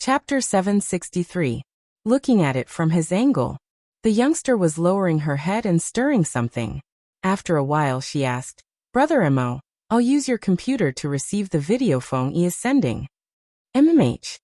Chapter 763. Looking at it from his angle. The youngster was lowering her head and stirring something. After a while she asked, "Brother Mo, I'll use your computer to receive the video phone he is sending." MMH.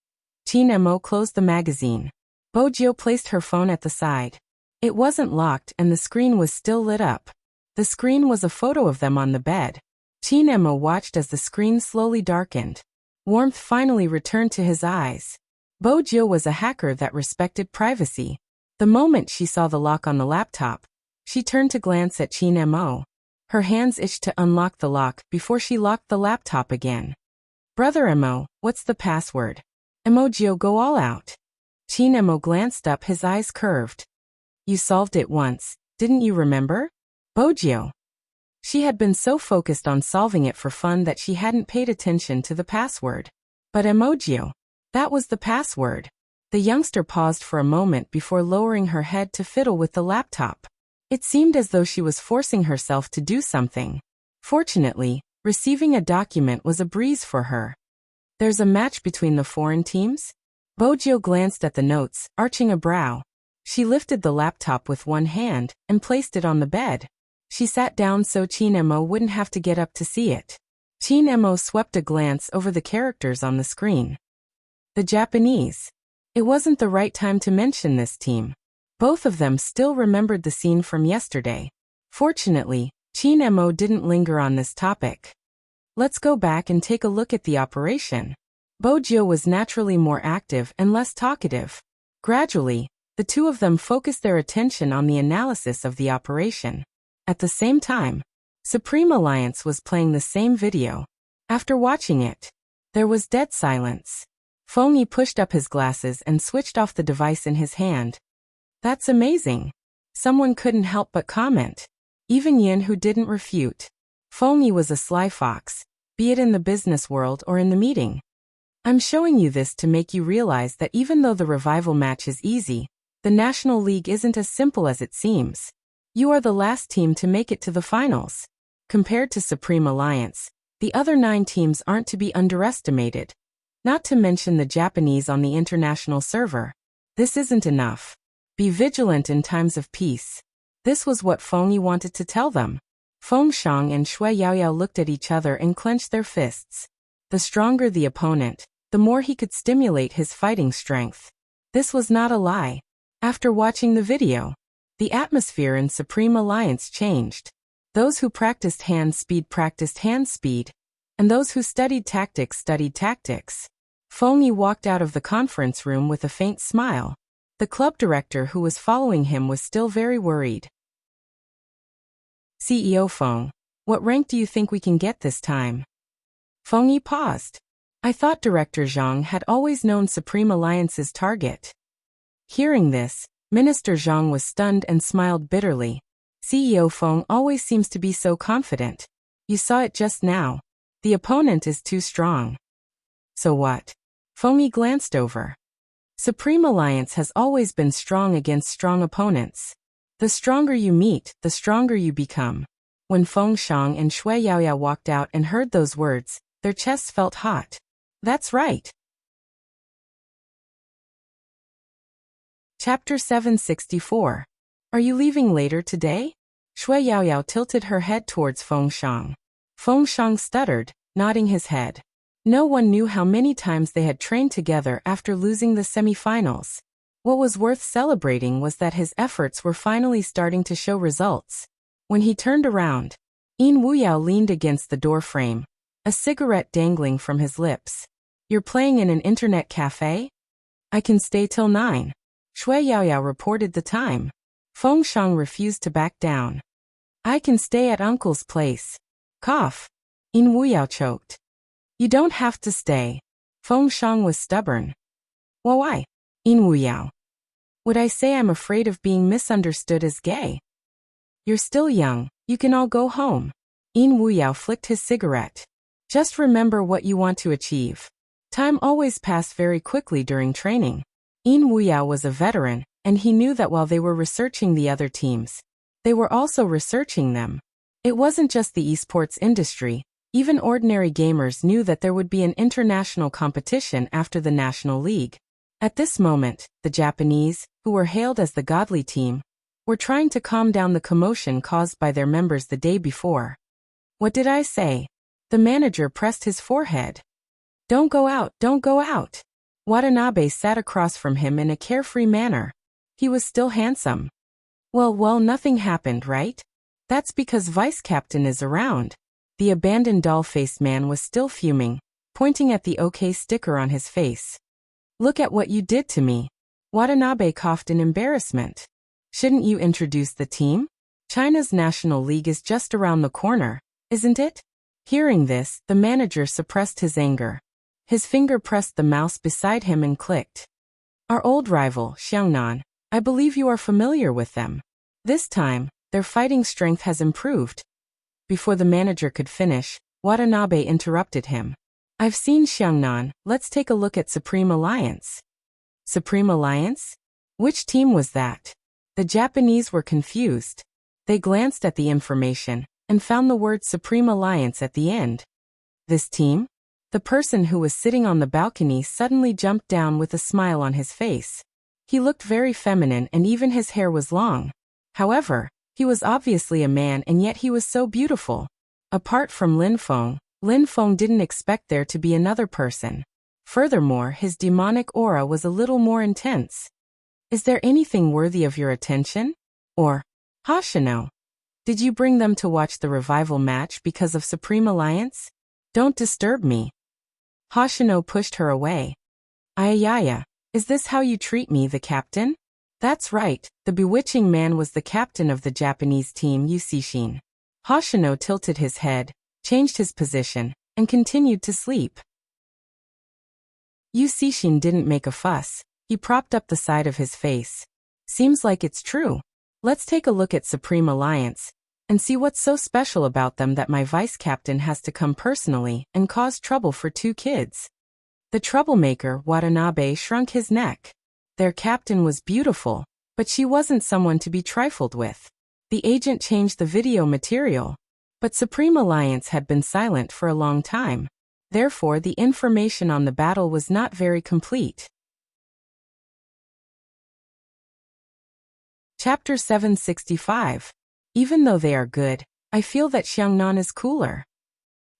Chin Mo closed the magazine. Bojio placed her phone at the side. It wasn't locked and the screen was still lit up. The screen was a photo of them on the bed. Chin Mo watched as the screen slowly darkened. Warmth finally returned to his eyes. Bojio was a hacker that respected privacy. The moment she saw the lock on the laptop, she turned to glance at Chin Mo. Her hands itched to unlock the lock before she locked the laptop again. "Brother Mo, what's the password?" Emojio go all out. Chin Mo glanced up, his eyes curved. "You solved it once, didn't you remember?" Bojio. She had been so focused on solving it for fun that she hadn't paid attention to the password. But Emojio, that was the password. The youngster paused for a moment before lowering her head to fiddle with the laptop. It seemed as though she was forcing herself to do something. Fortunately, receiving a document was a breeze for her. "There's a match between the foreign teams?" Bojio glanced at the notes, arching a brow. She lifted the laptop with one hand and placed it on the bed. She sat down so Chin Mo wouldn't have to get up to see it. Chin Mo swept a glance over the characters on the screen. The Japanese. It wasn't the right time to mention this team. Both of them still remembered the scene from yesterday. Fortunately, Chin Mo didn't linger on this topic. "Let's go back and take a look at the operation." Bojio was naturally more active and less talkative. Gradually, the two of them focused their attention on the analysis of the operation. At the same time, Supreme Alliance was playing the same video. After watching it, there was dead silence. Feng Yi pushed up his glasses and switched off the device in his hand. "That's amazing." Someone couldn't help but comment. Even Yin, who didn't refute. Feng Yi was a sly fox, be it in the business world or in the meeting. "I'm showing you this to make you realize that even though the revival match is easy, the National League isn't as simple as it seems. You are the last team to make it to the finals. Compared to Supreme Alliance, the other 9 teams aren't to be underestimated. Not to mention the Japanese on the international server. This isn't enough. Be vigilant in times of peace." This was what Feng Yi wanted to tell them. Feng Shang and Shui Yaoyao looked at each other and clenched their fists. The stronger the opponent, the more he could stimulate his fighting strength. This was not a lie. After watching the video, the atmosphere in Supreme Alliance changed. Those who practiced hand speed, and those who studied tactics. Feng Yi walked out of the conference room with a faint smile. The club director who was following him was still very worried. "CEO Feng, what rank do you think we can get this time?" Feng Yi paused. "I thought Director Zhang had always known Supreme Alliance's target." Hearing this, Minister Zhang was stunned and smiled bitterly. "CEO Feng always seems to be so confident. You saw it just now. The opponent is too strong." "So what?" Feng Yi glanced over. "Supreme Alliance has always been strong against strong opponents. The stronger you meet, the stronger you become." When Feng Shang and Shui Yaoyao walked out and heard those words, their chests felt hot. That's right. Chapter 764. Are you leaving later today? Shui Yaoyao tilted her head towards Feng Shang. Feng Shang stuttered, nodding his head. No one knew how many times they had trained together after losing the semi-finals. What was worth celebrating was that his efforts were finally starting to show results. When he turned around, Yin Wuyao leaned against the door frame, a cigarette dangling from his lips. "You're playing in an internet cafe?" "I can stay till 9. Shui Yaoyao reported the time. Feng Shang refused to back down. "I can stay at Uncle's place." Cough. Yin Wuyao choked. "You don't have to stay." Feng Shang was stubborn. "Well, why?" Yin Wuyao. "Would I say I'm afraid of being misunderstood as gay?" "You're still young, you can all go home." Yin Wuyao flicked his cigarette. "Just remember what you want to achieve. Time always passed very quickly during training." Yin Wuyao was a veteran, and he knew that while they were researching the other teams, they were also researching them. It wasn't just the esports industry. Even ordinary gamers knew that there would be an international competition after the National League. At this moment, the Japanese, who were hailed as the godly team, were trying to calm down the commotion caused by their members the day before. What did I say? The manager pressed his forehead. Don't go out, don't go out. Watanabe sat across from him in a carefree manner. He was still handsome. Well, nothing happened, right? That's because Vice Captain is around. The abandoned doll-faced man was still fuming, pointing at the OK sticker on his face. Look at what you did to me. Watanabe coughed in embarrassment. Shouldn't you introduce the team? China's National League is just around the corner, isn't it? Hearing this, the manager suppressed his anger. His finger pressed the mouse beside him and clicked. Our old rival, Xiangnan. I believe you are familiar with them. This time, their fighting strength has improved. Before the manager could finish, Watanabe interrupted him. I've seen Xiangnan, let's take a look at Supreme Alliance. Supreme Alliance? Which team was that? The Japanese were confused. They glanced at the information and found the word Supreme Alliance at the end. This team? The person who was sitting on the balcony suddenly jumped down with a smile on his face. He looked very feminine and even his hair was long. However, he was obviously a man and yet he was so beautiful. Apart from Lin Feng didn't expect there to be another person. Furthermore, his demonic aura was a little more intense. Is there anything worthy of your attention? Or, Hoshino, did you bring them to watch the revival match because of Supreme Alliance? Don't disturb me. Hoshino pushed her away. Ayaya, is this how you treat me, the captain? That's right, the bewitching man was the captain of the Japanese team Yusishin. Hoshino tilted his head, changed his position, and continued to sleep. Yusishin didn't make a fuss. He propped up the side of his face. Seems like it's true. Let's take a look at Supreme Alliance and see what's so special about them that my vice captain has to come personally and cause trouble for 2 kids. The troublemaker, Watanabe, shrunk his neck. Their captain was beautiful, but she wasn't someone to be trifled with. The agent changed the video material, but Supreme Alliance had been silent for a long time. Therefore, the information on the battle was not very complete. Chapter 765. Even though they are good, I feel that Xiangnan is cooler.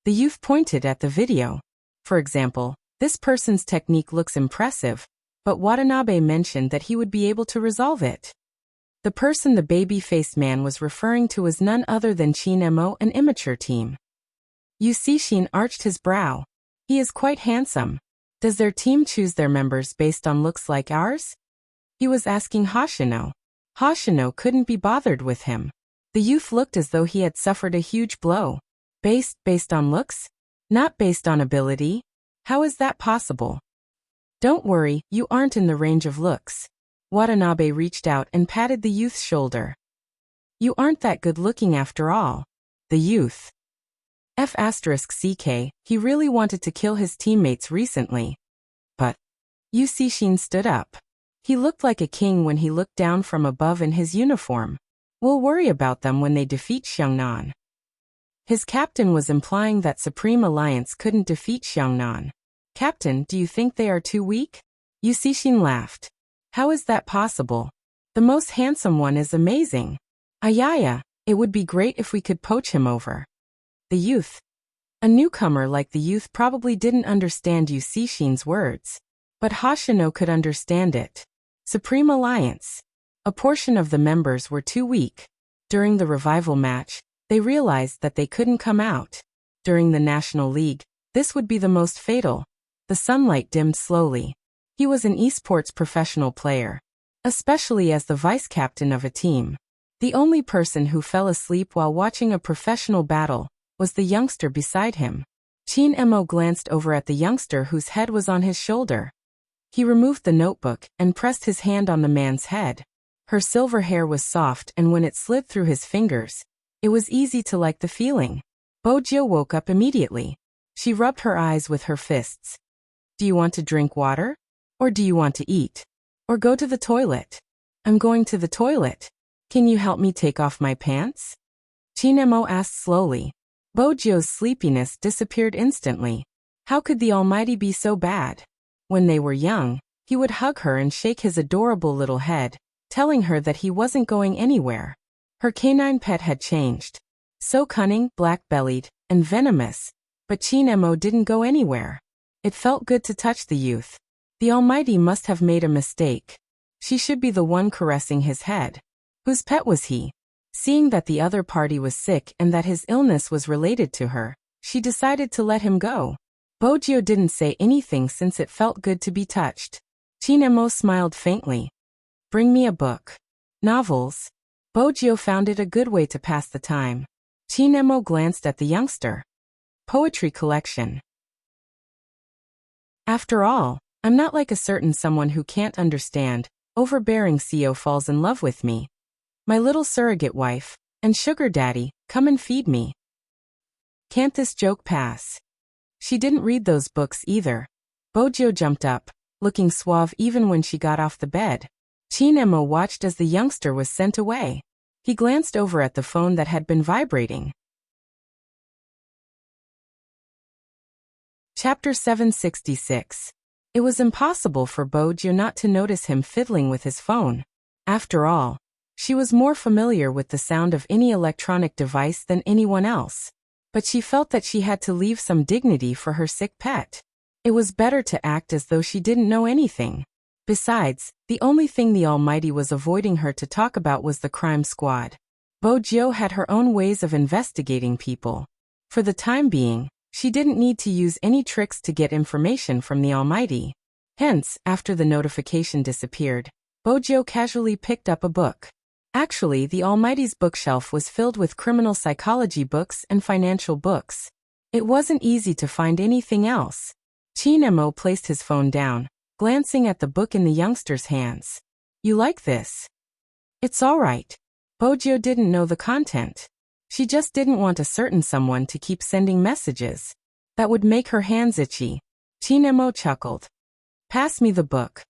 The youth pointed at the video. For example, this person's technique looks impressive, but Watanabe mentioned that he would be able to resolve it. The person the baby-faced man was referring to was none other than Chin-mo, an immature team. Yusishin arched his brow. He is quite handsome. Does their team choose their members based on looks like ours? He was asking Hoshino. Hoshino couldn't be bothered with him. The youth looked as though he had suffered a huge blow. Based on looks? Not based on ability? How is that possible? Don't worry, you aren't in the range of looks. Watanabe reached out and patted the youth's shoulder. You aren't that good looking after all. The youth. F***ck, he really wanted to kill his teammates recently. But Yusishin stood up. He looked like a king when he looked down from above in his uniform. We'll worry about them when they defeat Xiangnan. His captain was implying that Supreme Alliance couldn't defeat Xiangnan. Captain, do you think they are too weak? Yusishin laughed. How is that possible? The most handsome one is amazing. Ayaya, it would be great if we could poach him over. The youth. A newcomer like the youth probably didn't understand Yusishin's words. But Hoshino could understand it. Supreme Alliance. A portion of the members were too weak. During the revival match, they realized that they couldn't come out. During the National League, this would be the most fatal. The sunlight dimmed slowly. He was an esports professional player, especially as the vice-captain of a team. The only person who fell asleep while watching a professional battle was the youngster beside him. Chin-mo glanced over at the youngster whose head was on his shoulder. He removed the notebook and pressed his hand on the man's head. Her silver hair was soft and when it slid through his fingers, it was easy to like the feeling. Bojio woke up immediately. She rubbed her eyes with her fists. Do you want to drink water? Or do you want to eat? Or go to the toilet? I'm going to the toilet. Can you help me take off my pants? Chin-mo asked slowly. Bojio's sleepiness disappeared instantly. How could the Almighty be so bad? When they were young, He would hug her and shake his adorable little head, telling her that he wasn't going anywhere. Her canine pet had changed. So cunning, black-bellied, and venomous. But Chinemo didn't go anywhere. It felt good to touch the youth. The Almighty must have made a mistake. She should be the one caressing his head. Whose pet was he? Seeing that the other party was sick and that his illness was related to her, she decided to let him go. Bojio didn't say anything since it felt good to be touched. Chinemo smiled faintly. Bring me a book. Novels. Bojio found it a good way to pass the time. Chinemo glanced at the youngster. Poetry collection. After all, I'm not like a certain someone who can't understand. Overbearing CEO falls in love with me. My little surrogate wife, and sugar daddy, come and feed me. Can't this joke pass? She didn't read those books either. Bojio jumped up, looking suave even when she got off the bed. Chinemo watched as the youngster was sent away. He glanced over at the phone that had been vibrating. Chapter 766. It was impossible for Bojio not to notice him fiddling with his phone. After all, she was more familiar with the sound of any electronic device than anyone else. But she felt that she had to leave some dignity for her sick pet. It was better to act as though she didn't know anything. Besides, the only thing the Almighty was avoiding her to talk about was the crime squad. Bojio had her own ways of investigating people. For the time being, she didn't need to use any tricks to get information from the Almighty. Hence, after the notification disappeared, Bojio casually picked up a book. Actually, the Almighty's bookshelf was filled with criminal psychology books and financial books. It wasn't easy to find anything else. Chinemo placed his phone down, glancing at the book in the youngster's hands. You like this? It's all right. Bojio didn't know the content. She just didn't want a certain someone to keep sending messages. That would make her hands itchy. Chinemo chuckled. Pass me the book.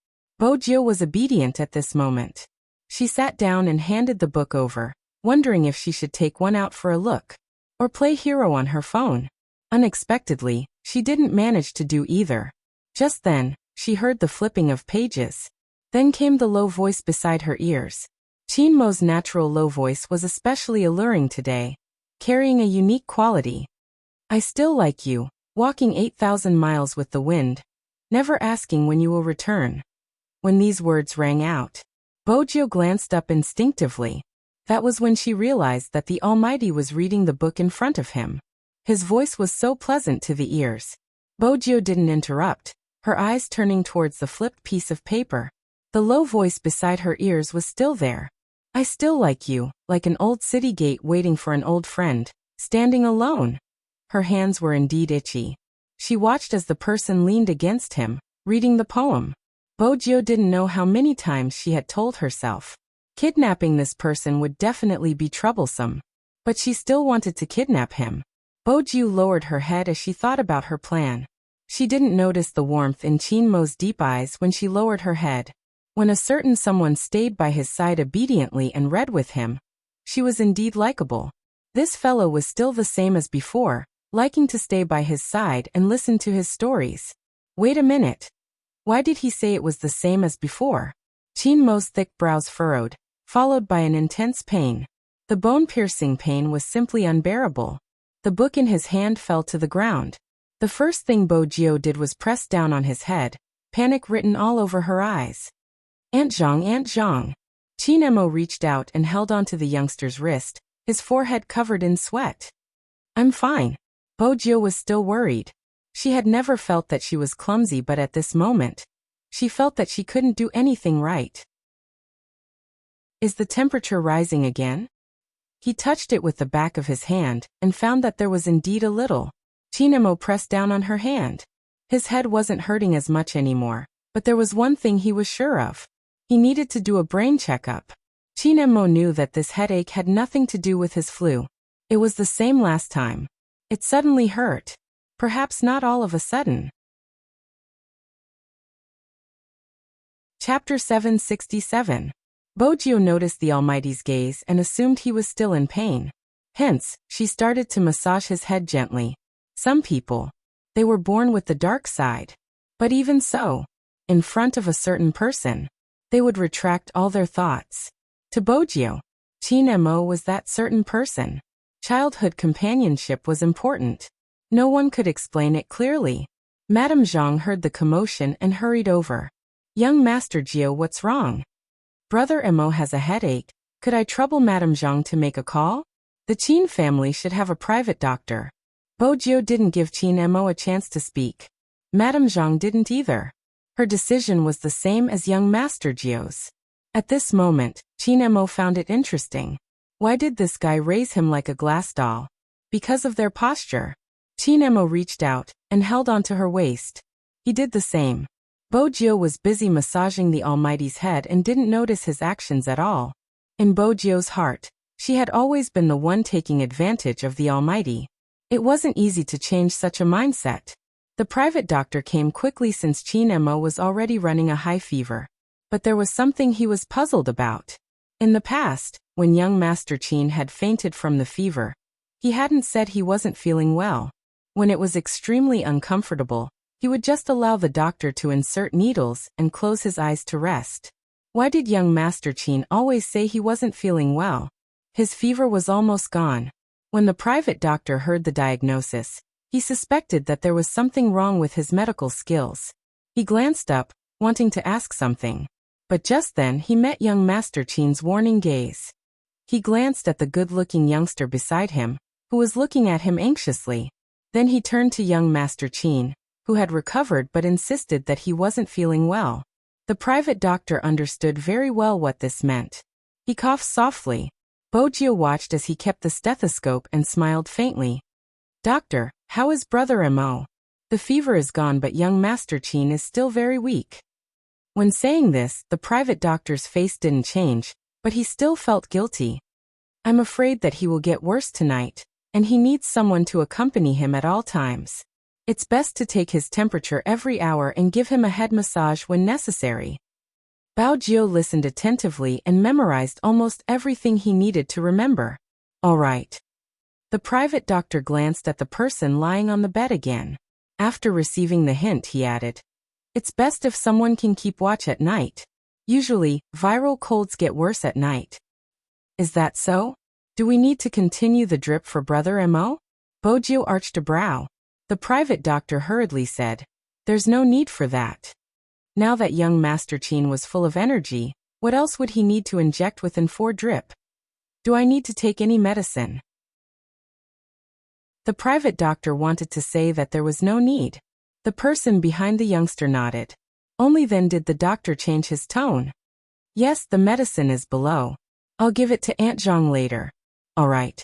Bojio was obedient at this moment. She sat down and handed the book over, wondering if she should take one out for a look, or play hero on her phone. Unexpectedly, she didn't manage to do either. Just then, she heard the flipping of pages. Then came the low voice beside her ears. Chinmo's natural low voice was especially alluring today, carrying a unique quality. I still like you, walking 8,000 miles with the wind, never asking when you will return. When these words rang out, Bojio glanced up instinctively. That was when she realized that the Almighty was reading the book in front of him. His voice was so pleasant to the ears. Bojio didn't interrupt, her eyes turning towards the flipped piece of paper. The low voice beside her ears was still there. I still like you, like an old city gate waiting for an old friend, standing alone. Her hands were indeed itchy. She watched as the person leaned against him, reading the poem. Bojio didn't know how many times she had told herself. Kidnapping this person would definitely be troublesome. But she still wanted to kidnap him. Bojio lowered her head as she thought about her plan. She didn't notice the warmth in Chinmo's deep eyes when she lowered her head. When a certain someone stayed by his side obediently and read with him, she was indeed likable. This fellow was still the same as before, liking to stay by his side and listen to his stories. Wait a minute. Why did he say it was the same as before? Chinmo's thick brows furrowed, followed by an intense pain. The bone-piercing pain was simply unbearable. The book in his hand fell to the ground. The first thing Bojio did was press down on his head, panic written all over her eyes. Aunt Zhang, Aunt Zhang. Chinemo reached out and held onto the youngster's wrist, his forehead covered in sweat. I'm fine. Bojio was still worried. She had never felt that she was clumsy, but at this moment, she felt that she couldn't do anything right. Is the temperature rising again? He touched it with the back of his hand and found that there was indeed a little. Chinemo pressed down on her hand. His head wasn't hurting as much anymore, but there was one thing he was sure of. He needed to do a brain checkup. Chinemo knew that this headache had nothing to do with his flu. It was the same last time. It suddenly hurt. Perhaps not all of a sudden. Chapter 767. Bojio noticed the Almighty's gaze and assumed he was still in pain. Hence, she started to massage his head gently. Some people, they were born with the dark side. But even so, in front of a certain person, they would retract all their thoughts. To Bojio, Qin Mo was that certain person. Childhood companionship was important. No one could explain it clearly. Madame Zhang heard the commotion and hurried over. Young Master Gio, what's wrong? Brother Mo has a headache. Could I trouble Madame Zhang to make a call? The Qin family should have a private doctor. Bojio didn't give Qin Mo a chance to speak. Madame Zhang didn't either. Her decision was the same as young Master Gio's. At this moment, Qin Mo found it interesting. Why did this guy raise him like a glass doll? Because of their posture. Qin Mo reached out and held onto her waist. He did the same. Bojio was busy massaging the Almighty's head and didn't notice his actions at all. In Bojio's heart, she had always been the one taking advantage of the Almighty. It wasn't easy to change such a mindset. The private doctor came quickly since Qin Mo was already running a high fever. But there was something he was puzzled about. In the past, when young Master Qin had fainted from the fever, he hadn't said he wasn't feeling well. When it was extremely uncomfortable, he would just allow the doctor to insert needles and close his eyes to rest. Why did young Master Qin always say he wasn't feeling well? His fever was almost gone. When the private doctor heard the diagnosis, he suspected that there was something wrong with his medical skills. He glanced up, wanting to ask something. But just then he met young Master Qin's warning gaze. He glanced at the good-looking youngster beside him, who was looking at him anxiously. Then he turned to young Master Qin, who had recovered but insisted that he wasn't feeling well. The private doctor understood very well what this meant. He coughed softly. Bojio watched as he kept the stethoscope and smiled faintly. Doctor, how is Brother Mo? The fever is gone but young Master Qin is still very weak. When saying this, the private doctor's face didn't change, but he still felt guilty. I'm afraid that he will get worse tonight, and he needs someone to accompany him at all times. It's best to take his temperature every hour and give him a head massage when necessary. Bao Jiu listened attentively and memorized almost everything he needed to remember. All right. The private doctor glanced at the person lying on the bed again. After receiving the hint, he added, it's best if someone can keep watch at night. Usually, viral colds get worse at night. Is that so? Do we need to continue the drip for Brother Mo? Bojio arched a brow. The private doctor hurriedly said, there's no need for that. Now that young Master Qin was full of energy, what else would he need to inject within 4 drip? Do I need to take any medicine? The private doctor wanted to say that there was no need. The person behind the youngster nodded. Only then did the doctor change his tone. Yes, the medicine is below. I'll give it to Aunt Zhang later. All right.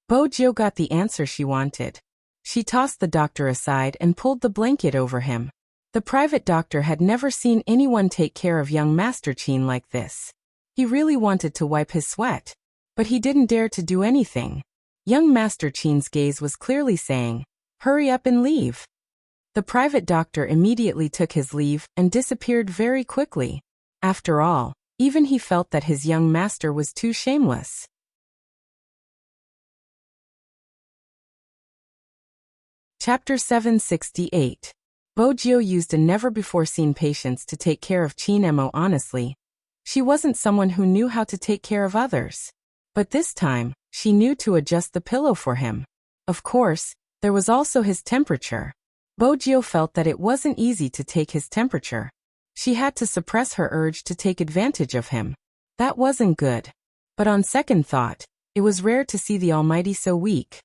Bojio got the answer she wanted. She tossed the doctor aside and pulled the blanket over him. The private doctor had never seen anyone take care of young Master Qin like this. He really wanted to wipe his sweat, but he didn't dare to do anything. Young Master Qin's gaze was clearly saying, hurry up and leave. The private doctor immediately took his leave and disappeared very quickly. After all, even he felt that his young master was too shameless. Chapter 768. Bojio used a never-before-seen patience to take care of Qin Mo honestly. She wasn't someone who knew how to take care of others. But this time, she knew to adjust the pillow for him. Of course, there was also his temperature. Bojio felt that it wasn't easy to take his temperature. She had to suppress her urge to take advantage of him. That wasn't good. But on second thought, it was rare to see the Almighty so weak.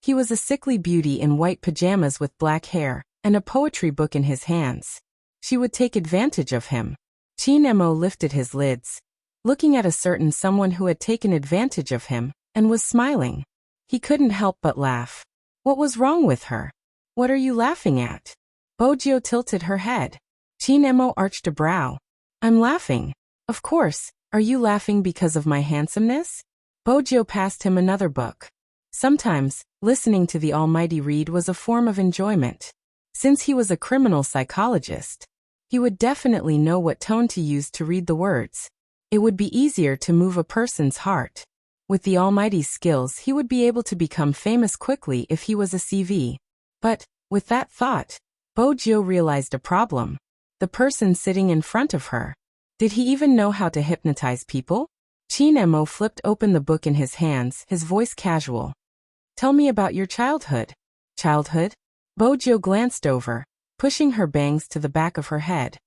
He was a sickly beauty in white pajamas with black hair, and a poetry book in his hands. She would take advantage of him. Qin Mo lifted his lids, looking at a certain someone who had taken advantage of him, and was smiling. He couldn't help but laugh. What was wrong with her? What are you laughing at? Bojio tilted her head. Qin Mo arched a brow. I'm laughing. Of course, are you laughing because of my handsomeness? Bojio passed him another book. Sometimes, listening to the Almighty read was a form of enjoyment. Since he was a criminal psychologist, he would definitely know what tone to use to read the words. It would be easier to move a person's heart. With the Almighty's skills, he would be able to become famous quickly if he was a CV. But, with that thought, Bojio realized a problem. The person sitting in front of her. Did he even know how to hypnotize people? Chin Mo flipped open the book in his hands, his voice casual. Tell me about your childhood. Childhood? Bojo glanced over, pushing her bangs to the back of her head.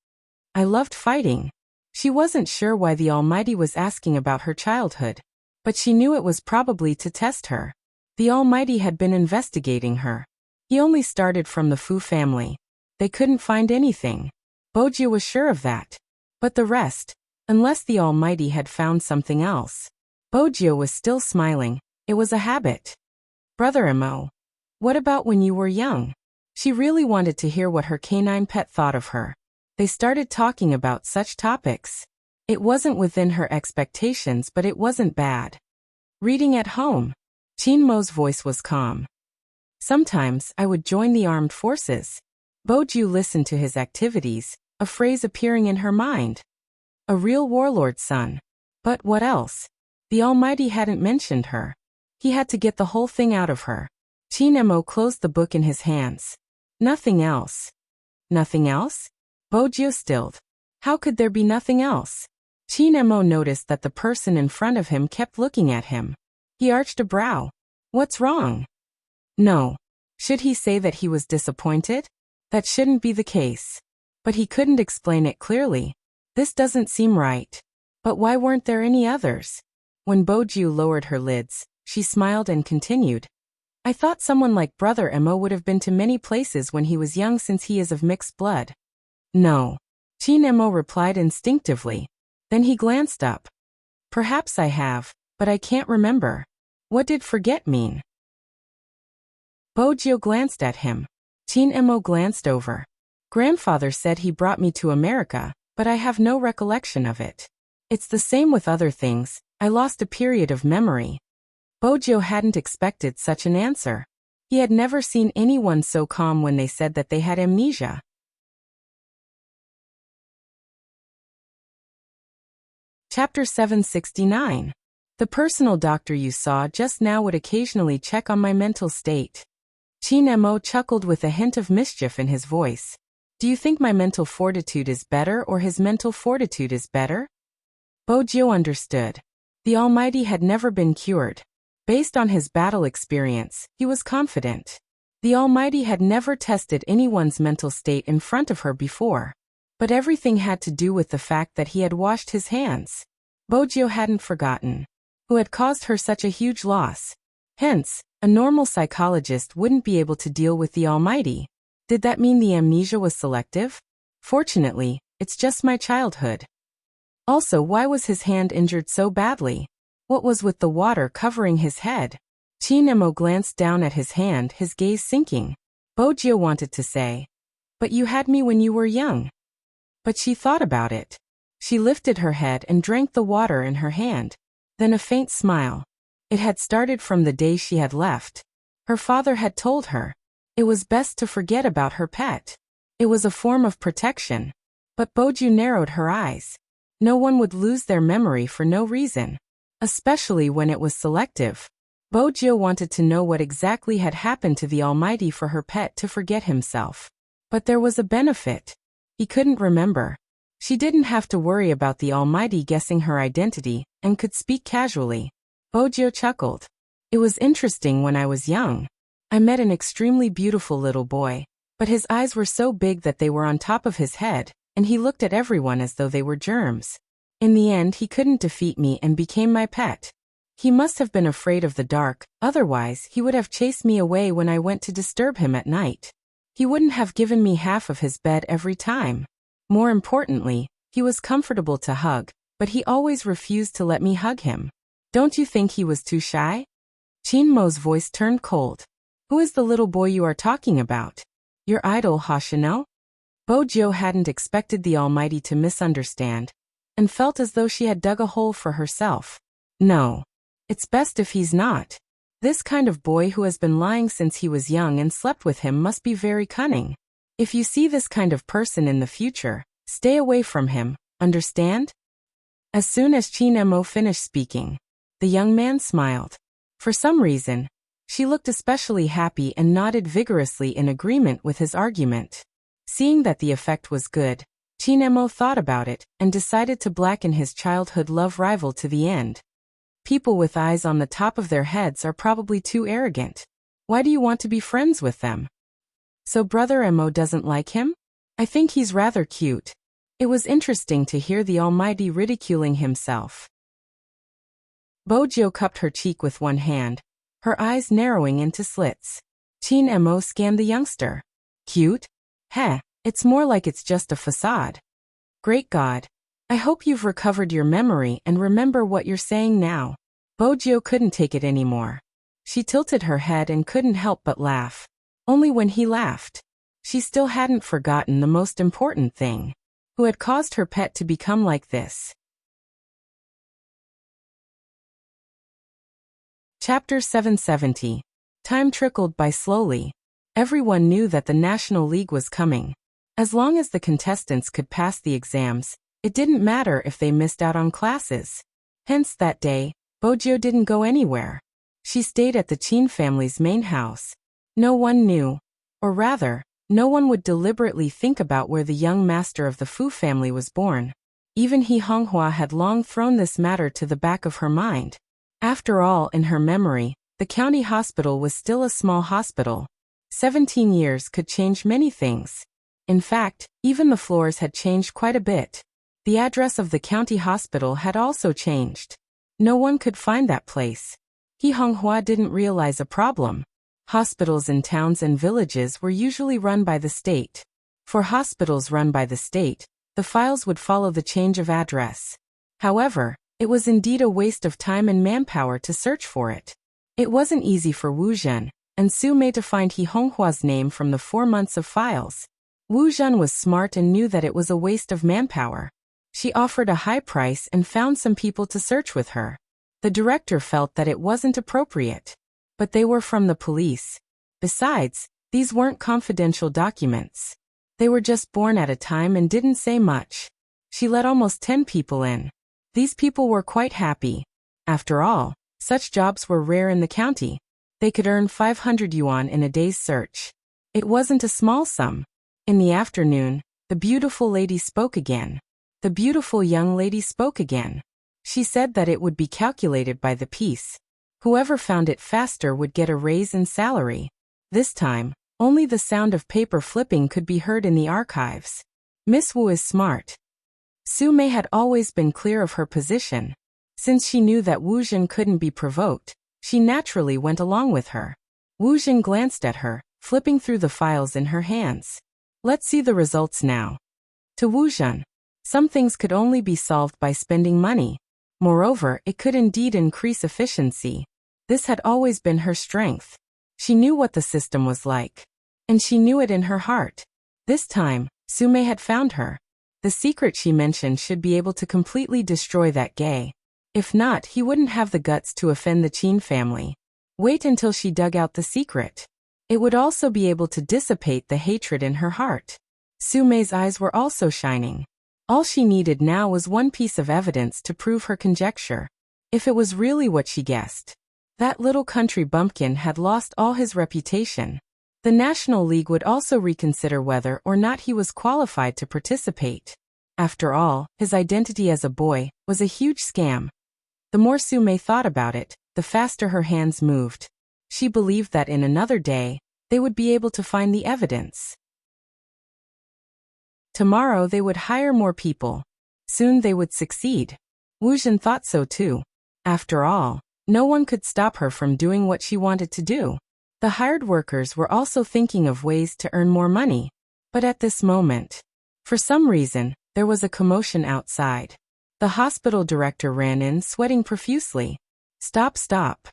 I loved fighting. She wasn't sure why the Almighty was asking about her childhood, but she knew it was probably to test her. The Almighty had been investigating her. He only started from the Fu family. They couldn't find anything. Bojo was sure of that. But the rest, unless the Almighty had found something else. Bojo was still smiling. It was a habit. Brother Mo, what about when you were young? She really wanted to hear what her canine pet thought of her. They started talking about such topics. It wasn't within her expectations, but it wasn't bad. Reading at home. Chin Mo's voice was calm. Sometimes I would join the armed forces. Bojo listened to his activities, a phrase appearing in her mind. A real warlord's son. But what else? The Almighty hadn't mentioned her. He had to get the whole thing out of her. Chin Mo closed the book in his hands. Nothing else. Nothing else? Bojo stilled. How could there be nothing else? Chin Mo noticed that the person in front of him kept looking at him. He arched a brow. What's wrong? No. Should he say that he was disappointed? That shouldn't be the case. But he couldn't explain it clearly. This doesn't seem right. But why weren't there any others? When Bojo lowered her lids, she smiled and continued. I thought someone like Brother Mo would have been to many places when he was young since he is of mixed blood. No. Chin Mo replied instinctively. Then he glanced up. Perhaps I have, but I can't remember. What did forget mean? Bojo glanced at him. Chin Mo glanced over. Grandfather said he brought me to America, but I have no recollection of it. It's the same with other things. I lost a period of memory. Bojo hadn't expected such an answer. He had never seen anyone so calm when they said that they had amnesia. Chapter 769. The personal doctor you saw just now would occasionally check on my mental state. Chin Mo chuckled with a hint of mischief in his voice. Do you think my mental fortitude is better or his mental fortitude is better? Bojo understood. The Almighty had never been cured. Based on his battle experience, he was confident. The Almighty had never tested anyone's mental state in front of her before. But everything had to do with the fact that he had washed his hands. Bojo hadn't forgotten. Who had caused her such a huge loss. Hence, a normal psychologist wouldn't be able to deal with the Almighty. Did that mean the amnesia was selective? Fortunately, it's just my childhood. Also, why was his hand injured so badly? What was with the water covering his head? Chin Mo glanced down at his hand, his gaze sinking. Bojo wanted to say, but you had me when you were young. But she thought about it. She lifted her head and drank the water in her hand. Then a faint smile. It had started from the day she had left. Her father had told her. It was best to forget about her pet. It was a form of protection. But Bojo narrowed her eyes. No one would lose their memory for no reason. Especially when it was selective. Bojo wanted to know what exactly had happened to the Almighty for her pet to forget himself. But there was a benefit. He couldn't remember. She didn't have to worry about the Almighty guessing her identity, and could speak casually. Bojo chuckled. It was interesting when I was young. I met an extremely beautiful little boy, but his eyes were so big that they were on top of his head, and he looked at everyone as though they were germs. In the end, he couldn't defeat me and became my pet. He must have been afraid of the dark, otherwise he would have chased me away when I went to disturb him at night. He wouldn't have given me half of his bed every time. More importantly, he was comfortable to hug, but he always refused to let me hug him. Don't you think he was too shy? Chin Mo's voice turned cold. Who is the little boy you are talking about? Your idol Hoshino? Bojo hadn't expected the Almighty to misunderstand, and felt as though she had dug a hole for herself. No. It's best if he's not. This kind of boy who has been lying since he was young and slept with him must be very cunning. If you see this kind of person in the future, stay away from him, understand? As soon as Chin Mo finished speaking, the young man smiled. For some reason, she looked especially happy and nodded vigorously in agreement with his argument. Seeing that the effect was good, Chinemo thought about it and decided to blacken his childhood love rival to the end. People with eyes on the top of their heads are probably too arrogant. Why do you want to be friends with them? So Brother Emo doesn't like him? I think he's rather cute. It was interesting to hear the Almighty ridiculing himself. Bojo cupped her cheek with one hand, her eyes narrowing into slits. Chinemo scanned the youngster. Cute? Heh, it's more like it's just a facade. Great God. I hope you've recovered your memory and remember what you're saying now. Bojo couldn't take it anymore. She tilted her head and couldn't help but laugh. Only when he laughed. She still hadn't forgotten the most important thing. Who had caused her pet to become like this? Chapter 770. Time trickled by slowly. Everyone knew that the National League was coming. As long as the contestants could pass the exams, it didn't matter if they missed out on classes. Hence that day, Bojo didn't go anywhere. She stayed at the Qin family's main house. No one knew, or rather, no one would deliberately think about where the young master of the Fu family was born. Even He Honghua had long thrown this matter to the back of her mind. After all, in her memory, the county hospital was still a small hospital. 17 years could change many things. In fact, even the floors had changed quite a bit. The address of the county hospital had also changed. No one could find that place. He Honghua didn't realize a problem. Hospitals in towns and villages were usually run by the state. For hospitals run by the state, the files would follow the change of address. However, it was indeed a waste of time and manpower to search for it. It wasn't easy for Wu Zhen and Su Mei to find He Honghua's name from the 4 months of files. Wu Zhen was smart and knew that it was a waste of manpower. She offered a high price and found some people to search with her. The director felt that it wasn't appropriate. But they were from the police. Besides, these weren't confidential documents. They were just born at a time and didn't say much. She let almost 10 people in. These people were quite happy. After all, such jobs were rare in the county. They could earn 500 yuan in a day's search. It wasn't a small sum. In the afternoon, the beautiful lady spoke again. The beautiful young lady spoke again. She said that it would be calculated by the piece. Whoever found it faster would get a raise in salary. This time, only the sound of paper flipping could be heard in the archives. Miss Wu is smart. Su Mei had always been clear of her position. Since she knew that Wu Zhen couldn't be provoked, she naturally went along with her. Wu Zhen glanced at her, flipping through the files in her hands. Let's see the results now. To Wu Zhen, some things could only be solved by spending money. Moreover, it could indeed increase efficiency. This had always been her strength. She knew what the system was like. And she knew it in her heart. This time, Su Mei had found her. The secret she mentioned should be able to completely destroy that gay. If not, he wouldn't have the guts to offend the Qin family. Wait until she dug out the secret. It would also be able to dissipate the hatred in her heart. Su Mei's eyes were also shining. All she needed now was one piece of evidence to prove her conjecture. If it was really what she guessed. That little country bumpkin had lost all his reputation. The National League would also reconsider whether or not he was qualified to participate. After all, his identity as a boy was a huge scam. The more Su Mei thought about it, the faster her hands moved. She believed that in another day, they would be able to find the evidence. Tomorrow they would hire more people. Soon they would succeed. Wu Zhen thought so too. After all, no one could stop her from doing what she wanted to do. The hired workers were also thinking of ways to earn more money. But at this moment, for some reason, there was a commotion outside. The hospital director ran in, sweating profusely. Stop, stop.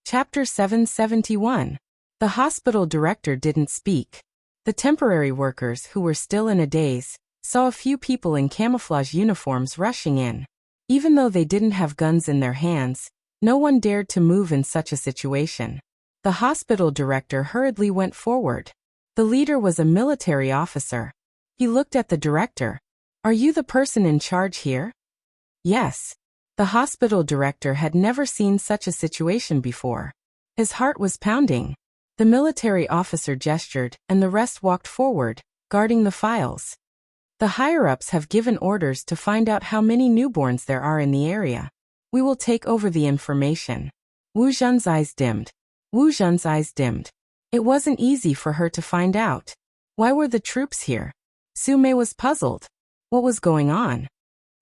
Chapter 771. The hospital director didn't speak. The temporary workers, who were still in a daze, saw a few people in camouflage uniforms rushing in. Even though they didn't have guns in their hands, no one dared to move in such a situation. The hospital director hurriedly went forward. The leader was a military officer. He looked at the director. Are you the person in charge here? Yes. The hospital director had never seen such a situation before. His heart was pounding. The military officer gestured, and the rest walked forward, guarding the files. The higher-ups have given orders to find out how many newborns there are in the area. We will take over the information. Wu Zhen's eyes dimmed. Wu Zhen's eyes dimmed. It wasn't easy for her to find out. Why were the troops here? Su Mei was puzzled. What was going on?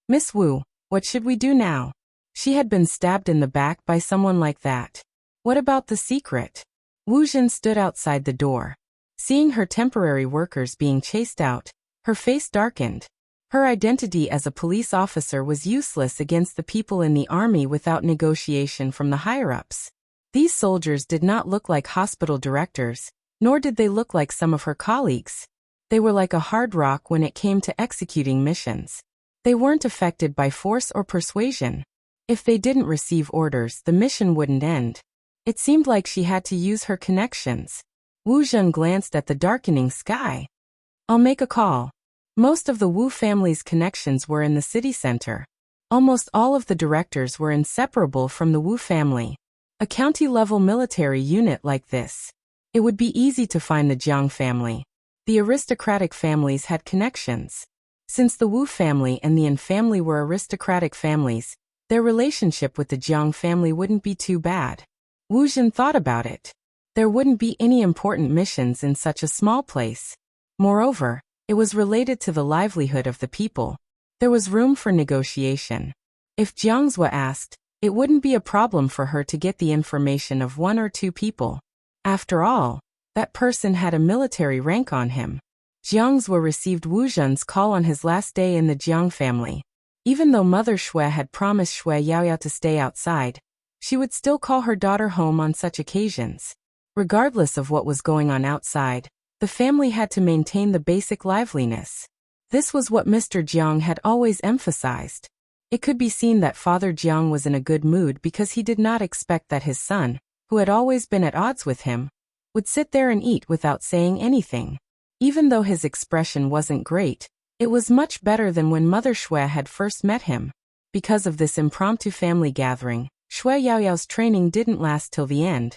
Miss Wu, what should we do now? She had been stabbed in the back by someone like that. What about the secret? Wu Zhen stood outside the door. Seeing her temporary workers being chased out, her face darkened. Her identity as a police officer was useless against the people in the army without negotiation from the higher-ups. These soldiers did not look like hospital directors, nor did they look like some of her colleagues. They were like a hard rock when it came to executing missions. They weren't affected by force or persuasion. If they didn't receive orders, the mission wouldn't end. It seemed like she had to use her connections. Wu Zhen glanced at the darkening sky. I'll make a call. Most of the Wu family's connections were in the city center. Almost all of the directors were inseparable from the Wu family. A county-level military unit like this. It would be easy to find the Jiang family. The aristocratic families had connections. Since the Wu family and the Yin family were aristocratic families, their relationship with the Jiang family wouldn't be too bad. Wu Zhen thought about it. There wouldn't be any important missions in such a small place. Moreover, it was related to the livelihood of the people. There was room for negotiation. If Jiang Zhua asked, it wouldn't be a problem for her to get the information of one or two people. After all, that person had a military rank on him. Jiang Zhua received Wu Zhen's call on his last day in the Jiang family. Even though Mother Shui had promised Shui Yaoyao to stay outside, she would still call her daughter home on such occasions. Regardless of what was going on outside, the family had to maintain the basic liveliness. This was what Mr. Jiang had always emphasized. It could be seen that Father Jiang was in a good mood because he did not expect that his son, who had always been at odds with him, would sit there and eat without saying anything. Even though his expression wasn't great, it was much better than when Mother Shui had first met him. Because of this impromptu family gathering, Shui Yaoyao's training didn't last till the end.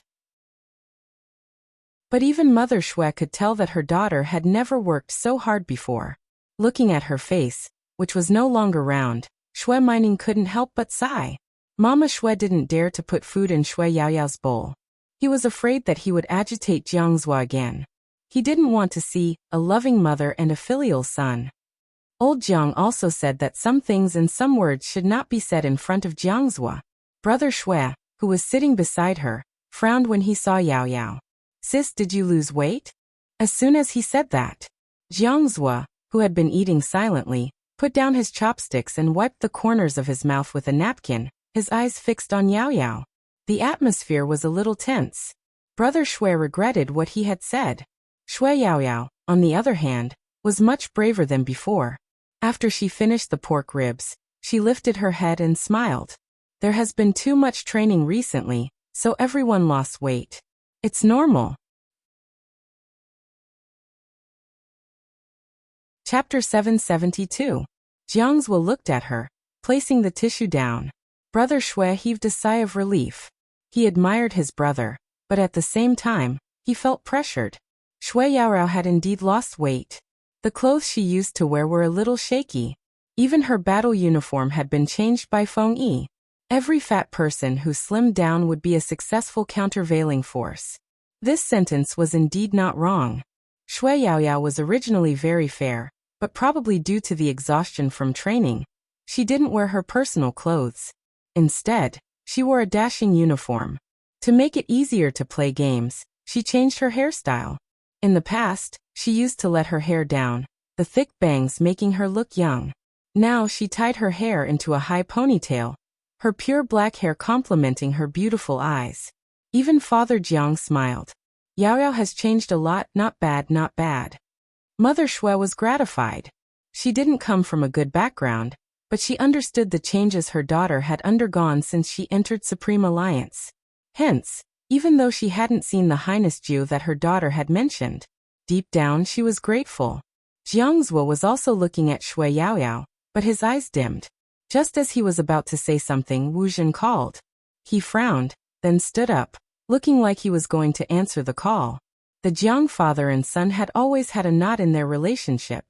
But even Mother Shui could tell that her daughter had never worked so hard before. Looking at her face, which was no longer round, Shui Mining couldn't help but sigh. Mama Shui didn't dare to put food in Shui Yaoyao's bowl. He was afraid that he would agitate Jiang Zhua again. He didn't want to see a loving mother and a filial son. Old Jiang also said that some things and some words should not be said in front of Jiang Zhua. Brother Shui, who was sitting beside her, frowned when he saw Yao Yao. Sis, did you lose weight? As soon as he said that, Jiang Zhua, who had been eating silently, put down his chopsticks and wiped the corners of his mouth with a napkin, his eyes fixed on Yao Yao. The atmosphere was a little tense. Brother Shui regretted what he had said. Shui Yaoyao, on the other hand, was much braver than before. After she finished the pork ribs, she lifted her head and smiled. There has been too much training recently, so everyone lost weight. It's normal. Chapter 772. Jiang Zhua looked at her, placing the tissue down. Brother Shui heaved a sigh of relief. He admired his brother, but at the same time, he felt pressured. Shui Yaorao had indeed lost weight. The clothes she used to wear were a little shaky. Even her battle uniform had been changed by Feng Yi. Every fat person who slimmed down would be a successful countervailing force. This sentence was indeed not wrong. Shui Yaoyao was originally very fair, but probably due to the exhaustion from training, she didn't wear her personal clothes. Instead, she wore a dashing uniform. To make it easier to play games, she changed her hairstyle. In the past, she used to let her hair down, the thick bangs making her look young. Now she tied her hair into a high ponytail, her pure black hair complementing her beautiful eyes. Even Father Jiang smiled. Yaoyao has changed a lot, not bad, not bad. Mother Shui was gratified. She didn't come from a good background, but she understood the changes her daughter had undergone since she entered Supreme Alliance. Hence, even though she hadn't seen the highness Jiu that her daughter had mentioned, deep down she was grateful. Jiang Zhua was also looking at Shui Yaoyao, but his eyes dimmed. Just as he was about to say something, Wu Zhen called. He frowned, then stood up. looking like he was going to answer the call. The Jiang father and son had always had a knot in their relationship.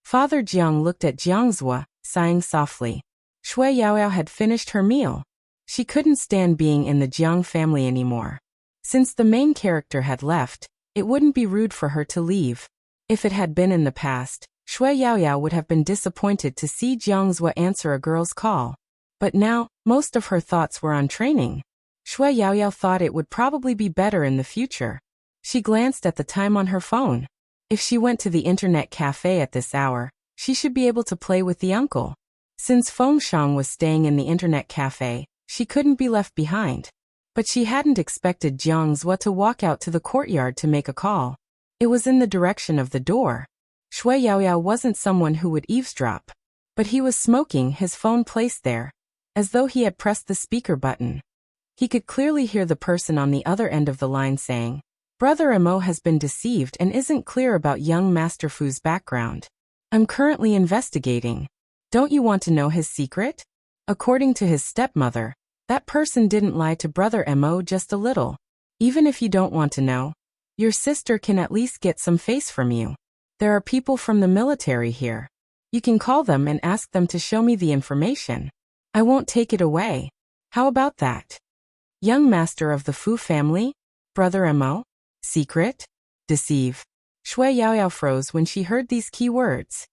Father Jiang looked at Jiang Zhua, sighing softly. Shui Yaoyao had finished her meal. She couldn't stand being in the Jiang family anymore. Since the main character had left, it wouldn't be rude for her to leave. If it had been in the past, Shui Yaoyao would have been disappointed to see Jiang Zhua answer a girl's call. But now, most of her thoughts were on training. Shui Yaoyao thought it would probably be better in the future. She glanced at the time on her phone. If she went to the internet cafe at this hour, she should be able to play with the uncle. Since Feng Shang was staying in the internet cafe, she couldn't be left behind. But she hadn't expected Jiang Zhua to walk out to the courtyard to make a call. It was in the direction of the door. Shui Yaoyao wasn't someone who would eavesdrop. But he was smoking, his phone placed there, as though he had pressed the speaker button. He could clearly hear the person on the other end of the line saying, "Brother Mo has been deceived and isn't clear about young Master Fu's background. I'm currently investigating. Don't you want to know his secret?" According to his stepmother, that person didn't lie to Brother Mo just a little. Even if you don't want to know, your sister can at least get some face from you. There are people from the military here. You can call them and ask them to show me the information. I won't take it away. How about that? Young master of the Fu family? Brother Mo? Secret? Deceive. Shui Yaoyao froze when she heard these key words.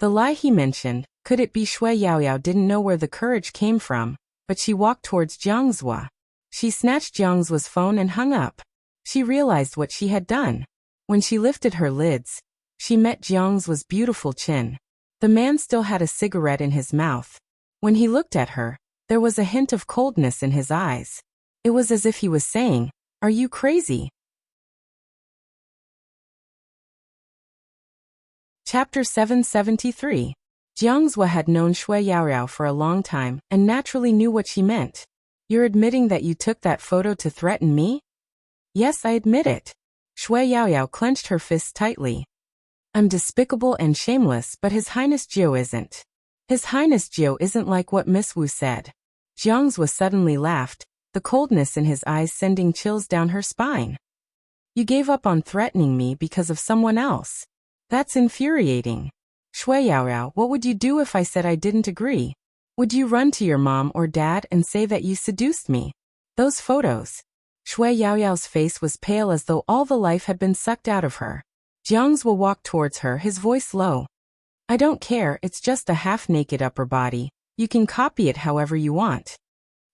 The lie he mentioned, could it be Shui Yaoyao didn't know where the courage came from, but she walked towards Jiang Zhua. She snatched Jiang Zhua's phone and hung up. She realized what she had done. When she lifted her lids, she met Jiang Zhua's beautiful chin. The man still had a cigarette in his mouth. When he looked at her, there was a hint of coldness in his eyes. It was as if he was saying, "Are you crazy?" Chapter 773. Jiang Zhua had known Shui Yaoyao for a long time and naturally knew what she meant. "You're admitting that you took that photo to threaten me?" "Yes, I admit it." Shui Yaoyao clenched her fists tightly. "I'm despicable and shameless, but His Highness Jiao isn't. His Highness Jiao isn't like what Miss Wu said." Jiang Zhua suddenly laughed, the coldness in his eyes sending chills down her spine. "You gave up on threatening me because of someone else. That's infuriating. Shui Yaoyao, what would you do if I said I didn't agree? Would you run to your mom or dad and say that you seduced me? Those photos." Shui Yaoyao's face was pale as though all the life had been sucked out of her. Jiang Zhua walked towards her, his voice low. "I don't care, it's just a half-naked upper body. You can copy it however you want."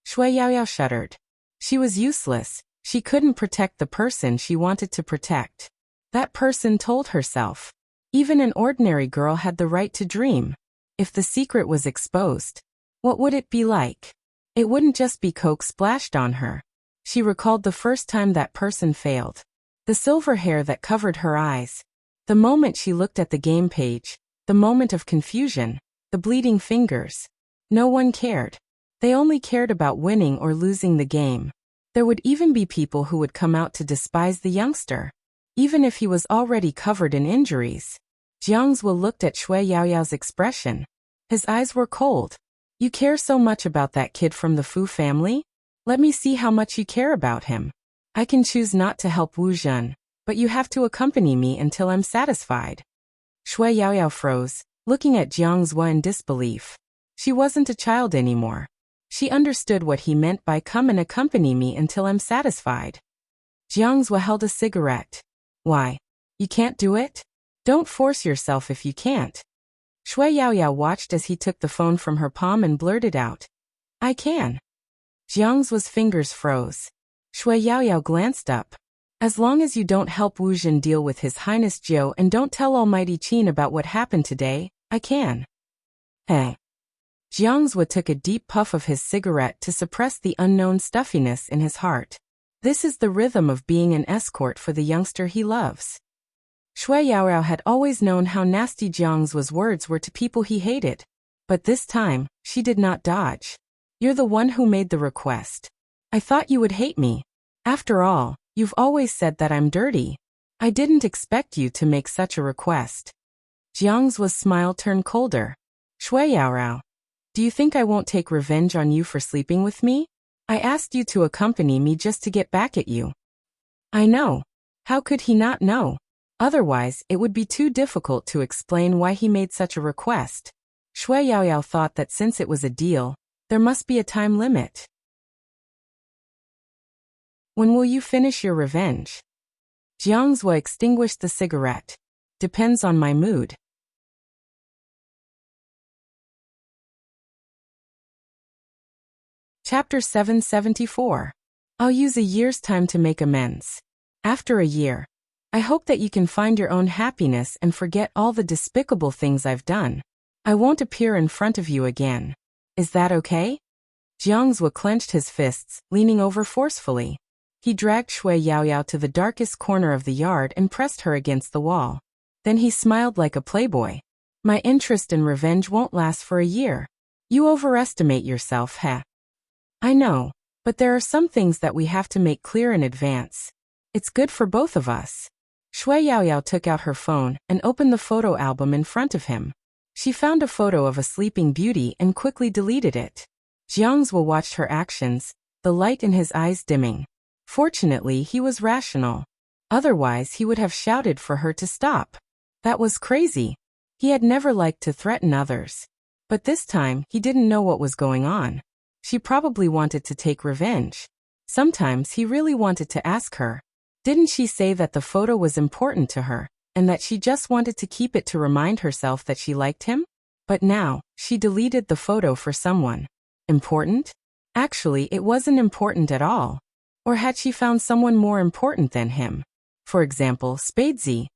Shui Yaoyao shuddered. She was useless. She couldn't protect the person she wanted to protect. That person told herself. Even an ordinary girl had the right to dream. If the secret was exposed, what would it be like? It wouldn't just be coke splashed on her. She recalled the first time that person failed. The silver hair that covered her eyes. The moment she looked at the game page. The moment of confusion. The bleeding fingers. No one cared. They only cared about winning or losing the game. There would even be people who would come out to despise the youngster, even if he was already covered in injuries. Jiang Zhua looked at Shui Yaoyao's expression. His eyes were cold. "You care so much about that kid from the Fu family? Let me see how much you care about him. I can choose not to help Wu Zhen, but you have to accompany me until I'm satisfied." Shui Yaoyao froze, looking at Jiang Zhua in disbelief. She wasn't a child anymore. She understood what he meant by "come and accompany me until I'm satisfied." Jiang Zhua held a cigarette. "Why? You can't do it? Don't force yourself if you can't." Shui Yaoyao watched as he took the phone from her palm and blurted out, "I can." Jiang Zhua's fingers froze. Shui Yaoyao glanced up. "As long as you don't help Wu Zhen deal with His Highness Jiao and don't tell Almighty Qin about what happened today, I can." Hey. Jiang Zhua took a deep puff of his cigarette to suppress the unknown stuffiness in his heart. This is the rhythm of being an escort for the youngster he loves. Shui Yaoyao had always known how nasty Jiang Zhua's words were to people he hated. But this time, she did not dodge. "You're the one who made the request. I thought you would hate me. After all, you've always said that I'm dirty. I didn't expect you to make such a request." Jiang Zhua's smile turned colder. "Shui Yaoyao, do you think I won't take revenge on you for sleeping with me? I asked you to accompany me just to get back at you. I know. How could he not know? Otherwise, it would be too difficult to explain why he made such a request. Shui Yaoyao thought that since it was a deal, there must be a time limit. When will you finish your revenge? Jiangzhua extinguished the cigarette. Depends on my mood. Chapter 774. I'll use a year's time to make amends. After a year, I hope that you can find your own happiness and forget all the despicable things I've done. I won't appear in front of you again. Is that okay? Jiangzhua clenched his fists, leaning over forcefully. He dragged Shui Yaoyao to the darkest corner of the yard and pressed her against the wall. Then he smiled like a playboy. My interest in revenge won't last for a year. You overestimate yourself, heh? I know, but there are some things that we have to make clear in advance. It's good for both of us. Shui Yaoyao took out her phone and opened the photo album in front of him. She found a photo of a sleeping beauty and quickly deleted it. Jiangzhua watched her actions, the light in his eyes dimming. Fortunately, he was rational. Otherwise, he would have shouted for her to stop. That was crazy. He had never liked to threaten others. But this time, he didn't know what was going on. She probably wanted to take revenge. Sometimes he really wanted to ask her. Didn't she say that the photo was important to her, and that she just wanted to keep it to remind herself that she liked him? But now, she deleted the photo for someone. Important? Actually, it wasn't important at all. Or had she found someone more important than him? For example, Spadesy.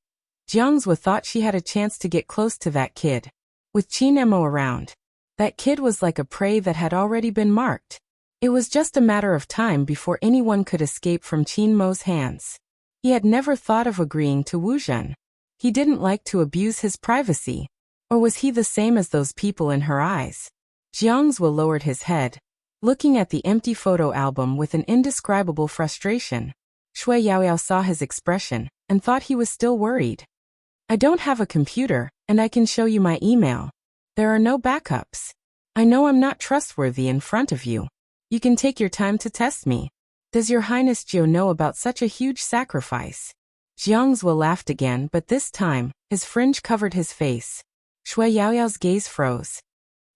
Jiangzhua thought she had a chance to get close to that kid. With Qin Mo around, that kid was like a prey that had already been marked. It was just a matter of time before anyone could escape from Qin Mo's hands. He had never thought of agreeing to Wu Zhen. He didn't like to abuse his privacy. Or was he the same as those people in her eyes? Jiangzhua lowered his head, looking at the empty photo album with an indescribable frustration. Shui Yaoyao saw his expression and thought he was still worried. I don't have a computer, and I can show you my email. There are no backups. I know I'm not trustworthy in front of you. You can take your time to test me. Does your Highness Jiu know about such a huge sacrifice? Jiangzhua laughed again, but this time, his fringe covered his face. Shui Yaoyao's gaze froze.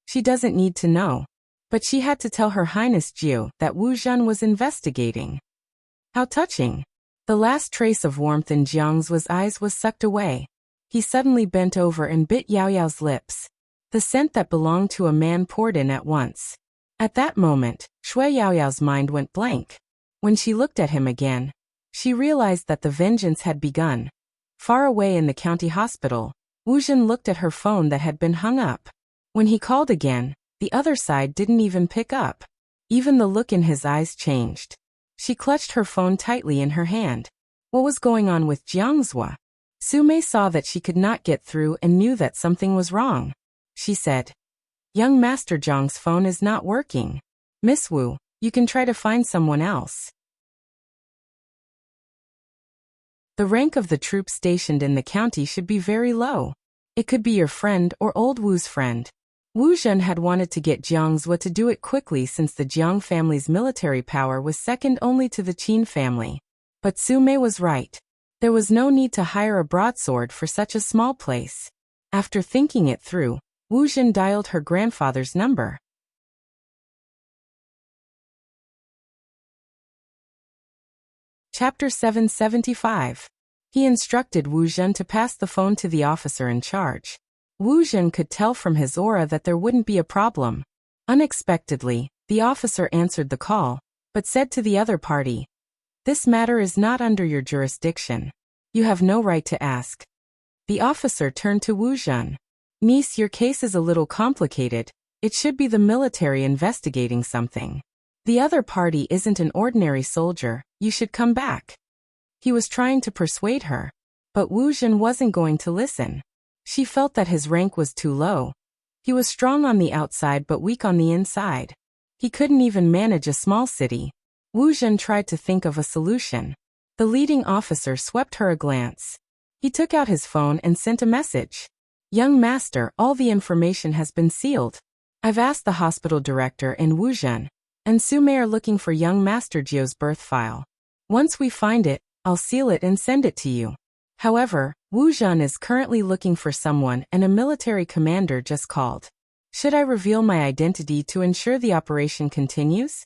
She doesn't need to know. But she had to tell Her Highness Jiu that Wu Zhen was investigating. How touching. The last trace of warmth in Jiangzua's eyes was sucked away. He suddenly bent over and bit Yaoyao's lips. The scent that belonged to a man poured in at once. At that moment, Shui Yaoyao's mind went blank. When she looked at him again, she realized that the vengeance had begun. Far away in the county hospital, Wu Zhen looked at her phone that had been hung up. When he called again, the other side didn't even pick up. Even the look in his eyes changed. She clutched her phone tightly in her hand. What was going on with Jiangzhua? Sumei saw that she could not get through and knew that something was wrong. She said, Young Master Zhang's phone is not working. Miss Wu, you can try to find someone else. The rank of the troops stationed in the county should be very low. It could be your friend or old Wu's friend. Wu Zhen had wanted to get Jiangzhua to do it quickly since the Jiang family's military power was second only to the Qin family. But Sumei was right. There was no need to hire a broadsword for such a small place. After thinking it through, Wu Zhen dialed her grandfather's number. Chapter 775. He instructed Wu Zhen to pass the phone to the officer in charge. Wu Zhen could tell from his aura that there wouldn't be a problem. Unexpectedly, the officer answered the call, but said to the other party, This matter is not under your jurisdiction. You have no right to ask. The officer turned to Wu Zhen. Niece, your case is a little complicated. It should be the military investigating something. The other party isn't an ordinary soldier. You should come back. He was trying to persuade her, but Wu Zhen wasn't going to listen. She felt that his rank was too low. He was strong on the outside but weak on the inside. He couldn't even manage a small city. Wu Zhen tried to think of a solution. The leading officer swept her a glance. He took out his phone and sent a message. Young master, all the information has been sealed. I've asked the hospital director and Wu Zhen, and Sume are looking for young Master Jio's birth file. Once we find it, I'll seal it and send it to you. However, Wu Zhen is currently looking for someone and a military commander just called. Should I reveal my identity to ensure the operation continues?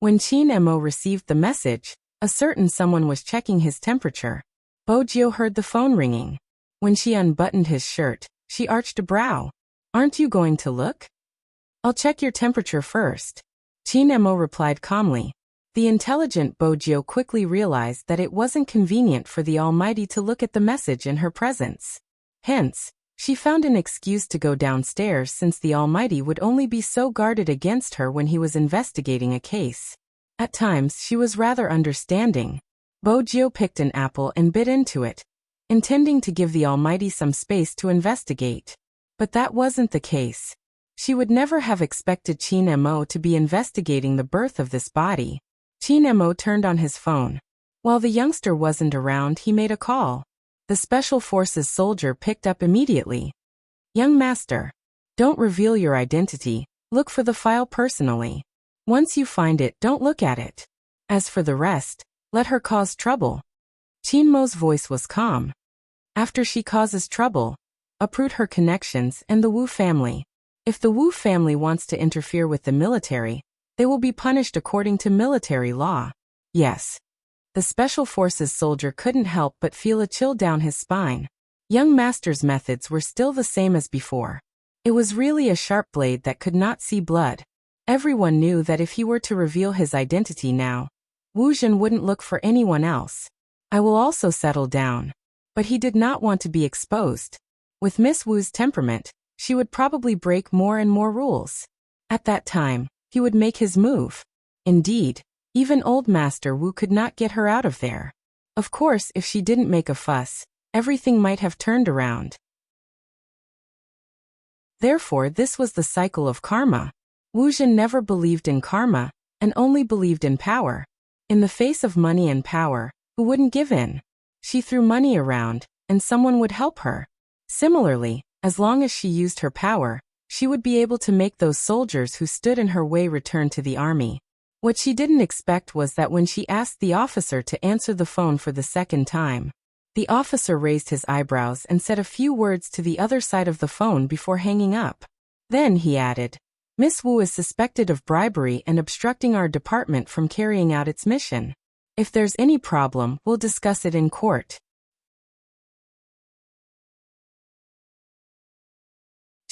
When Qin Mo received the message, a certain someone was checking his temperature. Bo Jio heard the phone ringing. When she unbuttoned his shirt, she arched a brow. Aren't you going to look? I'll check your temperature first. Qin Mo replied calmly. The intelligent Bo Jio quickly realized that it wasn't convenient for the Almighty to look at the message in her presence. Hence, she found an excuse to go downstairs since the Almighty would only be so guarded against her when he was investigating a case. At times she was rather understanding. Bo Jio picked an apple and bit into it, intending to give the Almighty some space to investigate. But that wasn't the case. She would never have expected Qin Mo to be investigating the birth of this body. Qin Mo turned on his phone. While the youngster wasn't around, he made a call. The Special Forces soldier picked up immediately. Young master, don't reveal your identity, look for the file personally. Once you find it, don't look at it. As for the rest, let her cause trouble. Qin Mo's voice was calm. After she causes trouble, uproot her connections and the Wu family. If the Wu family wants to interfere with the military, they will be punished according to military law. Yes. The Special Forces soldier couldn't help but feel a chill down his spine. Young master's methods were still the same as before. It was really a sharp blade that could not see blood. Everyone knew that if he were to reveal his identity now, Wu Zhen wouldn't look for anyone else. I will also settle down. But he did not want to be exposed. With Miss Wu's temperament, she would probably break more and more rules. At that time, he would make his move. Indeed, even old Master Wu could not get her out of there. Of course, if she didn't make a fuss, everything might have turned around. Therefore, this was the cycle of karma. Wu Zhen never believed in karma, and only believed in power. In the face of money and power, who wouldn't give in? She threw money around, and someone would help her. Similarly, as long as she used her power, she would be able to make those soldiers who stood in her way return to the army. What she didn't expect was that when she asked the officer to answer the phone for the second time, the officer raised his eyebrows and said a few words to the other side of the phone before hanging up. Then he added, Miss Wu is suspected of bribery and obstructing our department from carrying out its mission. If there's any problem, we'll discuss it in court.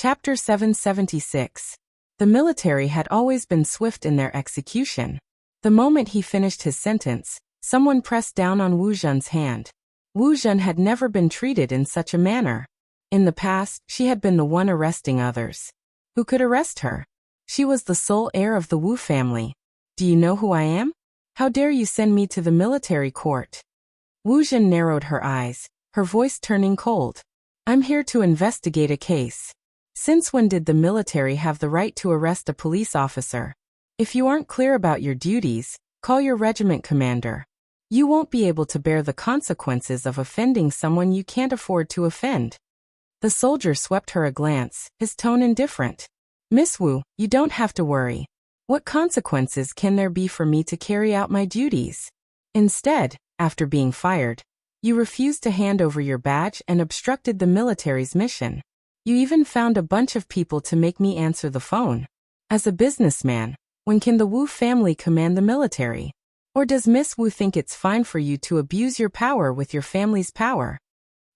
Chapter 776. The military had always been swift in their execution. The moment he finished his sentence, someone pressed down on Wu Zhen's hand. Wu Zhen had never been treated in such a manner. In the past, she had been the one arresting others. Who could arrest her? She was the sole heir of the Wu family. Do you know who I am? How dare you send me to the military court? Wu Zhen narrowed her eyes, her voice turning cold. I'm here to investigate a case. Since when did the military have the right to arrest a police officer? If you aren't clear about your duties, call your regiment commander. You won't be able to bear the consequences of offending someone you can't afford to offend. The soldier swept her a glance, his tone indifferent. Miss Wu, you don't have to worry. What consequences can there be for me to carry out my duties? Instead, after being fired, you refused to hand over your badge and obstructed the military's mission. You even found a bunch of people to make me answer the phone. As a businessman, when can the Wu family command the military? Or does Miss Wu think it's fine for you to abuse your power with your family's power?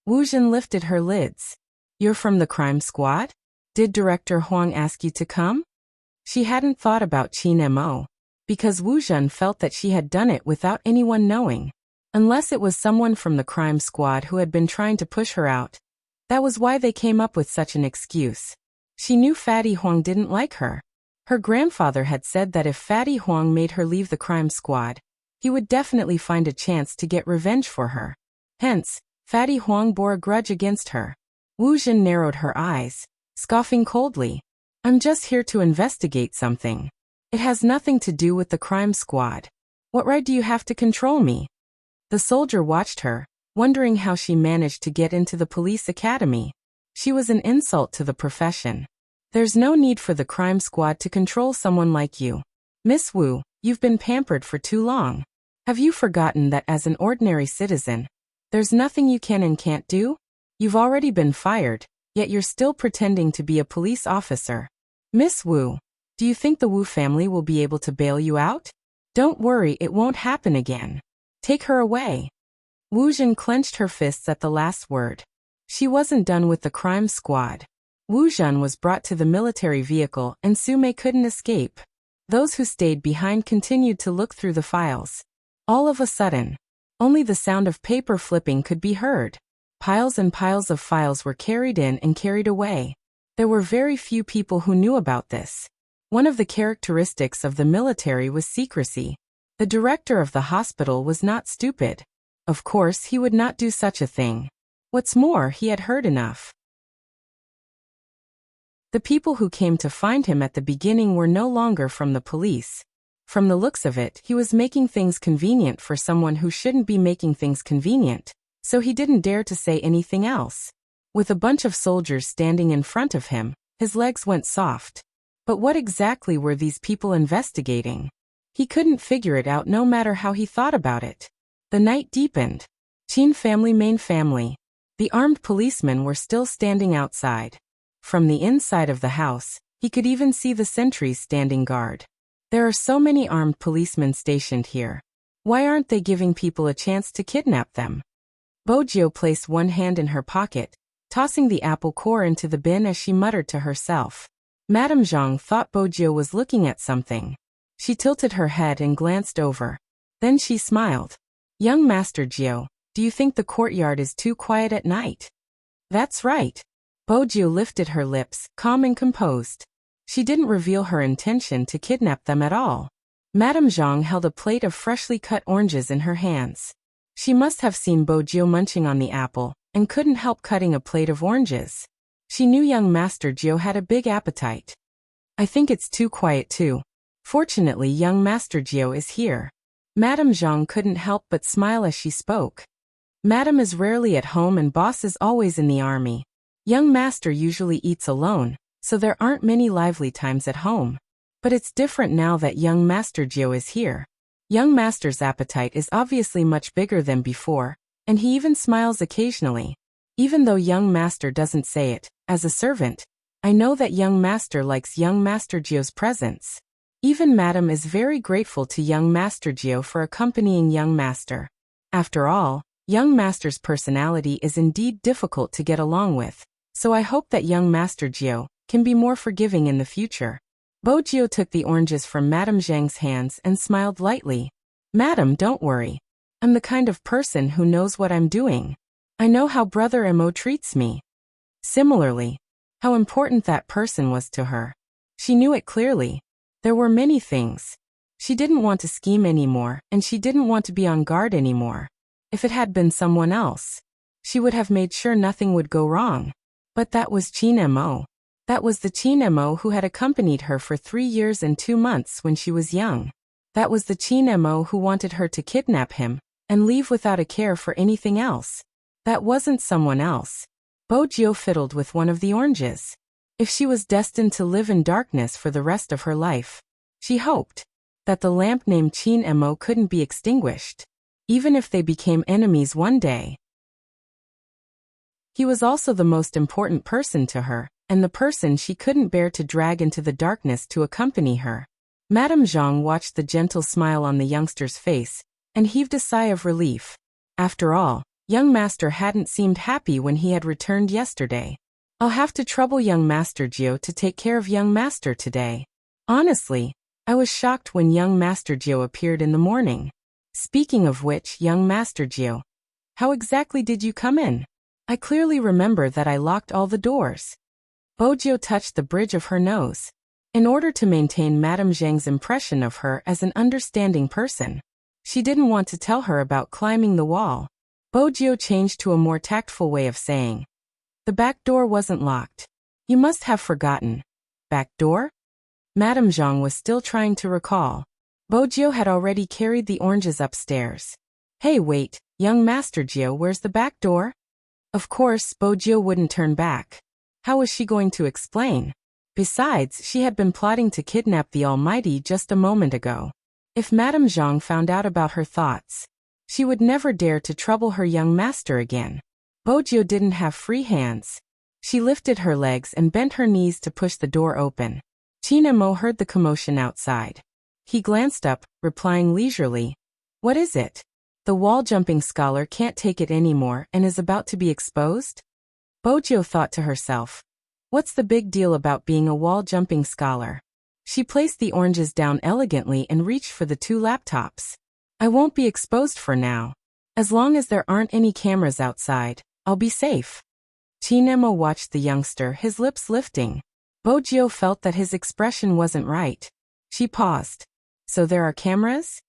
Wu Zhen lifted her lids. You're from the crime squad? Did Director Huang ask you to come? She hadn't thought about Qin Mo, because Wu Zhen felt that she had done it without anyone knowing. Unless it was someone from the crime squad who had been trying to push her out. That was why they came up with such an excuse. She knew Fatty Huang didn't like her. Her grandfather had said that if Fatty Huang made her leave the crime squad, he would definitely find a chance to get revenge for her. Hence, Fatty Huang bore a grudge against her. Wu Zhen narrowed her eyes, scoffing coldly. I'm just here to investigate something. It has nothing to do with the crime squad. What right do you have to control me? The soldier watched her, wondering how she managed to get into the police academy. She was an insult to the profession. There's no need for the crime squad to control someone like you. Miss Wu, you've been pampered for too long. Have you forgotten that as an ordinary citizen, there's nothing you can and can't do? You've already been fired, yet you're still pretending to be a police officer. Miss Wu, do you think the Wu family will be able to bail you out? Don't worry, it won't happen again. Take her away. Wu Zhen clenched her fists at the last word. She wasn't done with the crime squad. Wu Zhen was brought to the military vehicle and Su Mei couldn't escape. Those who stayed behind continued to look through the files. All of a sudden, only the sound of paper flipping could be heard. Piles and piles of files were carried in and carried away. There were very few people who knew about this. One of the characteristics of the military was secrecy. The director of the hospital was not stupid. Of course, he would not do such a thing. What's more, he had heard enough. The people who came to find him at the beginning were no longer from the police. From the looks of it, he was making things convenient for someone who shouldn't be making things convenient, so he didn't dare to say anything else. With a bunch of soldiers standing in front of him, his legs went soft. But what exactly were these people investigating? He couldn't figure it out no matter how he thought about it. The night deepened. Qin family main family. The armed policemen were still standing outside. From the inside of the house, he could even see the sentries standing guard. There are so many armed policemen stationed here. Why aren't they giving people a chance to kidnap them? Bojio placed one hand in her pocket, tossing the apple core into the bin as she muttered to herself. Madame Zhang thought Bojio was looking at something. She tilted her head and glanced over. Then she smiled. Young Master Jiu, do you think the courtyard is too quiet at night? That's right. Bojio lifted her lips, calm and composed. She didn't reveal her intention to kidnap them at all. Madame Zhang held a plate of freshly cut oranges in her hands. She must have seen Bojio munching on the apple, and couldn't help cutting a plate of oranges. She knew young Master Jiu had a big appetite. I think it's too quiet too. Fortunately, young Master Jiu is here. Madame Zhang couldn't help but smile as she spoke. Madame is rarely at home and boss is always in the army. Young Master usually eats alone, so there aren't many lively times at home. But it's different now that young Master Jiu is here. Young Master's appetite is obviously much bigger than before, and he even smiles occasionally. Even though young Master doesn't say it, as a servant, I know that young Master likes young Master Jiu's presence. Even Madame is very grateful to young Master Jiu for accompanying young Master. After all, young Master's personality is indeed difficult to get along with, so I hope that young Master Jiu can be more forgiving in the future. Bojio took the oranges from Madame Zhang's hands and smiled lightly. Madam, don't worry. I'm the kind of person who knows what I'm doing. I know how Brother Mo treats me. Similarly, how important that person was to her. She knew it clearly. There were many things. She didn't want to scheme anymore, and she didn't want to be on guard anymore. If it had been someone else, she would have made sure nothing would go wrong. But that was Qin Mo. That was the Qin Mo who had accompanied her for 3 years and 2 months when she was young. That was the Qin Mo who wanted her to kidnap him and leave without a care for anything else. That wasn't someone else. Bojio fiddled with one of the oranges. If she was destined to live in darkness for the rest of her life, she hoped that the lamp named Qin Mo couldn't be extinguished, even if they became enemies one day. He was also the most important person to her, and the person she couldn't bear to drag into the darkness to accompany her. Madame Zhang watched the gentle smile on the youngster's face, and heaved a sigh of relief. After all, young Master hadn't seemed happy when he had returned yesterday. I'll have to trouble young Master Jiu to take care of young Master today. Honestly, I was shocked when young Master Jiu appeared in the morning. Speaking of which, young Master Jiu, how exactly did you come in? I clearly remember that I locked all the doors. Bojio touched the bridge of her nose. In order to maintain Madame Zhang's impression of her as an understanding person, she didn't want to tell her about climbing the wall. Bojio changed to a more tactful way of saying, the back door wasn't locked. You must have forgotten. Back door? Madame Zhang was still trying to recall. Bojio had already carried the oranges upstairs. Hey, wait, young Master Jiu, where's the back door? Of course, Bojio wouldn't turn back. How was she going to explain? Besides, she had been plotting to kidnap the Almighty just a moment ago. If Madame Zhang found out about her thoughts, she would never dare to trouble her young master again. Bojiu didn't have free hands. She lifted her legs and bent her knees to push the door open. Qin Mo heard the commotion outside. He glanced up, replying leisurely, "What is it? The wall-jumping scholar can't take it anymore and is about to be exposed?" Bojiu thought to herself, "What's the big deal about being a wall-jumping scholar?" She placed the oranges down elegantly and reached for the 2 laptops. "I won't be exposed for now. As long as there aren't any cameras outside, I'll be safe." Qin Mo watched the youngster, his lips lifting. Bojiu felt that his expression wasn't right. She paused. "So there are cameras?"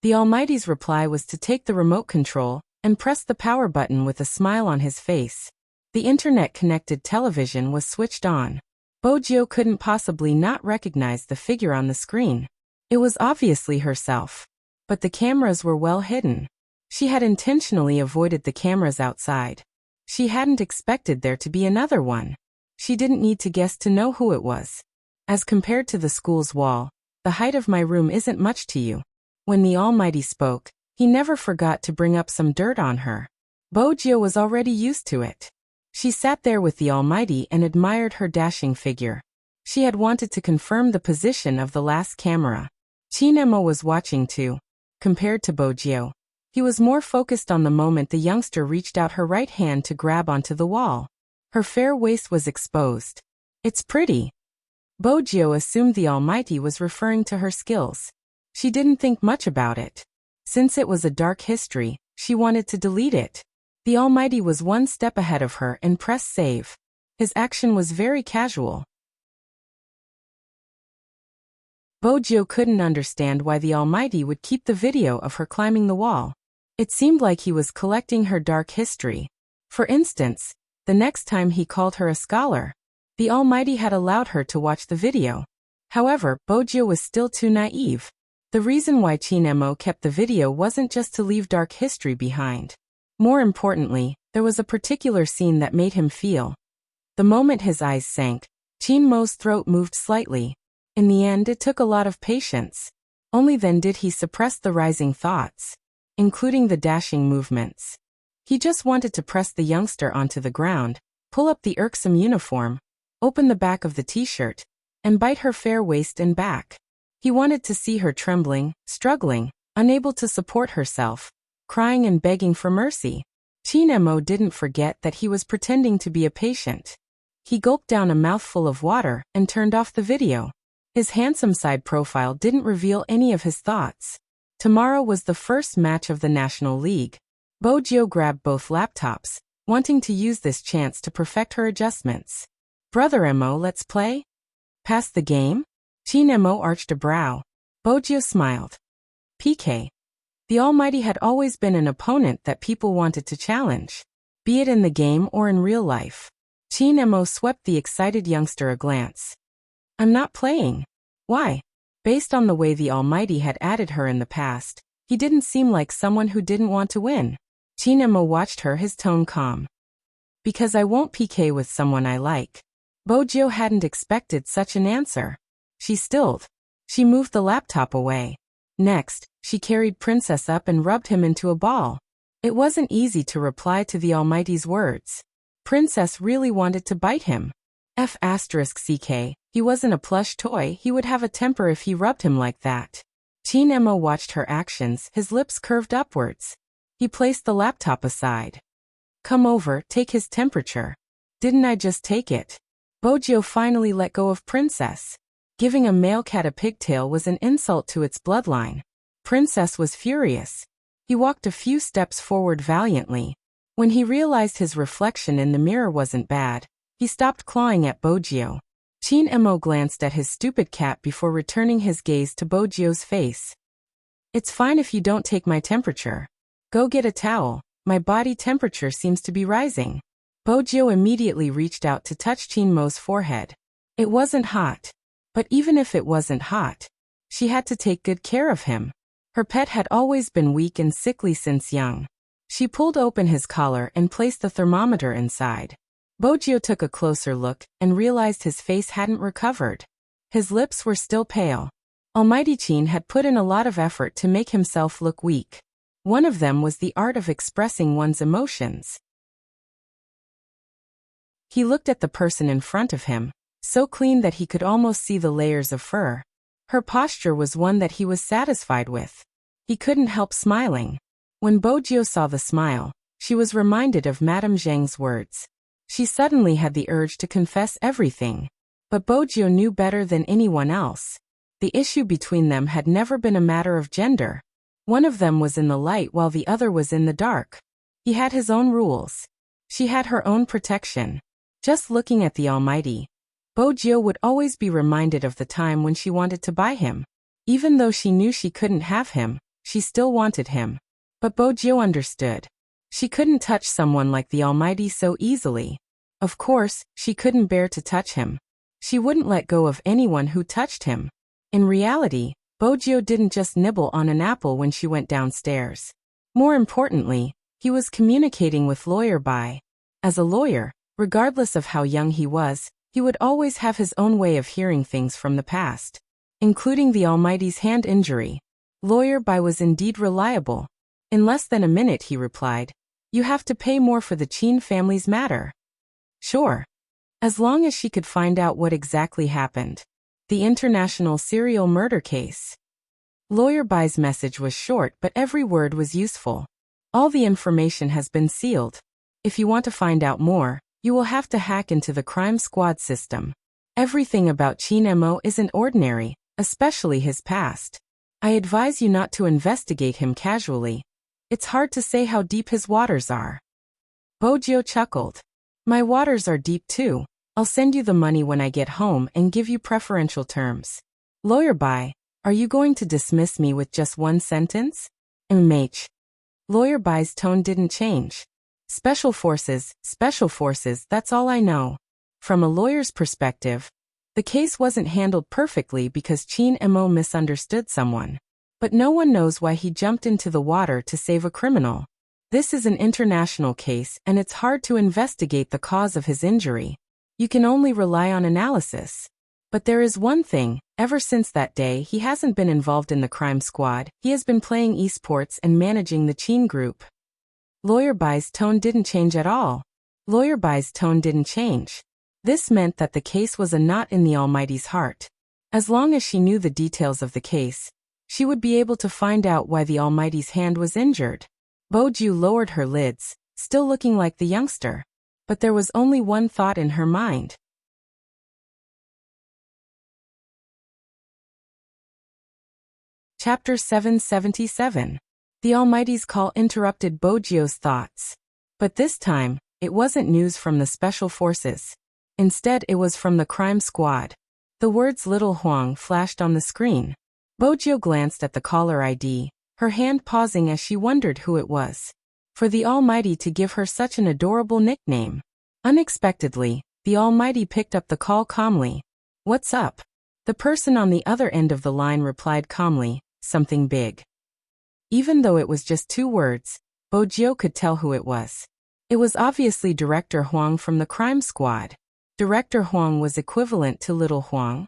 The Almighty's reply was to take the remote control and press the power button with a smile on his face. The internet-connected television was switched on. Bojiu couldn't possibly not recognize the figure on the screen. It was obviously herself. But the cameras were well hidden. She had intentionally avoided the cameras outside. She hadn't expected there to be another one. She didn't need to guess to know who it was. "As compared to the school's wall, the height of my room isn't much to you." When the Almighty spoke, he never forgot to bring up some dirt on her. Bojiu was already used to it. She sat there with the Almighty and admired her dashing figure. She had wanted to confirm the position of the last camera. Qin Mo was watching too. Compared to Bojiu, he was more focused on the moment the youngster reached out her right hand to grab onto the wall. Her fair waist was exposed. "It's pretty." Bojiu assumed the Almighty was referring to her skills. She didn't think much about it. Since it was a dark history, she wanted to delete it. The Almighty was one step ahead of her and pressed save. His action was very casual. Bojiu couldn't understand why the Almighty would keep the video of her climbing the wall. It seemed like he was collecting her dark history. For instance, the next time he called her a scholar, the Almighty had allowed her to watch the video. However, Bojiu was still too naive. The reason why Qin Mo kept the video wasn't just to leave dark history behind. More importantly, there was a particular scene that made him feel. The moment his eyes sank, Qin Mo's throat moved slightly. In the end, it took a lot of patience. Only then did he suppress the rising thoughts, including the dashing movements. He just wanted to press the youngster onto the ground, pull up the irksome uniform, open the back of the t-shirt, and bite her fair waist and back. He wanted to see her trembling, struggling, unable to support herself, crying and begging for mercy. Qin Mo didn't forget that he was pretending to be a patient. He gulped down a mouthful of water and turned off the video. His handsome side profile didn't reveal any of his thoughts. Tomorrow was the first match of the National League. Bojiu grabbed both laptops, wanting to use this chance to perfect her adjustments. "Brother Mo, let's play?" "Pass the game?" Qin Mo arched a brow. Bojiu smiled. "PK." The Almighty had always been an opponent that people wanted to challenge, be it in the game or in real life. Qin Mo swept the excited youngster a glance. "I'm not playing." "Why?" Based on the way the Almighty had added her in the past, he didn't seem like someone who didn't want to win. Qin Mo watched her, his tone calm. "Because I won't PK with someone I like." Bojiu hadn't expected such an answer. She stilled. She moved the laptop away. Next, she carried Princess up and rubbed him into a ball. It wasn't easy to reply to the Almighty's words. Princess really wanted to bite him. F***ck, he wasn't a plush toy, he would have a temper if he rubbed him like that. Qin Mo watched her actions, his lips curved upwards. He placed the laptop aside. "Come over, take his temperature." "Didn't I just take it?" Bojiu finally let go of Princess. Giving a male cat a pigtail was an insult to its bloodline. Princess was furious. He walked a few steps forward valiantly. When he realized his reflection in the mirror wasn't bad, he stopped clawing at Bojiu. Qin Mo glanced at his stupid cat before returning his gaze to Bojiu's face. "It's fine if you don't take my temperature. Go get a towel, my body temperature seems to be rising." Bojiu immediately reached out to touch Qin Mo's forehead. It wasn't hot. But even if it wasn't hot, she had to take good care of him. Her pet had always been weak and sickly since young. She pulled open his collar and placed the thermometer inside. Bojio took a closer look and realized his face hadn't recovered. His lips were still pale. Almighty Qin had put in a lot of effort to make himself look weak. One of them was the art of expressing one's emotions. He looked at the person in front of him, so clean that he could almost see the layers of fur. Her posture was one that he was satisfied with. He couldn't help smiling. When Bojio saw the smile, she was reminded of Madame Zhang's words. She suddenly had the urge to confess everything. But Bojio knew better than anyone else. The issue between them had never been a matter of gender. One of them was in the light while the other was in the dark. He had his own rules. She had her own protection. Just looking at the Almighty, Bojio would always be reminded of the time when she wanted to buy him. Even though she knew she couldn't have him, she still wanted him. But Bojio understood. She couldn't touch someone like the Almighty so easily. Of course, she couldn't bear to touch him. She wouldn't let go of anyone who touched him. In reality, Bojio didn't just nibble on an apple when she went downstairs. More importantly, he was communicating with Lawyer Bai. As a lawyer, regardless of how young he was, he would always have his own way of hearing things from the past, including the Almighty's hand injury. Lawyer Bai was indeed reliable. In less than a minute he replied, "You have to pay more for the Qin family's matter." Sure. As long as she could find out what exactly happened. The international serial murder case. Lawyer Bai's message was short, but every word was useful. All the information has been sealed. If you want to find out more, you will have to hack into the crime squad system. Everything about Qin Mo isn't ordinary, especially his past. I advise you not to investigate him casually. It's hard to say how deep his waters are. Bojio chuckled. My waters are deep too. I'll send you the money when I get home and give you preferential terms. Lawyer Bai, are you going to dismiss me with just one sentence? Lawyer Bai's tone didn't change. Special forces, that's all I know. From a lawyer's perspective, the case wasn't handled perfectly because Qin Mo misunderstood someone. But no one knows why he jumped into the water to save a criminal. This is an international case and it's hard to investigate the cause of his injury. You can only rely on analysis. But there is one thing, ever since that day he hasn't been involved in the crime squad, he has been playing esports and managing the Qin group. Lawyer Bai's tone didn't change at all. Lawyer Bai's tone didn't change. This meant that the case was a knot in the Almighty's heart. As long as she knew the details of the case, she would be able to find out why the Almighty's hand was injured. Bojio lowered her lids, still looking like the youngster. But there was only one thought in her mind. Chapter 777. The Almighty's call interrupted Bojio's thoughts. But this time, it wasn't news from the special forces. Instead, it was from the crime squad. The words Little Huang flashed on the screen. Bojio glanced at the caller ID, her hand pausing as she wondered who it was. For the Almighty to give her such an adorable nickname. Unexpectedly, the Almighty picked up the call calmly. What's up? The person on the other end of the line replied calmly, something big. Even though it was just 2 words, Bojio could tell who it was. It was obviously Director Huang from the crime squad. Director Huang was equivalent to Little Huang.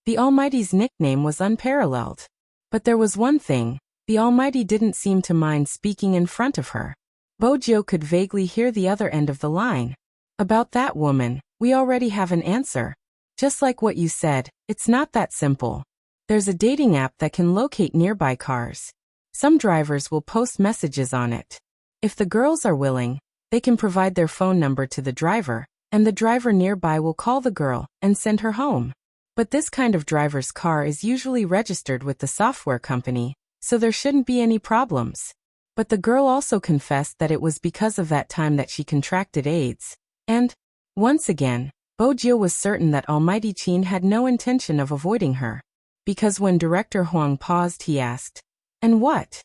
The Almighty's nickname was unparalleled. But there was one thing, the Almighty didn't seem to mind speaking in front of her. Bojio could vaguely hear the other end of the line. About that woman, we already have an answer. Just like what you said, it's not that simple. There's a dating app that can locate nearby cars. Some drivers will post messages on it. If the girls are willing, they can provide their phone number to the driver, and the driver nearby will call the girl and send her home. But this kind of driver's car is usually registered with the software company, so there shouldn't be any problems. But the girl also confessed that it was because of that time that she contracted AIDS. And, once again, Bojio was certain that Almighty Qin had no intention of avoiding her. Because when Director Huang paused he asked, "And what?"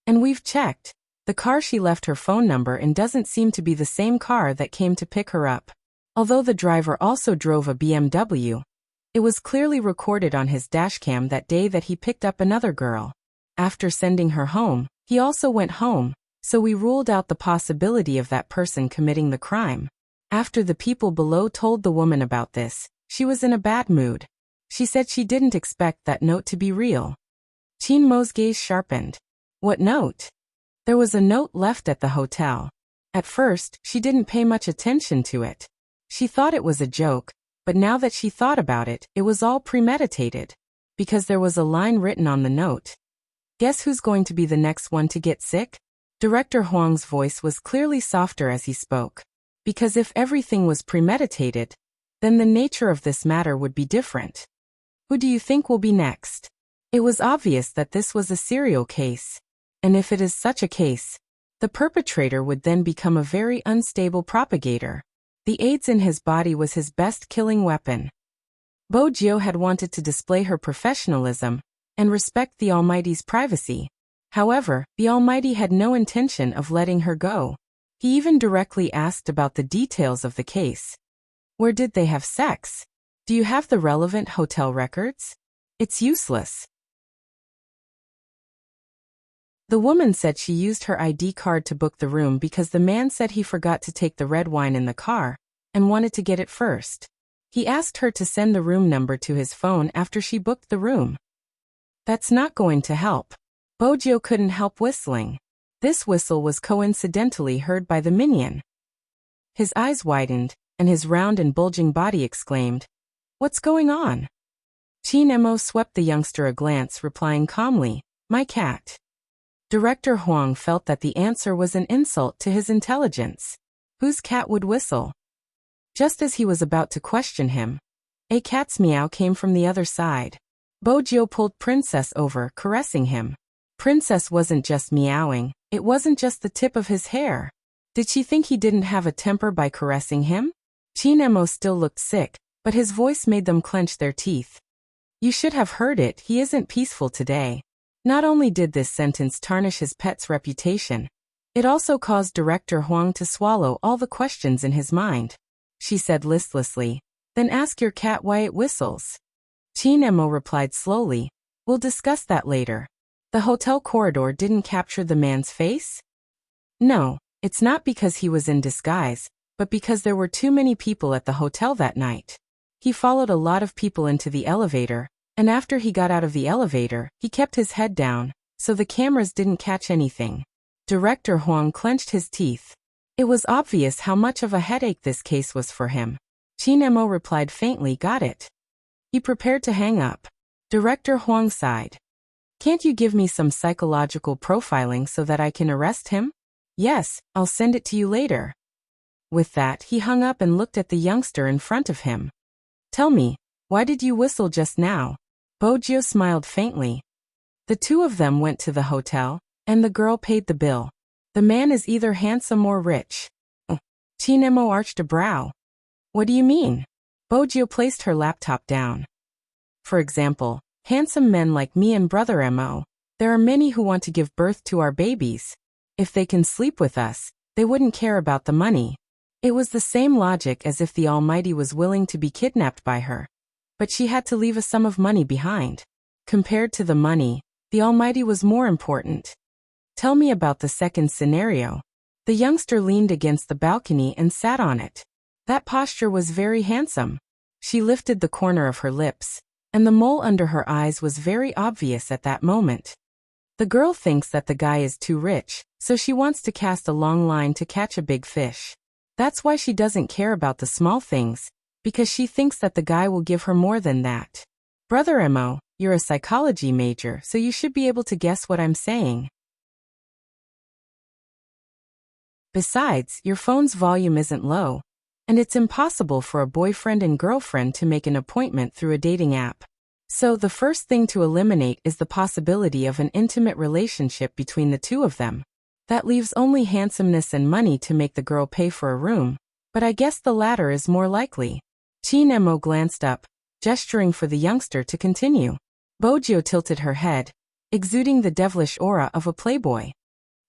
"And we've checked. The car she left her phone number in doesn't seem to be the same car that came to pick her up. Although the driver also drove a BMW, it was clearly recorded on his dashcam that day that he picked up another girl. After sending her home, he also went home, so we ruled out the possibility of that person committing the crime." After the people below told the woman about this, she was in a bad mood. She said she didn't expect that note to be real. Qin Mo's gaze sharpened. What note? There was a note left at the hotel. At first, she didn't pay much attention to it. She thought it was a joke, but now that she thought about it, it was all premeditated. Because there was a line written on the note. Guess who's going to be the next one to get sick? Director Huang's voice was clearly softer as he spoke. Because if everything was premeditated, then the nature of this matter would be different. Who do you think will be next? It was obvious that this was a serial case. And if it is such a case, the perpetrator would then become a very unstable propagator. The AIDS in his body was his best killing weapon. Bo Jiu had wanted to display her professionalism and respect the Almighty's privacy. However, the Almighty had no intention of letting her go. He even directly asked about the details of the case. Where did they have sex? Do you have the relevant hotel records? It's useless. The woman said she used her ID card to book the room because the man said he forgot to take the red wine in the car and wanted to get it first. He asked her to send the room number to his phone after she booked the room. That's not going to help. Bojo couldn't help whistling. This whistle was coincidentally heard by the minion. His eyes widened, and his round and bulging body exclaimed, "What's going on?" Qin Mo swept the youngster a glance, replying calmly, "My cat." Director Huang felt that the answer was an insult to his intelligence. Whose cat would whistle? Just as he was about to question him, a cat's meow came from the other side. Bojo pulled Princess over, caressing him. Princess wasn't just meowing, it wasn't just the tip of his hair. Did she think he didn't have a temper by caressing him? Qin Mo still looked sick, but his voice made them clench their teeth. You should have heard it, he isn't peaceful today. Not only did this sentence tarnish his pet's reputation, it also caused Director Huang to swallow all the questions in his mind. She said listlessly, "Then ask your cat why it whistles." Qin Mo replied slowly, "We'll discuss that later." The hotel corridor didn't capture the man's face? No, it's not because he was in disguise, but because there were too many people at the hotel that night. He followed a lot of people into the elevator, and after he got out of the elevator, he kept his head down, so the cameras didn't catch anything. Director Huang clenched his teeth. It was obvious how much of a headache this case was for him. Qin Mo replied faintly, "Got it." He prepared to hang up. Director Huang sighed. "Can't you give me some psychological profiling so that I can arrest him?" "Yes, I'll send it to you later." With that, he hung up and looked at the youngster in front of him. "Tell me, why did you whistle just now?" Bojo smiled faintly. The two of them went to the hotel, and the girl paid the bill. The man is either handsome or rich. Qin Mo arched a brow. "What do you mean?" Bojo placed her laptop down. "For example, handsome men like me and Brother Mo, there are many who want to give birth to our babies. If they can sleep with us, they wouldn't care about the money." It was the same logic as if the Almighty was willing to be kidnapped by her. But she had to leave a sum of money behind. Compared to the money, the Almighty was more important. "Tell me about the second scenario." The youngster leaned against the balcony and sat on it. That posture was very handsome. She lifted the corner of her lips, and the mole under her eyes was very obvious at that moment. The girl thinks that the guy is too rich, so she wants to cast a long line to catch a big fish. That's why she doesn't care about the small things, because she thinks that the guy will give her more than that. Brother Mo, you're a psychology major, so you should be able to guess what I'm saying. Besides, your phone's volume isn't low, and it's impossible for a boyfriend and girlfriend to make an appointment through a dating app. So the first thing to eliminate is the possibility of an intimate relationship between the two of them. That leaves only handsomeness and money to make the girl pay for a room, but I guess the latter is more likely. Qin Mo glanced up, gesturing for the youngster to continue. Bojo tilted her head, exuding the devilish aura of a playboy.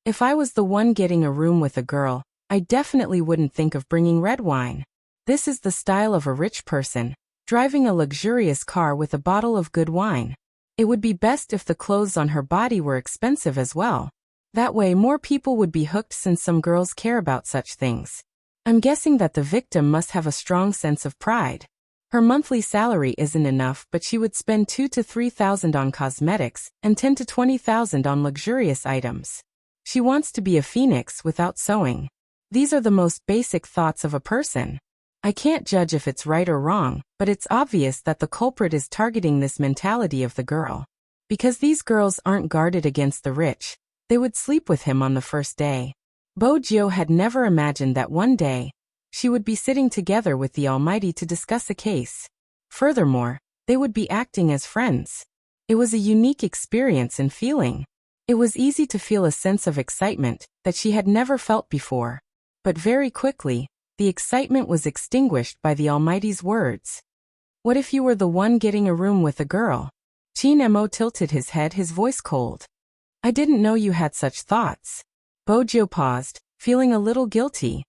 "If I was the one getting a room with a girl, I definitely wouldn't think of bringing red wine. This is the style of a rich person, driving a luxurious car with a bottle of good wine. It would be best if the clothes on her body were expensive as well. That way more people would be hooked since some girls care about such things. I'm guessing that the victim must have a strong sense of pride. Her monthly salary isn't enough, but she would spend 2,000 to 3,000 on cosmetics and 10,000 to 20,000 on luxurious items. She wants to be a phoenix without sewing. These are the most basic thoughts of a person. I can't judge if it's right or wrong, but it's obvious that the culprit is targeting this mentality of the girl. Because these girls aren't guarded against the rich, they would sleep with him on the first day. Bo-jio had never imagined that one day, she would be sitting together with the Almighty to discuss a case. Furthermore, they would be acting as friends. It was a unique experience and feeling. It was easy to feel a sense of excitement that she had never felt before. But very quickly, the excitement was extinguished by the Almighty's words. What if you were the one getting a room with a girl? Chin Mo tilted his head, his voice cold. I didn't know you had such thoughts. Bo-jio paused, feeling a little guilty.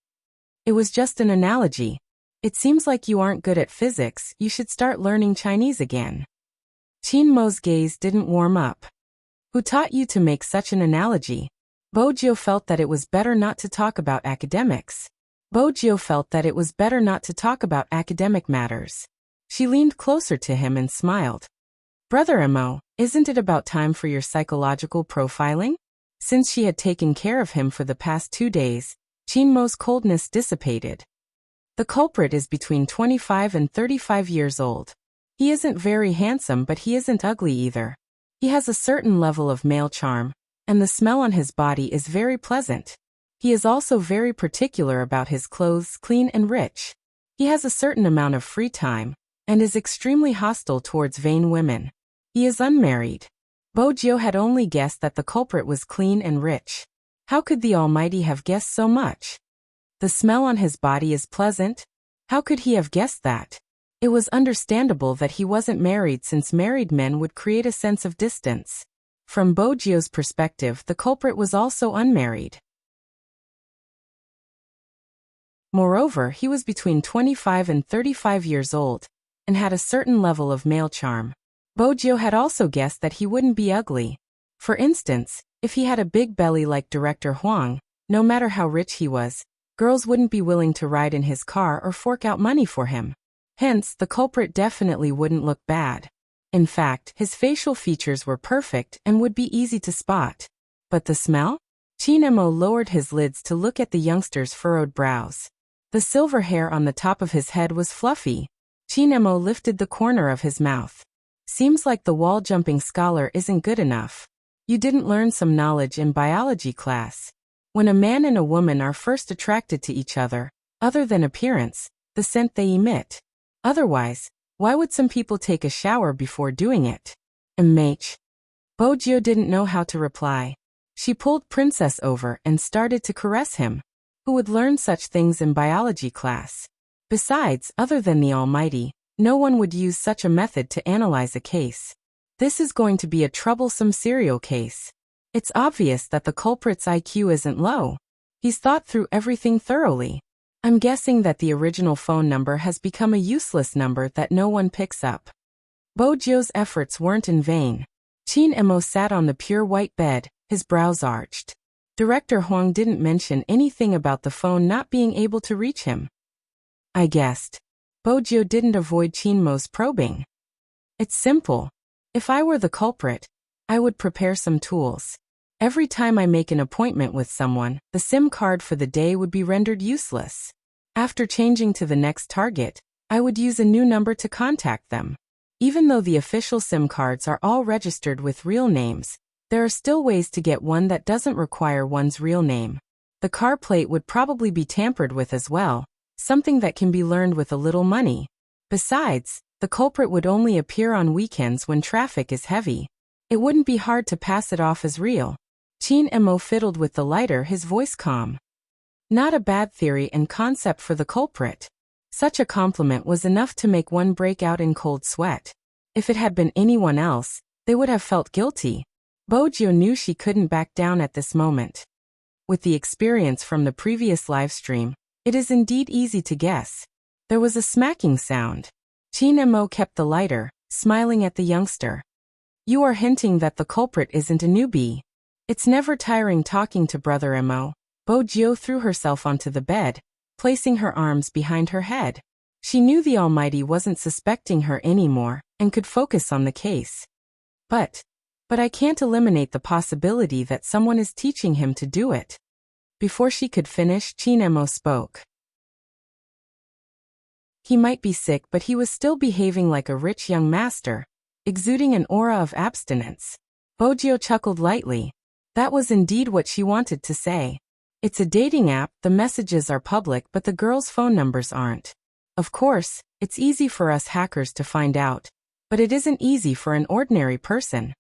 It was just an analogy. It seems like you aren't good at physics, you should start learning Chinese again. Chin Mo's gaze didn't warm up. Who taught you to make such an analogy? Bo-jio felt that it was better not to talk about academics. Bo-jio felt that it was better not to talk about academic matters. She leaned closer to him and smiled. Brother Mo, isn't it about time for your psychological profiling? Since she had taken care of him for the past 2 days, Chin Mo's coldness dissipated. The culprit is between 25 and 35 years old. He isn't very handsome, but he isn't ugly either. He has a certain level of male charm, and the smell on his body is very pleasant. He is also very particular about his clothes, clean and rich. He has a certain amount of free time, and is extremely hostile towards vain women. He is unmarried. Bo-jio had only guessed that the culprit was clean and rich. How could the Almighty have guessed so much? The smell on his body is pleasant? How could he have guessed that? It was understandable that he wasn't married, since married men would create a sense of distance. From Bo-jio's perspective, the culprit was also unmarried. Moreover, he was between 25 and 35 years old, and had a certain level of male charm. Bo-jio had also guessed that he wouldn't be ugly. For instance, if he had a big belly like Director Huang, no matter how rich he was, girls wouldn't be willing to ride in his car or fork out money for him. Hence, the culprit definitely wouldn't look bad. In fact, his facial features were perfect and would be easy to spot. But the smell? Chin Mo lowered his lids to look at the youngster's furrowed brows. The silver hair on the top of his head was fluffy. Chin Mo lifted the corner of his mouth. Seems like the wall-jumping scholar isn't good enough. You didn't learn some knowledge in biology class. When a man and a woman are first attracted to each other, other than appearance, the scent they emit. Otherwise, why would some people take a shower before doing it? MH. Bo-jio didn't know how to reply. She pulled Princess over and started to caress him. Who would learn such things in biology class? Besides, other than the Almighty, no one would use such a method to analyze a case. This is going to be a troublesome serial case. It's obvious that the culprit's IQ isn't low. He's thought through everything thoroughly. I'm guessing that the original phone number has become a useless number that no one picks up. Bo-jio's efforts weren't in vain. Chin Mo sat on the pure white bed, his brows arched. Director Huang didn't mention anything about the phone not being able to reach him. I guessed. Bo-jio didn't avoid Chin Mo's probing. It's simple. If I were the culprit, I would prepare some tools. Every time I make an appointment with someone, the SIM card for the day would be rendered useless. After changing to the next target, I would use a new number to contact them. Even though the official SIM cards are all registered with real names, there are still ways to get one that doesn't require one's real name. The car plate would probably be tampered with as well, something that can be learned with a little money. Besides, the culprit would only appear on weekends when traffic is heavy. It wouldn't be hard to pass it off as real. Chin Mo fiddled with the lighter, his voice calm. Not a bad theory and concept for the culprit. Such a compliment was enough to make one break out in cold sweat. If it had been anyone else, they would have felt guilty. Bo-jio knew she couldn't back down at this moment. With the experience from the previous live stream, it is indeed easy to guess. There was a smacking sound. Chin Mo kept the lighter, smiling at the youngster. You are hinting that the culprit isn't a newbie. It's never tiring talking to Brother Mo. Bo-jio threw herself onto the bed, placing her arms behind her head. She knew the Almighty wasn't suspecting her anymore and could focus on the case. But I can't eliminate the possibility that someone is teaching him to do it. Before she could finish, Chinemo spoke. He might be sick, but he was still behaving like a rich young master, exuding an aura of abstinence. Bojio chuckled lightly. That was indeed what she wanted to say. It's a dating app, the messages are public but the girls' phone numbers aren't. Of course, it's easy for us hackers to find out, but it isn't easy for an ordinary person.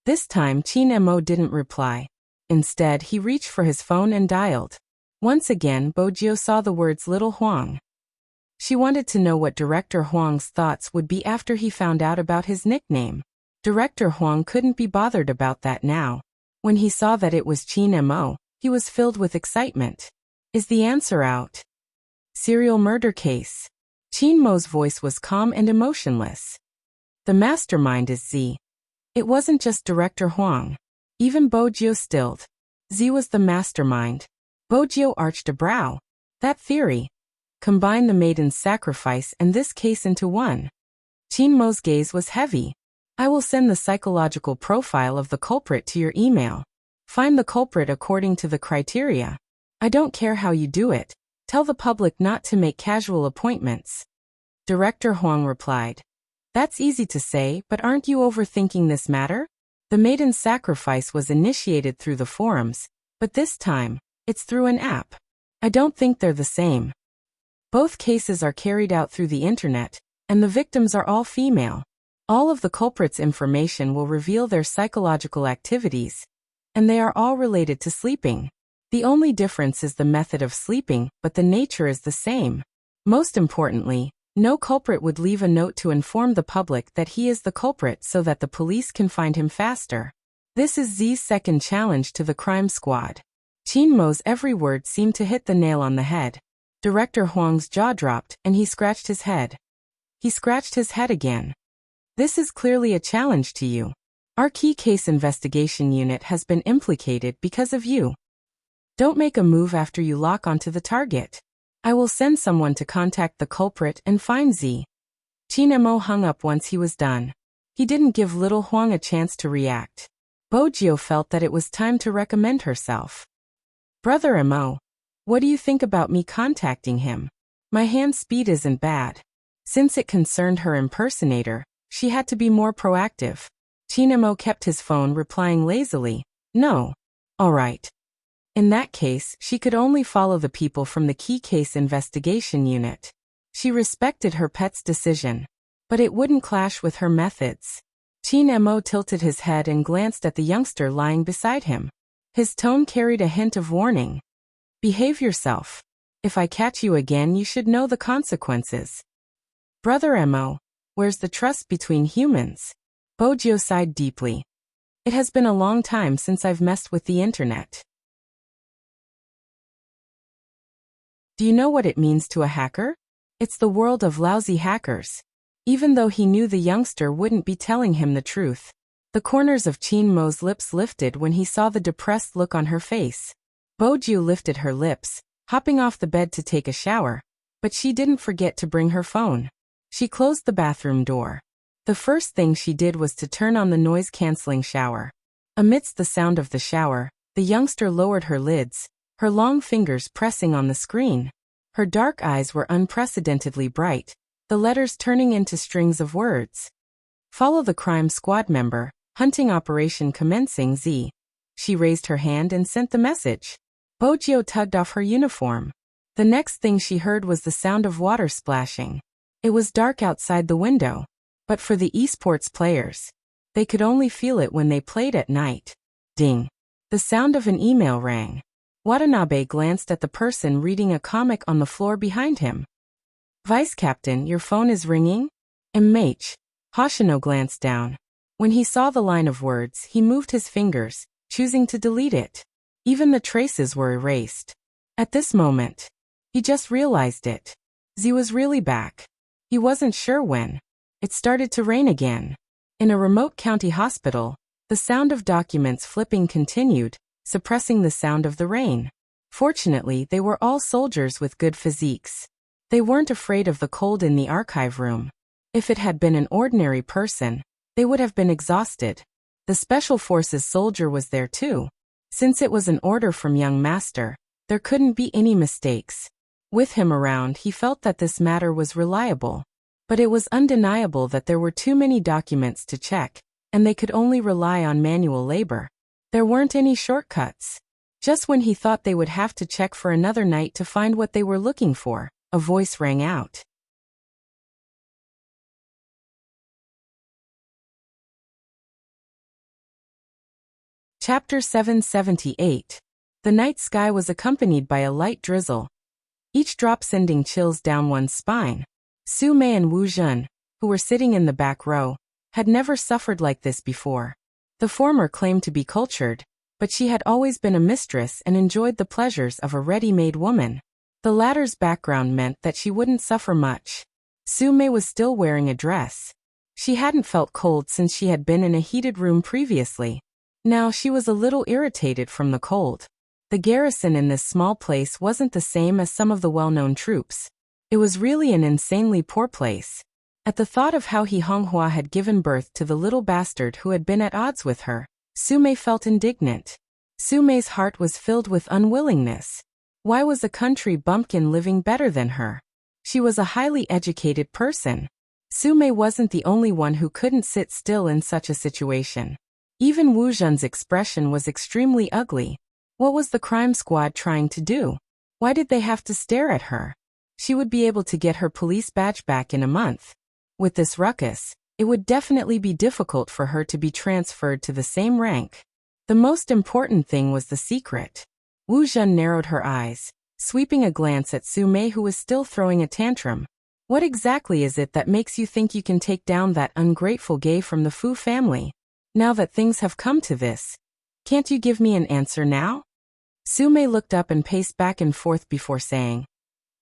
This time Chinemo didn't reply. Instead, he reached for his phone and dialed. Once again, Bojio saw the words Little Huang. She wanted to know what Director Huang's thoughts would be after he found out about his nickname. Director Huang couldn't be bothered about that now. When he saw that it was Chinemo, he was filled with excitement. Is the answer out? Serial murder case. Chinmo's voice was calm and emotionless. The mastermind is Z. It wasn't just Director Huang. Even Bojio stilled. Z was the mastermind. Bojio arched a brow. That theory. Combine the maiden's sacrifice and this case into one. Chinmo's gaze was heavy. I will send the psychological profile of the culprit to your email. Find the culprit according to the criteria. I don't care how you do it. Tell the public not to make casual appointments. Director Huang replied. That's easy to say, but aren't you overthinking this matter? The maiden's sacrifice was initiated through the forums, but this time, it's through an app. I don't think they're the same. Both cases are carried out through the internet, and the victims are all female. All of the culprits' information will reveal their psychological activities, and they are all related to sleeping. The only difference is the method of sleeping, but the nature is the same. Most importantly, no culprit would leave a note to inform the public that he is the culprit so that the police can find him faster. This is Z's second challenge to the crime squad. Chinmo's every word seemed to hit the nail on the head. Director Huang's jaw dropped, and he scratched his head. He scratched his head again. This is clearly a challenge to you. Our key case investigation unit has been implicated because of you. Don't make a move after you lock onto the target. I will send someone to contact the culprit and find Z. Chinemo hung up once he was done. He didn't give Little Huang a chance to react. Bojio felt that it was time to recommend herself. Brother Mo, what do you think about me contacting him? My hand speed isn't bad. Since it concerned her impersonator, she had to be more proactive. Chinemo kept his phone, replying lazily, no. All right. In that case, she could only follow the people from the key case investigation unit. She respected her pet's decision, but it wouldn't clash with her methods. Chinemo tilted his head and glanced at the youngster lying beside him. His tone carried a hint of warning. Behave yourself. If I catch you again, you should know the consequences. Brother Mo, where's the trust between humans? Bojio sighed deeply. It has been a long time since I've messed with the internet. Do you know what it means to a hacker? It's the world of lousy hackers. Even though he knew the youngster wouldn't be telling him the truth. The corners of Chinmo's lips lifted when he saw the depressed look on her face. Bojio lifted her lips, hopping off the bed to take a shower, but she didn't forget to bring her phone. She closed the bathroom door. The first thing she did was to turn on the noise-canceling shower. Amidst the sound of the shower, the youngster lowered her lids, her long fingers pressing on the screen. Her dark eyes were unprecedentedly bright, the letters turning into strings of words. Follow the crime squad member, hunting operation commencing Z. She raised her hand and sent the message. Bojio tugged off her uniform. The next thing she heard was the sound of water splashing. It was dark outside the window, but for the esports players, they could only feel it when they played at night. Ding. The sound of an email rang. Watanabe glanced at the person reading a comic on the floor behind him. Vice Captain, your phone is ringing? MH. Hoshino glanced down. When he saw the line of words, he moved his fingers, choosing to delete it. Even the traces were erased. At this moment, he just realized it. Z was really back. He wasn't sure when. It started to rain again. In a remote county hospital, the sound of documents flipping continued, suppressing the sound of the rain. Fortunately, they were all soldiers with good physiques. They weren't afraid of the cold in the archive room. If it had been an ordinary person, they would have been exhausted. The Special Forces soldier was there too. Since it was an order from young master, there couldn't be any mistakes. With him around, he felt that this matter was reliable. But it was undeniable that there were too many documents to check, and they could only rely on manual labor. There weren't any shortcuts. Just when he thought they would have to check for another night to find what they were looking for, a voice rang out. Chapter 778. The night sky was accompanied by a light drizzle, each drop sending chills down one's spine. Su Mei and Wu Zhen, who were sitting in the back row, had never suffered like this before. The former claimed to be cultured, but she had always been a mistress and enjoyed the pleasures of a ready-made woman. The latter's background meant that she wouldn't suffer much. Su Mei was still wearing a dress. She hadn't felt cold since she had been in a heated room previously. Now she was a little irritated from the cold. The garrison in this small place wasn't the same as some of the well-known troops. It was really an insanely poor place. At the thought of how He Honghua had given birth to the little bastard who had been at odds with her, Su Mei felt indignant. Su Mei's heart was filled with unwillingness. Why was a country bumpkin living better than her? She was a highly educated person. Su Mei wasn't the only one who couldn't sit still in such a situation. Even Wu Zhen's expression was extremely ugly. What was the crime squad trying to do? Why did they have to stare at her? She would be able to get her police badge back in a month. With this ruckus, it would definitely be difficult for her to be transferred to the same rank. The most important thing was the secret. Wu Zhen narrowed her eyes, sweeping a glance at Su Mei, who was still throwing a tantrum. What exactly is it that makes you think you can take down that ungrateful gay from the Fu family? Now that things have come to this, can't you give me an answer now? Su Mei looked up and paced back and forth before saying,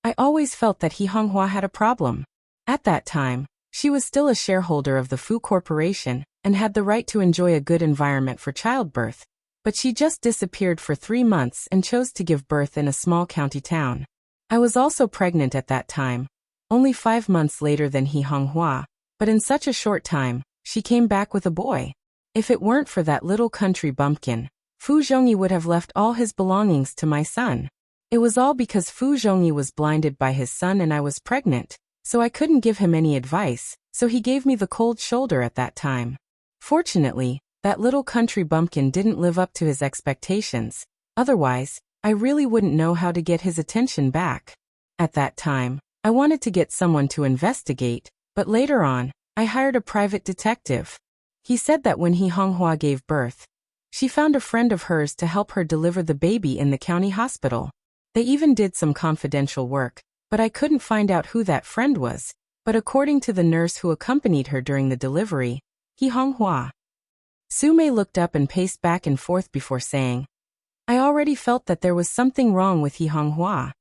I always felt that He Honghua had a problem. At that time, she was still a shareholder of the Fu Corporation and had the right to enjoy a good environment for childbirth, but she just disappeared for 3 months and chose to give birth in a small county town. I was also pregnant at that time, only 5 months later than He Honghua, but in such a short time, she came back with a boy. If it weren't for that little country bumpkin, Fu Zhongyi would have left all his belongings to my son. It was all because Fu Zhongyi was blinded by his son and I was pregnant, so I couldn't give him any advice, so he gave me the cold shoulder at that time. Fortunately, that little country bumpkin didn't live up to his expectations, otherwise, I really wouldn't know how to get his attention back. At that time, I wanted to get someone to investigate, but later on, I hired a private detective. He said that when He Honghua gave birth, she found a friend of hers to help her deliver the baby in the county hospital. They even did some confidential work, but I couldn't find out who that friend was. But according to the nurse who accompanied her during the delivery, He Honghua. Su Mei looked up and paced back and forth before saying, I already felt that there was something wrong with He Honghua.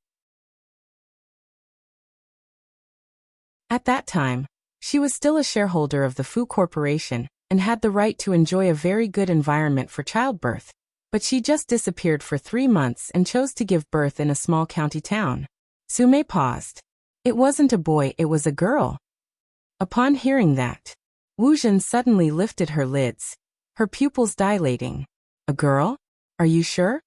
At that time, she was still a shareholder of the Fu Corporation and had the right to enjoy a very good environment for childbirth, but she just disappeared for 3 months and chose to give birth in a small county town. Su Mei paused. It wasn't a boy, it was a girl. Upon hearing that, Wu Zhen suddenly lifted her lids, her pupils dilating. A girl? Are you sure?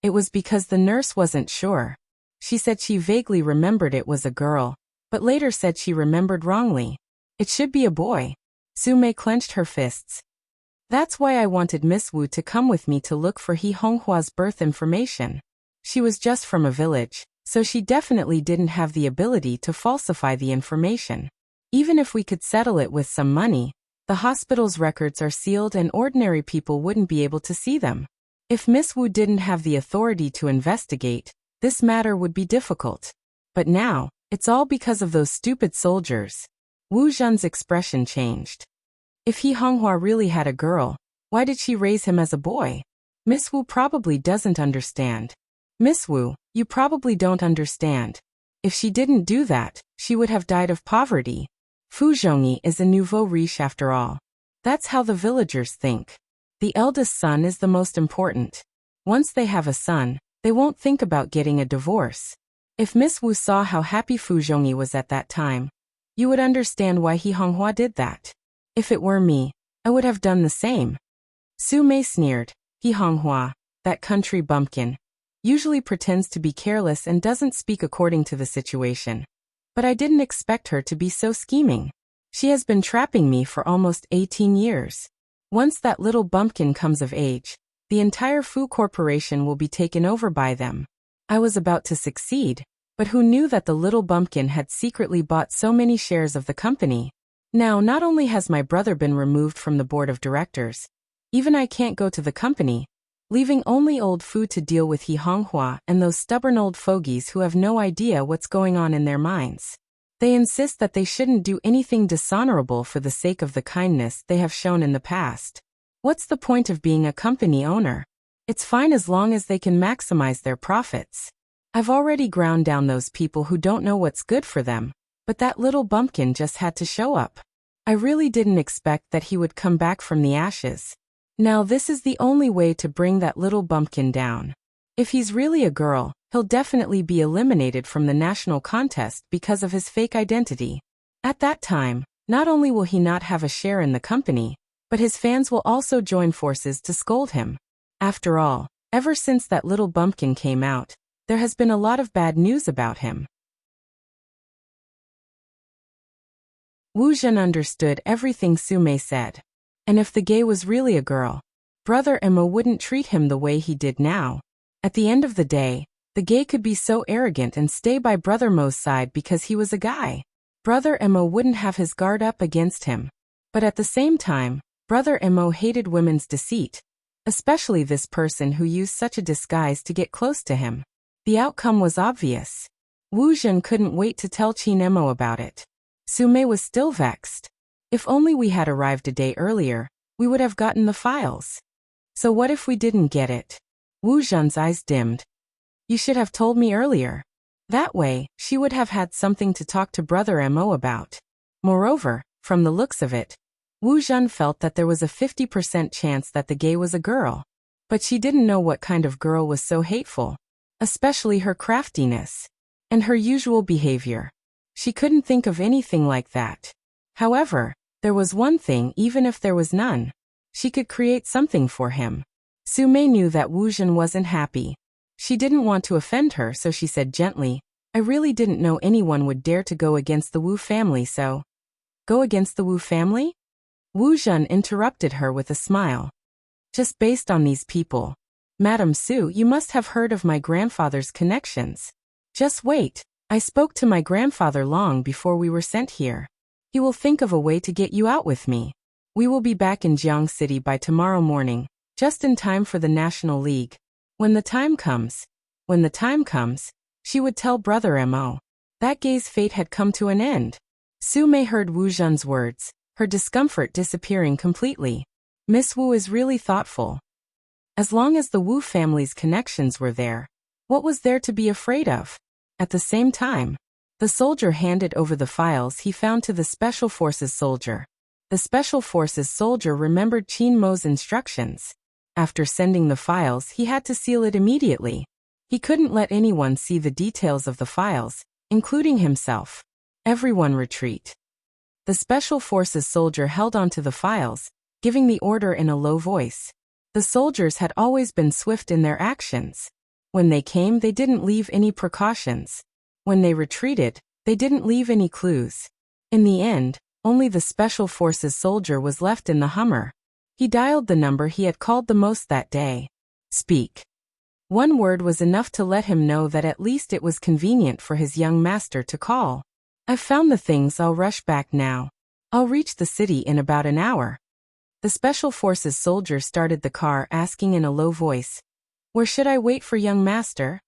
It was because the nurse wasn't sure. She said she vaguely remembered it was a girl, but later said she remembered wrongly. It should be a boy. Su Mei clenched her fists. That's why I wanted Miss Wu to come with me to look for He Honghua's birth information. She was just from a village, so she definitely didn't have the ability to falsify the information. Even if we could settle it with some money, the hospital's records are sealed and ordinary people wouldn't be able to see them. If Miss Wu didn't have the authority to investigate, this matter would be difficult. But now, it's all because of those stupid soldiers. Wu Zhen's expression changed. If He Honghua really had a girl, why did she raise him as a boy? Miss Wu probably doesn't understand. Miss Wu, you probably don't understand. If she didn't do that, she would have died of poverty. Fu Zhongyi is a nouveau riche after all. That's how the villagers think. The eldest son is the most important. Once they have a son, They won't think about getting a divorce. If Miss Wu saw how happy Fu Zhongyi was at that time, you would understand why He Honghua did that. If it were me, I would have done the same. Su Mei sneered. He Honghua, that country bumpkin, usually pretends to be careless and doesn't speak according to the situation. But I didn't expect her to be so scheming. She has been trapping me for almost 18 years. Once that little bumpkin comes of age, the entire Fu Corporation will be taken over by them. I was about to succeed, but who knew that the little bumpkin had secretly bought so many shares of the company? Now, not only has my brother been removed from the board of directors, even I can't go to the company, leaving only old Fu to deal with He Honghua and those stubborn old fogies who have no idea what's going on in their minds. They insist that they shouldn't do anything dishonorable for the sake of the kindness they have shown in the past. What's the point of being a company owner? It's fine as long as they can maximize their profits. I've already ground down those people who don't know what's good for them, but that little bumpkin just had to show up. I really didn't expect that he would come back from the ashes. Now this is the only way to bring that little bumpkin down. If he's really a girl, he'll definitely be eliminated from the national contest because of his fake identity. At that time, not only will he not have a share in the company, but his fans will also join forces to scold him. After all, ever since that little bumpkin came out, there has been a lot of bad news about him. Wu Zhen understood everything Su Mei said. And if the gay was really a girl, Brother Emo wouldn't treat him the way he did now. At the end of the day, the gay could be so arrogant and stay by Brother Mo's side because he was a guy. Brother Emo wouldn't have his guard up against him. But at the same time, Brother Emo hated women's deceit, especially this person who used such a disguise to get close to him. The outcome was obvious. Wu Zhen couldn't wait to tell Qin Emo about it. Su Mei was still vexed. If only we had arrived a day earlier, we would have gotten the files. So what if we didn't get it? Wu Zhen's eyes dimmed. You should have told me earlier. That way, she would have had something to talk to Brother Mo about. Moreover, from the looks of it, Wu Zhen felt that there was a 50% chance that the gay was a girl. But she didn't know what kind of girl was so hateful. Especially her craftiness. And her usual behavior. She couldn't think of anything like that. However, there was one thing even if there was none. She could create something for him. Su Mei knew that Wu Zhen wasn't happy. She didn't want to offend her, so she said gently, I really didn't know anyone would dare to go against the Wu family, so... Go against the Wu family? Wu Zhen interrupted her with a smile. Just based on these people. Madam Su, you must have heard of my grandfather's connections. Just wait. I spoke to my grandfather long before we were sent here. He will think of a way to get you out with me. We will be back in Jiang City by tomorrow morning, just in time for the National League. When the time comes, she would tell Brother Mo. That gay's fate had come to an end. Su Mei heard Wu Zhen's words, her discomfort disappearing completely. Miss Wu is really thoughtful. As long as the Wu family's connections were there, what was there to be afraid of? At the same time, the soldier handed over the files he found to the Special Forces soldier. The Special Forces soldier remembered Qin Mo's instructions. After sending the files, he had to seal it immediately. He couldn't let anyone see the details of the files, including himself. Everyone retreat. The Special Forces soldier held onto the files, giving the order in a low voice. The soldiers had always been swift in their actions. When they came, they didn't leave any precautions. When they retreated, they didn't leave any clues. In the end, only the Special Forces soldier was left in the Hummer. He dialed the number he had called the most that day. Speak. One word was enough to let him know that at least it was convenient for his young master to call. I've found the things, I'll rush back now. I'll reach the city in about an hour. The Special Forces soldier started the car, asking in a low voice, Where should I wait for young master?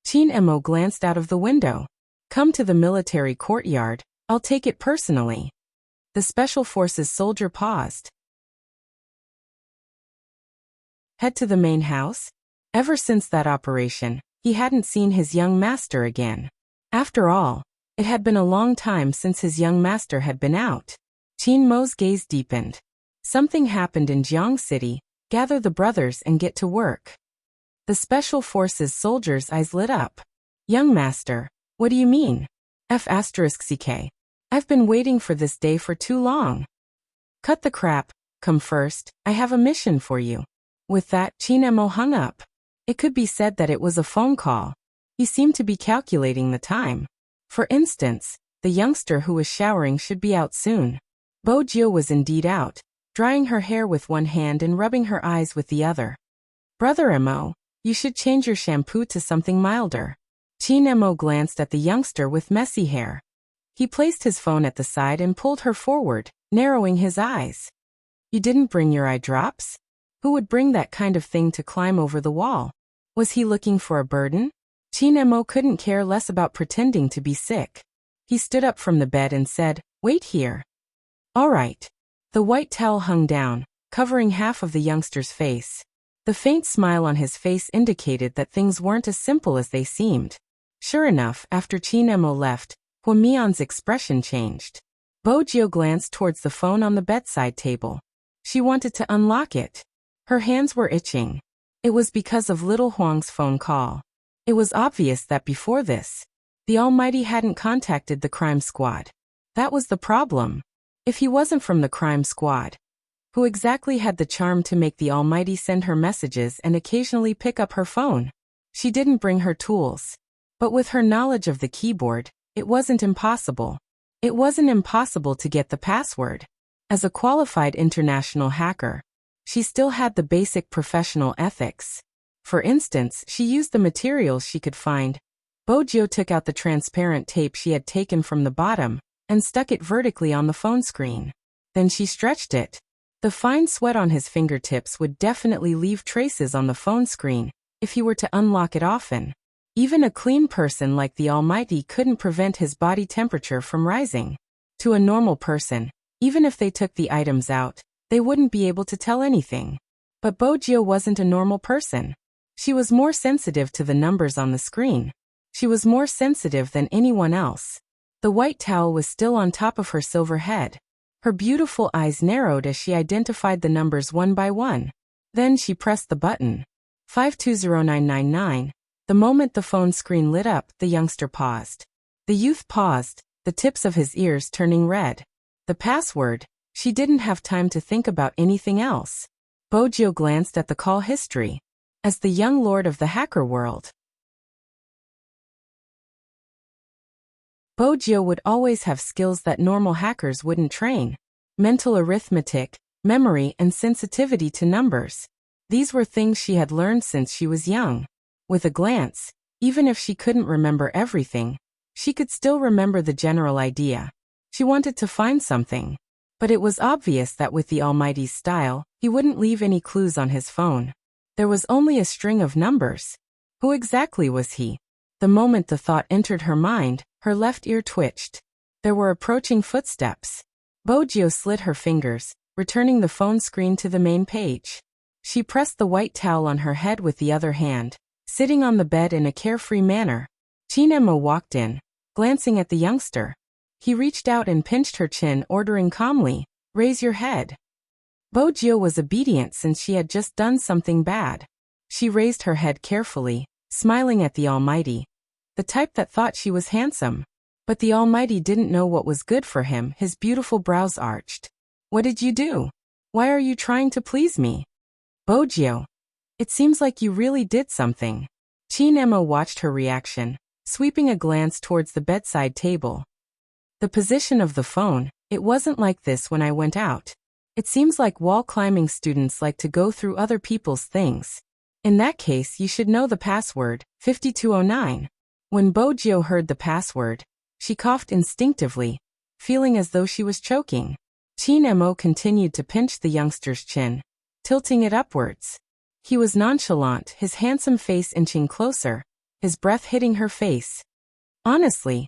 Qin Mo glanced out of the window. Come to the military courtyard, I'll take it personally. The Special Forces soldier paused. Head to the main house? Ever since that operation, he hadn't seen his young master again. After all, it had been a long time since his young master had been out. Qin Mo's gaze deepened. Something happened in Jiang City. Gather the brothers and get to work. The Special Forces soldier's eyes lit up. Young master, what do you mean? F***ck. I've been waiting for this day for too long. Cut the crap, come first, I have a mission for you. With that, Chinemo hung up. It could be said that it was a phone call. He seemed to be calculating the time. For instance, the youngster who was showering should be out soon. Bojio was indeed out, drying her hair with one hand and rubbing her eyes with the other. Brother Mo, you should change your shampoo to something milder. Chinemo glanced at the youngster with messy hair. He placed his phone at the side and pulled her forward, narrowing his eyes. You didn't bring your eye drops? Who would bring that kind of thing to climb over the wall? Was he looking for a burden? Chinemo couldn't care less about pretending to be sick. He stood up from the bed and said, "Wait here." All right. The white towel hung down, covering half of the youngster's face. The faint smile on his face indicated that things weren't as simple as they seemed. Sure enough, after Chinemo left, Huamion's expression changed. Bojio glanced towards the phone on the bedside table. She wanted to unlock it. Her hands were itching. It was because of little Huang's phone call. It was obvious that before this, the Almighty hadn't contacted the crime squad. That was the problem. If he wasn't from the crime squad, who exactly had the charm to make the Almighty send her messages and occasionally pick up her phone? She didn't bring her tools. But with her knowledge of the keyboard, it wasn't impossible. It wasn't impossible to get the password. As a qualified international hacker, she still had the basic professional ethics. For instance, she used the materials she could find. Bojio took out the transparent tape she had taken from the bottom and stuck it vertically on the phone screen. Then she stretched it. The fine sweat on his fingertips would definitely leave traces on the phone screen if he were to unlock it often. Even a clean person like the Almighty couldn't prevent his body temperature from rising. To a normal person, even if they took the items out, they wouldn't be able to tell anything. But Bojio wasn't a normal person. She was more sensitive to the numbers on the screen. She was more sensitive than anyone else. The white towel was still on top of her silver head. Her beautiful eyes narrowed as she identified the numbers one by one. Then she pressed the button. 520999. The moment the phone screen lit up, the youngster paused. The youth paused, the tips of his ears turning red. The password. She didn't have time to think about anything else. Bojio glanced at the call history. As the young lord of the hacker world, Bojio would always have skills that normal hackers wouldn't train. Mental arithmetic, memory, and sensitivity to numbers. These were things she had learned since she was young. With a glance, even if she couldn't remember everything, she could still remember the general idea. She wanted to find something. But it was obvious that with the Almighty's style, he wouldn't leave any clues on his phone. There was only a string of numbers. Who exactly was he? The moment the thought entered her mind, her left ear twitched. There were approaching footsteps. Bojio slid her fingers, returning the phone screen to the main page. She pressed the white towel on her head with the other hand, sitting on the bed in a carefree manner. Chinemo walked in, glancing at the youngster. He reached out and pinched her chin, ordering calmly, "Raise your head." Bojio was obedient since she had just done something bad. She raised her head carefully, smiling at the Almighty. The type that thought she was handsome. But the Almighty didn't know what was good for him. His beautiful brows arched. "What did you do? Why are you trying to please me?" "Bojio, it seems like you really did something." Chinemo watched her reaction, sweeping a glance towards the bedside table. "The position of the phone, it wasn't like this when I went out. It seems like wall-climbing students like to go through other people's things. In that case, you should know the password, 5209. When Bojio heard the password, she coughed instinctively, feeling as though she was choking. Chinemo continued to pinch the youngster's chin, tilting it upwards. He was nonchalant, his handsome face inching closer, his breath hitting her face. "Honestly,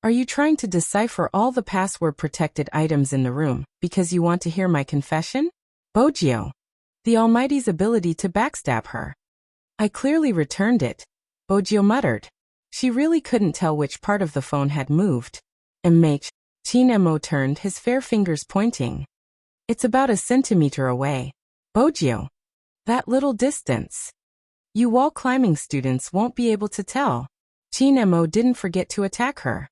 are you trying to decipher all the password-protected items in the room because you want to hear my confession?" Bojio. The Almighty's ability to backstab her. "I clearly returned it," Bojio muttered. She really couldn't tell which part of the phone had moved. "MH." Chinemo turned, his fair fingers pointing. "It's about a centimeter away." "Bojio. That little distance." You wall climbing students won't be able to tell. Qin Mo didn't forget to attack her.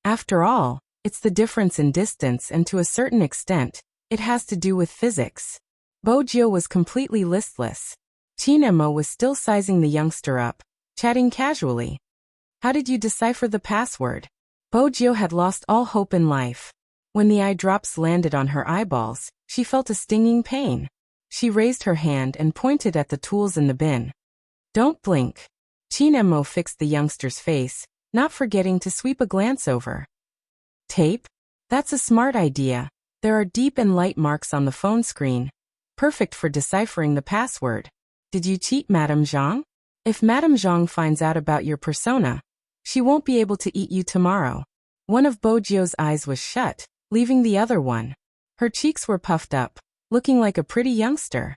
After all, it's the difference in distance and to a certain extent, it has to do with physics. Bojiu was completely listless. Qin Mo was still sizing the youngster up, chatting casually. How did you decipher the password? Bojiu had lost all hope in life. When the eye drops landed on her eyeballs, she felt a stinging pain. She raised her hand and pointed at the tools in the bin. Don't blink. Qin Mo fixed the youngster's face, not forgetting to sweep a glance over. Tape? That's a smart idea. There are deep and light marks on the phone screen. Perfect for deciphering the password. Did you cheat, Madame Zhang? If Madame Zhang finds out about your persona, she won't be able to eat you tomorrow. One of Bojiu's eyes was shut, leaving the other one. Her cheeks were puffed up, looking like a pretty youngster.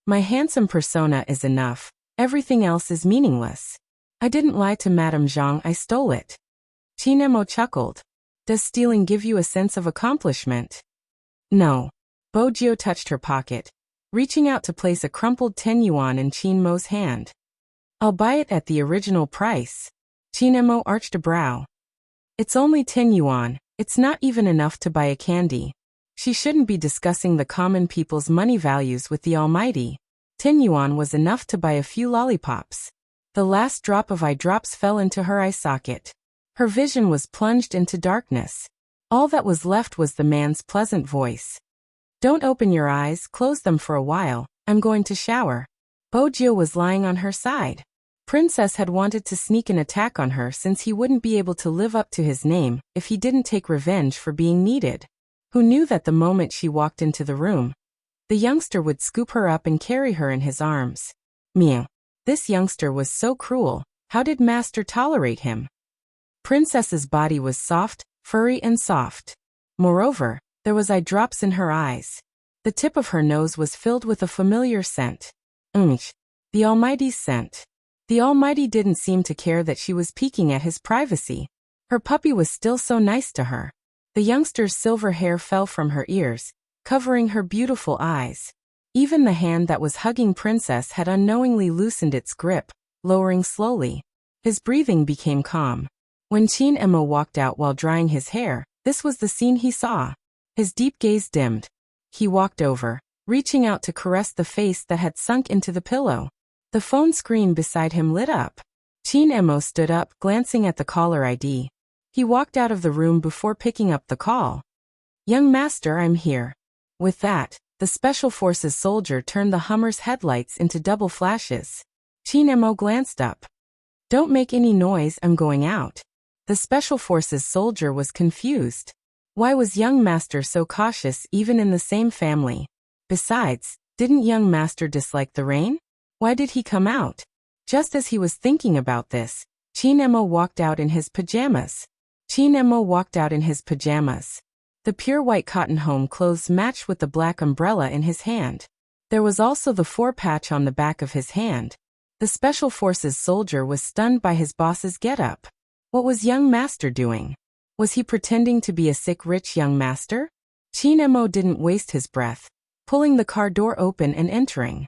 My handsome persona is enough. Everything else is meaningless. I didn't lie to Madame Zhang, I stole it. Qin Mo chuckled. Does stealing give you a sense of accomplishment? No. Bojiu touched her pocket, reaching out to place a crumpled 10 yuan in Qin Mo's hand. I'll buy it at the original price. Qin Mo arched a brow. It's only 10 yuan, it's not even enough to buy a candy. She shouldn't be discussing the common people's money values with the Almighty. 10 yuan was enough to buy a few lollipops. The last drop of eye drops fell into her eye socket. Her vision was plunged into darkness. All that was left was the man's pleasant voice. Don't open your eyes, close them for a while, I'm going to shower. Bojiu was lying on her side. Princess had wanted to sneak an attack on her since he wouldn't be able to live up to his name if he didn't take revenge for being needed. Who knew that the moment she walked into the room, the youngster would scoop her up and carry her in his arms. Meow. This youngster was so cruel, how did Master tolerate him? Princess's body was soft, furry and soft. Moreover, there was eye drops in her eyes. The tip of her nose was filled with a familiar scent. The Almighty's scent. The Almighty didn't seem to care that she was peeking at his privacy. Her puppy was still so nice to her. The youngster's silver hair fell from her ears, covering her beautiful eyes. Even the hand that was hugging Princess had unknowingly loosened its grip, lowering slowly. His breathing became calm. When Qin Mo walked out while drying his hair, this was the scene he saw. His deep gaze dimmed. He walked over, reaching out to caress the face that had sunk into the pillow. The phone screen beside him lit up. Qin Mo stood up, glancing at the caller ID. He walked out of the room before picking up the call. Young master, I'm here. With that, the Special Forces soldier turned the Hummer's headlights into double flashes. Qin Mo glanced up. Don't make any noise, I'm going out. The Special Forces soldier was confused. Why was young master so cautious even in the same family? Besides, didn't young master dislike the rain? Why did he come out? Just as he was thinking about this, Qin Mo walked out in his pajamas. Qin Mo walked out in his pajamas. The pure white cotton home clothes matched with the black umbrella in his hand. There was also the 4 patch on the back of his hand. The Special Forces soldier was stunned by his boss's getup. What was young master doing? Was he pretending to be a sick rich young master? Qin Mo didn't waste his breath, pulling the car door open and entering.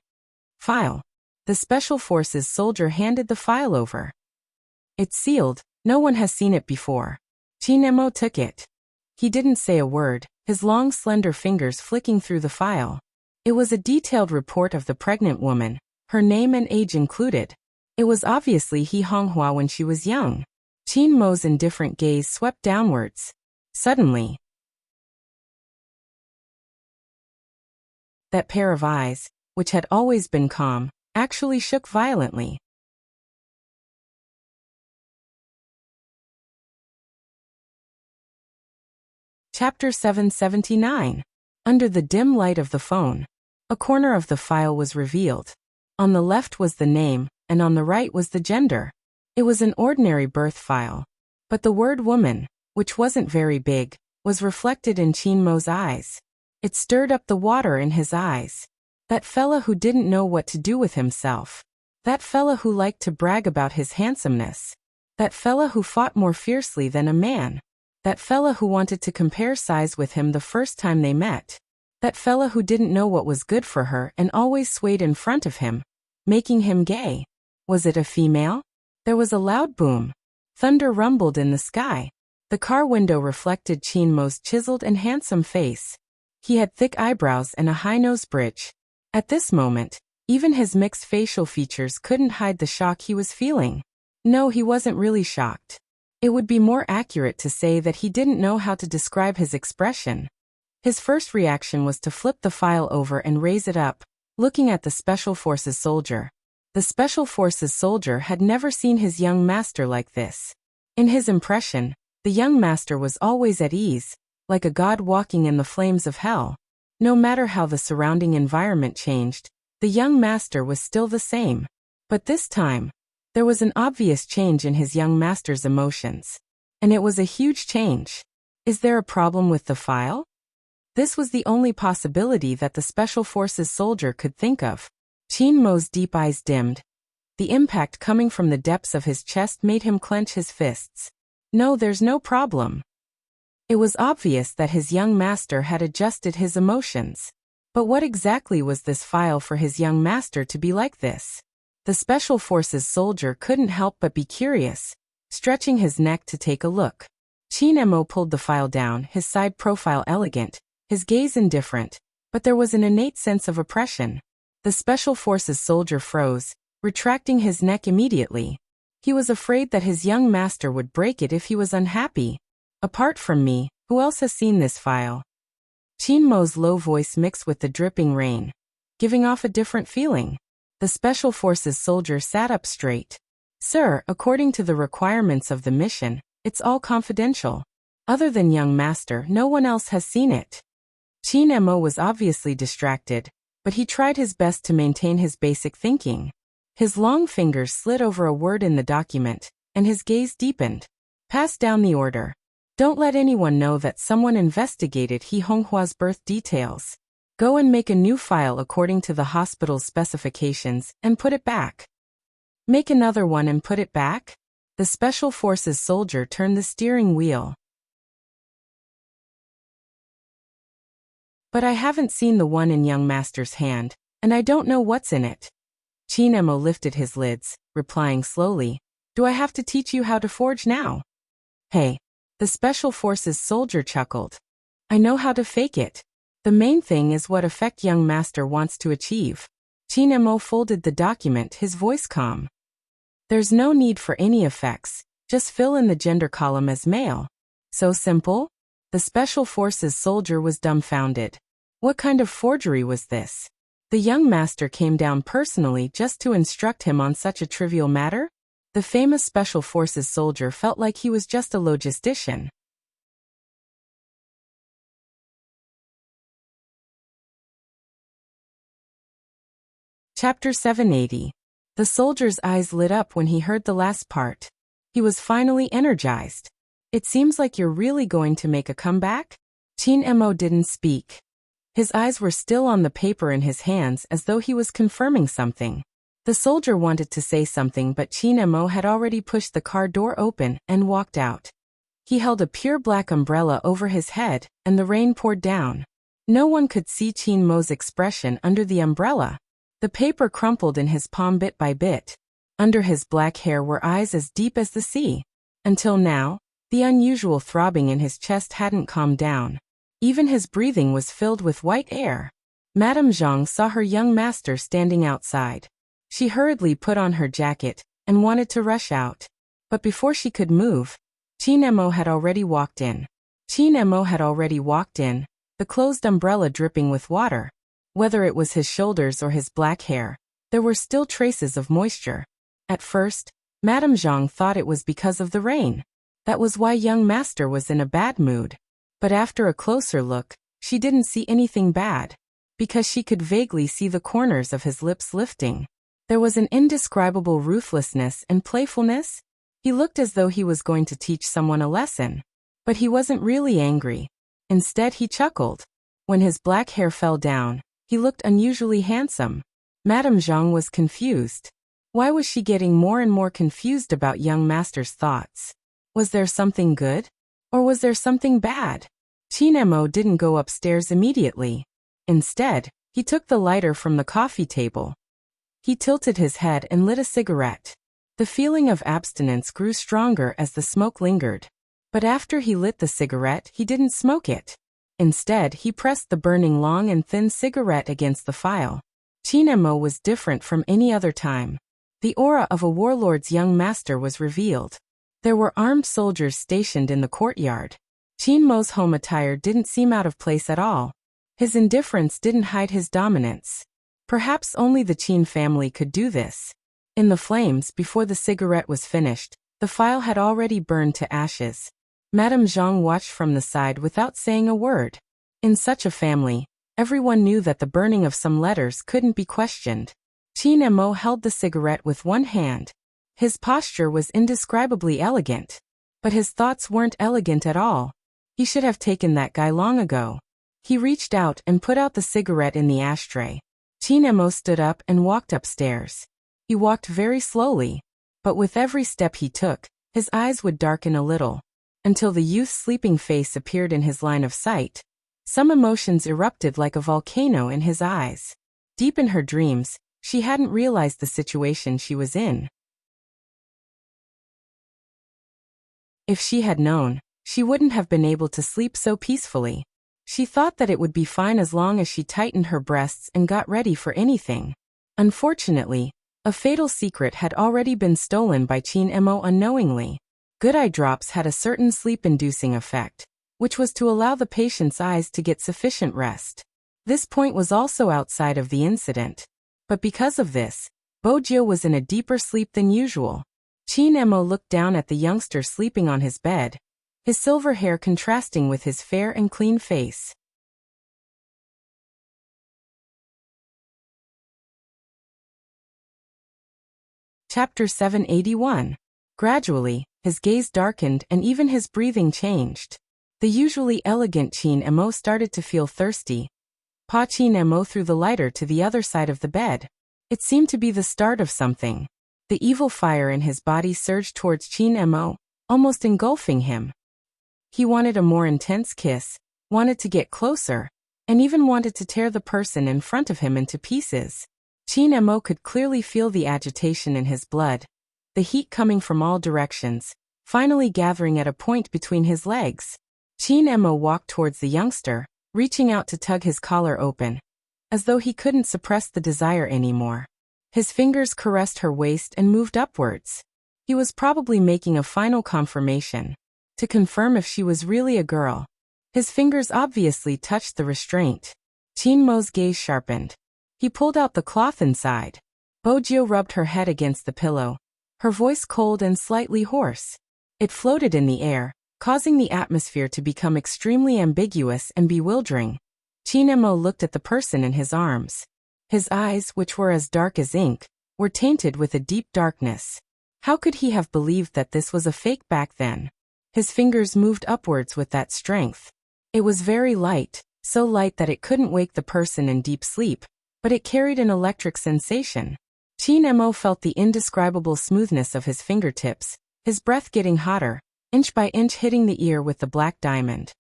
File. The Special Forces soldier handed the file over. It's sealed, no one has seen it before. Qin Mo took it. He didn't say a word, his long slender fingers flicking through the file. It was a detailed report of the pregnant woman, her name and age included. It was obviously He Honghua when she was young. Qin Mo's indifferent gaze swept downwards. Suddenly, that pair of eyes, which had always been calm, actually shook violently. Chapter 779. Under the dim light of the phone, a corner of the file was revealed. On the left was the name, and on the right was the gender. It was an ordinary birth file. But the word woman, which wasn't very big, was reflected in Qin Mo's eyes. It stirred up the water in his eyes. That fella who didn't know what to do with himself. That fella who liked to brag about his handsomeness. That fella who fought more fiercely than a man. That fella who wanted to compare size with him the first time they met. That fella who didn't know what was good for her and always swayed in front of him, making him gay. Was it a female? There was a loud boom. Thunder rumbled in the sky. The car window reflected Qin Mo's chiseled and handsome face. He had thick eyebrows and a high nose bridge. At this moment, even his mixed facial features couldn't hide the shock he was feeling. No, he wasn't really shocked. It would be more accurate to say that he didn't know how to describe his expression. His first reaction was to flip the file over and raise it up, looking at the Special Forces soldier. The Special Forces soldier had never seen his young master like this. In his impression, the young master was always at ease, like a god walking in the flames of hell. No matter how the surrounding environment changed, the young master was still the same. But this time, there was an obvious change in his young master's emotions. And it was a huge change. Is there a problem with the file? This was the only possibility that the Special Forces soldier could think of. Qin Mo's deep eyes dimmed. The impact coming from the depths of his chest made him clench his fists. No, there's no problem. It was obvious that his young master had adjusted his emotions. But what exactly was this file for his young master to be like this? The Special Forces soldier couldn't help but be curious, stretching his neck to take a look. Qin Mo pulled the file down, his side profile elegant, his gaze indifferent, but there was an innate sense of oppression. The Special Forces soldier froze, retracting his neck immediately. He was afraid that his young master would break it if he was unhappy. Apart from me, who else has seen this file? Qin Mo's low voice mixed with the dripping rain, giving off a different feeling. The Special Forces soldier sat up straight. Sir, according to the requirements of the mission, it's all confidential. Other than young master, no one else has seen it. Qin Mo was obviously distracted, but he tried his best to maintain his basic thinking. His long fingers slid over a word in the document, and his gaze deepened. Pass down the order. Don't let anyone know that someone investigated He Honghua's birth details. Go and make a new file according to the hospital's specifications and put it back. Make another one and put it back? The Special Forces soldier turned the steering wheel. But I haven't seen the one in young master's hand, and I don't know what's in it. Qin Mo lifted his lids, replying slowly, Do I have to teach you how to forge now? Hey. The Special Forces soldier chuckled. I know how to fake it. The main thing is what effect young master wants to achieve. Qin Mo folded the document, his voice calm. There's no need for any effects, just fill in the gender column as male. So simple? The Special Forces soldier was dumbfounded. What kind of forgery was this? The young master came down personally just to instruct him on such a trivial matter? The famous Special Forces soldier felt like he was just a logistician. Chapter 780. The soldier's eyes lit up when he heard the last part. He was finally energized. It seems like you're really going to make a comeback? Qin Mo didn't speak. His eyes were still on the paper in his hands as though he was confirming something. The soldier wanted to say something, but Qin Mo had already pushed the car door open and walked out. He held a pure black umbrella over his head, and the rain poured down. No one could see Qin Mo's expression under the umbrella. The paper crumpled in his palm bit by bit. Under his black hair were eyes as deep as the sea. Until now, the unusual throbbing in his chest hadn't calmed down. Even his breathing was filled with white air. Madame Zhang saw her young master standing outside. She hurriedly put on her jacket and wanted to rush out. But before she could move, Qin Mo had already walked in. The closed umbrella dripping with water. Whether it was his shoulders or his black hair, there were still traces of moisture. At first, Madame Zhang thought it was because of the rain. That was why young master was in a bad mood. But after a closer look, she didn't see anything bad, because she could vaguely see the corners of his lips lifting. There was an indescribable ruthlessness and playfulness. He looked as though he was going to teach someone a lesson. But he wasn't really angry. Instead, he chuckled. When his black hair fell down, he looked unusually handsome. Madame Zhang was confused. Why was she getting more and more confused about young master's thoughts? Was there something good? Or was there something bad? Qin Mo didn't go upstairs immediately. Instead, he took the lighter from the coffee table. He tilted his head and lit a cigarette. The feeling of abstinence grew stronger as the smoke lingered. But after he lit the cigarette, he didn't smoke it. Instead, he pressed the burning long and thin cigarette against the file. Qin Mo was different from any other time. The aura of a warlord's young master was revealed. There were armed soldiers stationed in the courtyard. Qin Mo's home attire didn't seem out of place at all. His indifference didn't hide his dominance. Perhaps only the Qin family could do this. In the flames, before the cigarette was finished, the file had already burned to ashes. Madame Zhang watched from the side without saying a word. In such a family, everyone knew that the burning of some letters couldn't be questioned. Qin Mo held the cigarette with one hand. His posture was indescribably elegant. But his thoughts weren't elegant at all. He should have taken that guy long ago. He reached out and put out the cigarette in the ashtray. Qin Mo stood up and walked upstairs. He walked very slowly. But with every step he took, his eyes would darken a little. Until the youth's sleeping face appeared in his line of sight. Some emotions erupted like a volcano in his eyes. Deep in her dreams, she hadn't realized the situation she was in. If she had known, she wouldn't have been able to sleep so peacefully. She thought that it would be fine as long as she tightened her breasts and got ready for anything. Unfortunately, a fatal secret had already been stolen by Qin Mo unknowingly. Good eye drops had a certain sleep-inducing effect, which was to allow the patient's eyes to get sufficient rest. This point was also outside of the incident. But because of this, Bojio was in a deeper sleep than usual. Qin Mo looked down at the youngster sleeping on his bed, his silver hair contrasting with his fair and clean face. Chapter 781. Gradually, his gaze darkened and even his breathing changed. The usually elegant Qin Mo started to feel thirsty. Qin Mo threw the lighter to the other side of the bed. It seemed to be the start of something. The evil fire in his body surged towards Qin Mo, almost engulfing him. He wanted a more intense kiss, wanted to get closer, and even wanted to tear the person in front of him into pieces. Qin Mo could clearly feel the agitation in his blood, the heat coming from all directions, finally gathering at a point between his legs. Qin Mo walked towards the youngster, reaching out to tug his collar open, as though he couldn't suppress the desire anymore. His fingers caressed her waist and moved upwards. He was probably making a final confirmation, to confirm if she was really a girl. His fingers obviously touched the restraint. Qin Mo's gaze sharpened. He pulled out the cloth inside. Bojio rubbed her head against the pillow, her voice cold and slightly hoarse. It floated in the air, causing the atmosphere to become extremely ambiguous and bewildering. Qin Mo looked at the person in his arms. His eyes, which were as dark as ink, were tainted with a deep darkness. How could he have believed that this was a fake back then? His fingers moved upwards with that strength. It was very light, so light that it couldn't wake the person in deep sleep, but it carried an electric sensation. Qin Mo felt the indescribable smoothness of his fingertips, his breath getting hotter, inch by inch hitting the ear with the black diamond.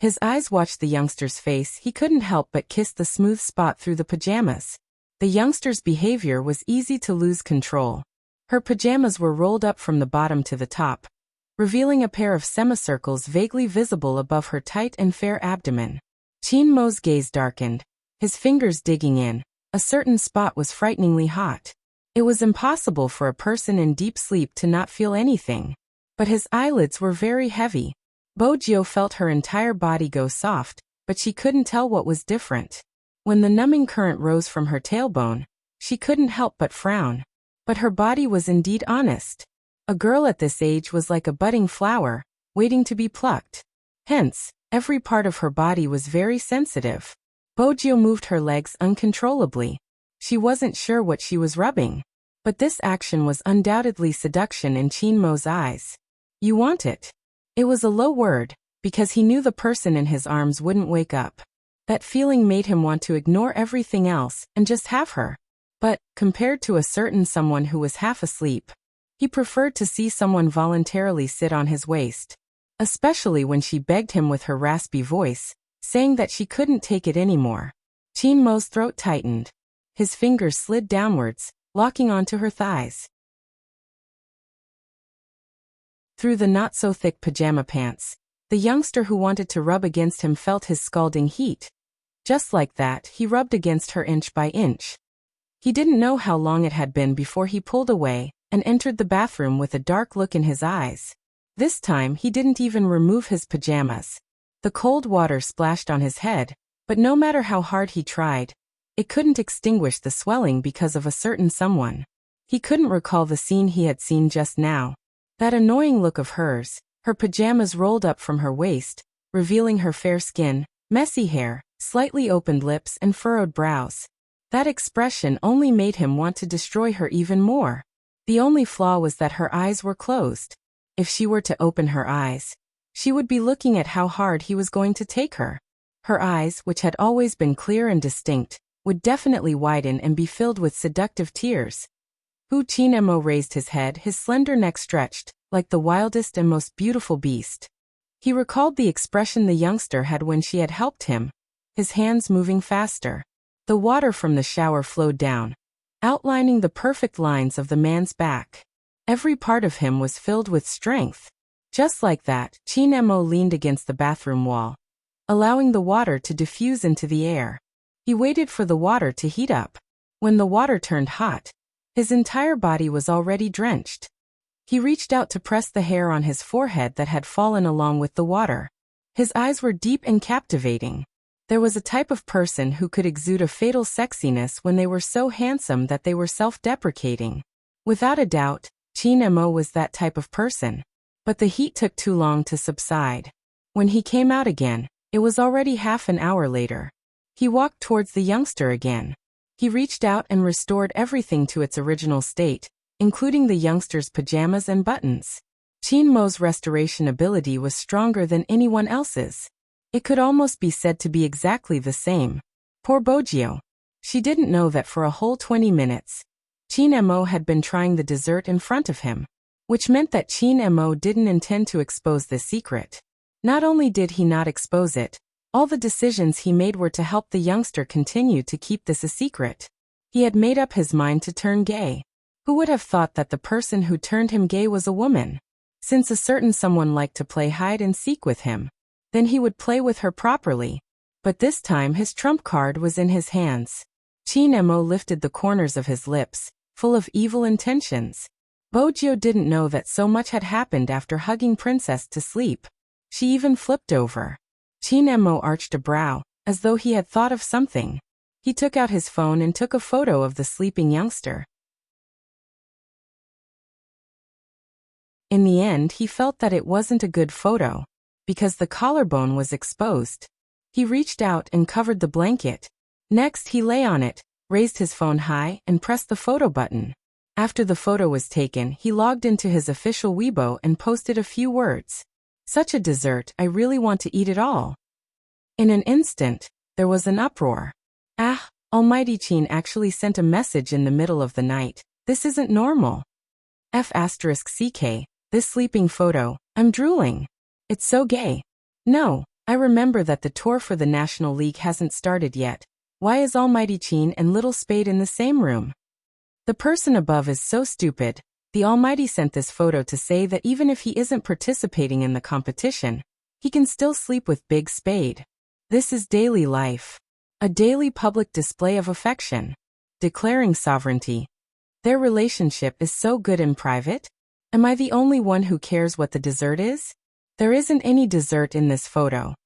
His eyes watched the youngster's face. He couldn't help but kiss the smooth spot through the pajamas. The youngster's behavior was easy to lose control. Her pajamas were rolled up from the bottom to the top, revealing a pair of semicircles vaguely visible above her tight and fair abdomen. Qin Mo's gaze darkened, his fingers digging in. A certain spot was frighteningly hot. It was impossible for a person in deep sleep to not feel anything. But his eyelids were very heavy. Bojio felt her entire body go soft, but she couldn't tell what was different. When the numbing current rose from her tailbone, she couldn't help but frown. But her body was indeed honest. A girl at this age was like a budding flower, waiting to be plucked. Hence, every part of her body was very sensitive. Bojio moved her legs uncontrollably. She wasn't sure what she was rubbing. But this action was undoubtedly seduction in Qin Mo's eyes. You want it? It was a low word, because he knew the person in his arms wouldn't wake up. That feeling made him want to ignore everything else and just have her. But, compared to a certain someone who was half asleep, he preferred to see someone voluntarily sit on his waist. Especially when she begged him with her raspy voice, saying that she couldn't take it anymore. Qin Mo's throat tightened. His fingers slid downwards, locking onto her thighs. Through the not-so-thick pajama pants, the youngster who wanted to rub against him felt his scalding heat. Just like that, he rubbed against her inch by inch. He didn't know how long it had been before he pulled away and entered the bathroom with a dark look in his eyes. This time he didn't even remove his pajamas. The cold water splashed on his head, but no matter how hard he tried, it couldn't extinguish the swelling because of a certain someone. He couldn't recall the scene he had seen just now. That annoying look of hers, her pajamas rolled up from her waist, revealing her fair skin, messy hair, slightly opened lips and furrowed brows. That expression only made him want to destroy her even more. The only flaw was that her eyes were closed. If she were to open her eyes, she would be looking at how hard he was going to take her. Her eyes, which had always been clear and distinct, would definitely widen and be filled with seductive tears. Qin Mo raised his head, his slender neck stretched, like the wildest and most beautiful beast. He recalled the expression the youngster had when she had helped him, his hands moving faster. The water from the shower flowed down, outlining the perfect lines of the man's back. Every part of him was filled with strength. Just like that, Qin Mo leaned against the bathroom wall, allowing the water to diffuse into the air. He waited for the water to heat up. When the water turned hot, his entire body was already drenched. He reached out to press the hair on his forehead that had fallen along with the water. His eyes were deep and captivating. There was a type of person who could exude a fatal sexiness when they were so handsome that they were self-deprecating. Without a doubt, Qin Mo was that type of person. But the heat took too long to subside. When he came out again, it was already half an hour later. He walked towards the youngster again. He reached out and restored everything to its original state, including the youngster's pajamas and buttons. Qin Mo's restoration ability was stronger than anyone else's. It could almost be said to be exactly the same. Poor Bojio. She didn't know that for a whole 20 minutes, Qin Mo had been trying the dessert in front of him, which meant that Qin Mo didn't intend to expose the secret. Not only did he not expose it, all the decisions he made were to help the youngster continue to keep this a secret. He had made up his mind to turn gay. Who would have thought that the person who turned him gay was a woman? Since a certain someone liked to play hide and seek with him, then he would play with her properly. But this time his trump card was in his hands. Qin Mo lifted the corners of his lips, full of evil intentions. Bojio didn't know that so much had happened after hugging Princess to sleep. She even flipped over. Qin Mo arched a brow, as though he had thought of something. He took out his phone and took a photo of the sleeping youngster. In the end, he felt that it wasn't a good photo, because the collarbone was exposed. He reached out and covered the blanket. Next, he lay on it, raised his phone high, and pressed the photo button. After the photo was taken, he logged into his official Weibo and posted a few words. Such a dessert, I really want to eat it all. In an instant, there was an uproar. Ah, Almighty Qin actually sent a message in the middle of the night. This isn't normal. F***ck, this sleeping photo, I'm drooling. It's so gay. No, I remember that the tour for the National League hasn't started yet. Why is Almighty Qin and Little Spade in the same room? The person above is so stupid. The Almighty sent this photo to say that even if he isn't participating in the competition, he can still sleep with Big Spade. This is daily life. A daily public display of affection. Declaring sovereignty. Their relationship is so good in private? Am I the only one who cares what the dessert is? There isn't any dessert in this photo.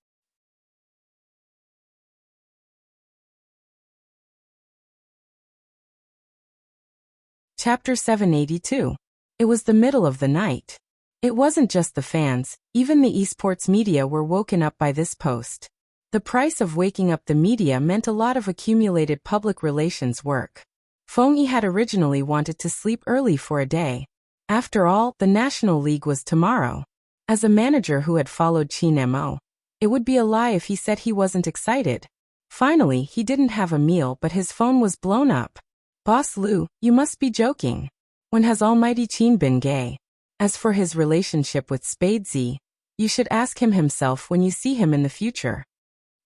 Chapter 782. It was the middle of the night. It wasn't just the fans, even the esports media were woken up by this post. The price of waking up the media meant a lot of accumulated public relations work. Feng Yi had originally wanted to sleep early for a day. After all, the National League was tomorrow. As a manager who had followed Qin Mo, it would be a lie if he said he wasn't excited. Finally, he didn't have a meal but his phone was blown up. Boss Lu, you must be joking. When has Almighty Qin been gay? As for his relationship with Spade Z, you should ask him himself when you see him in the future.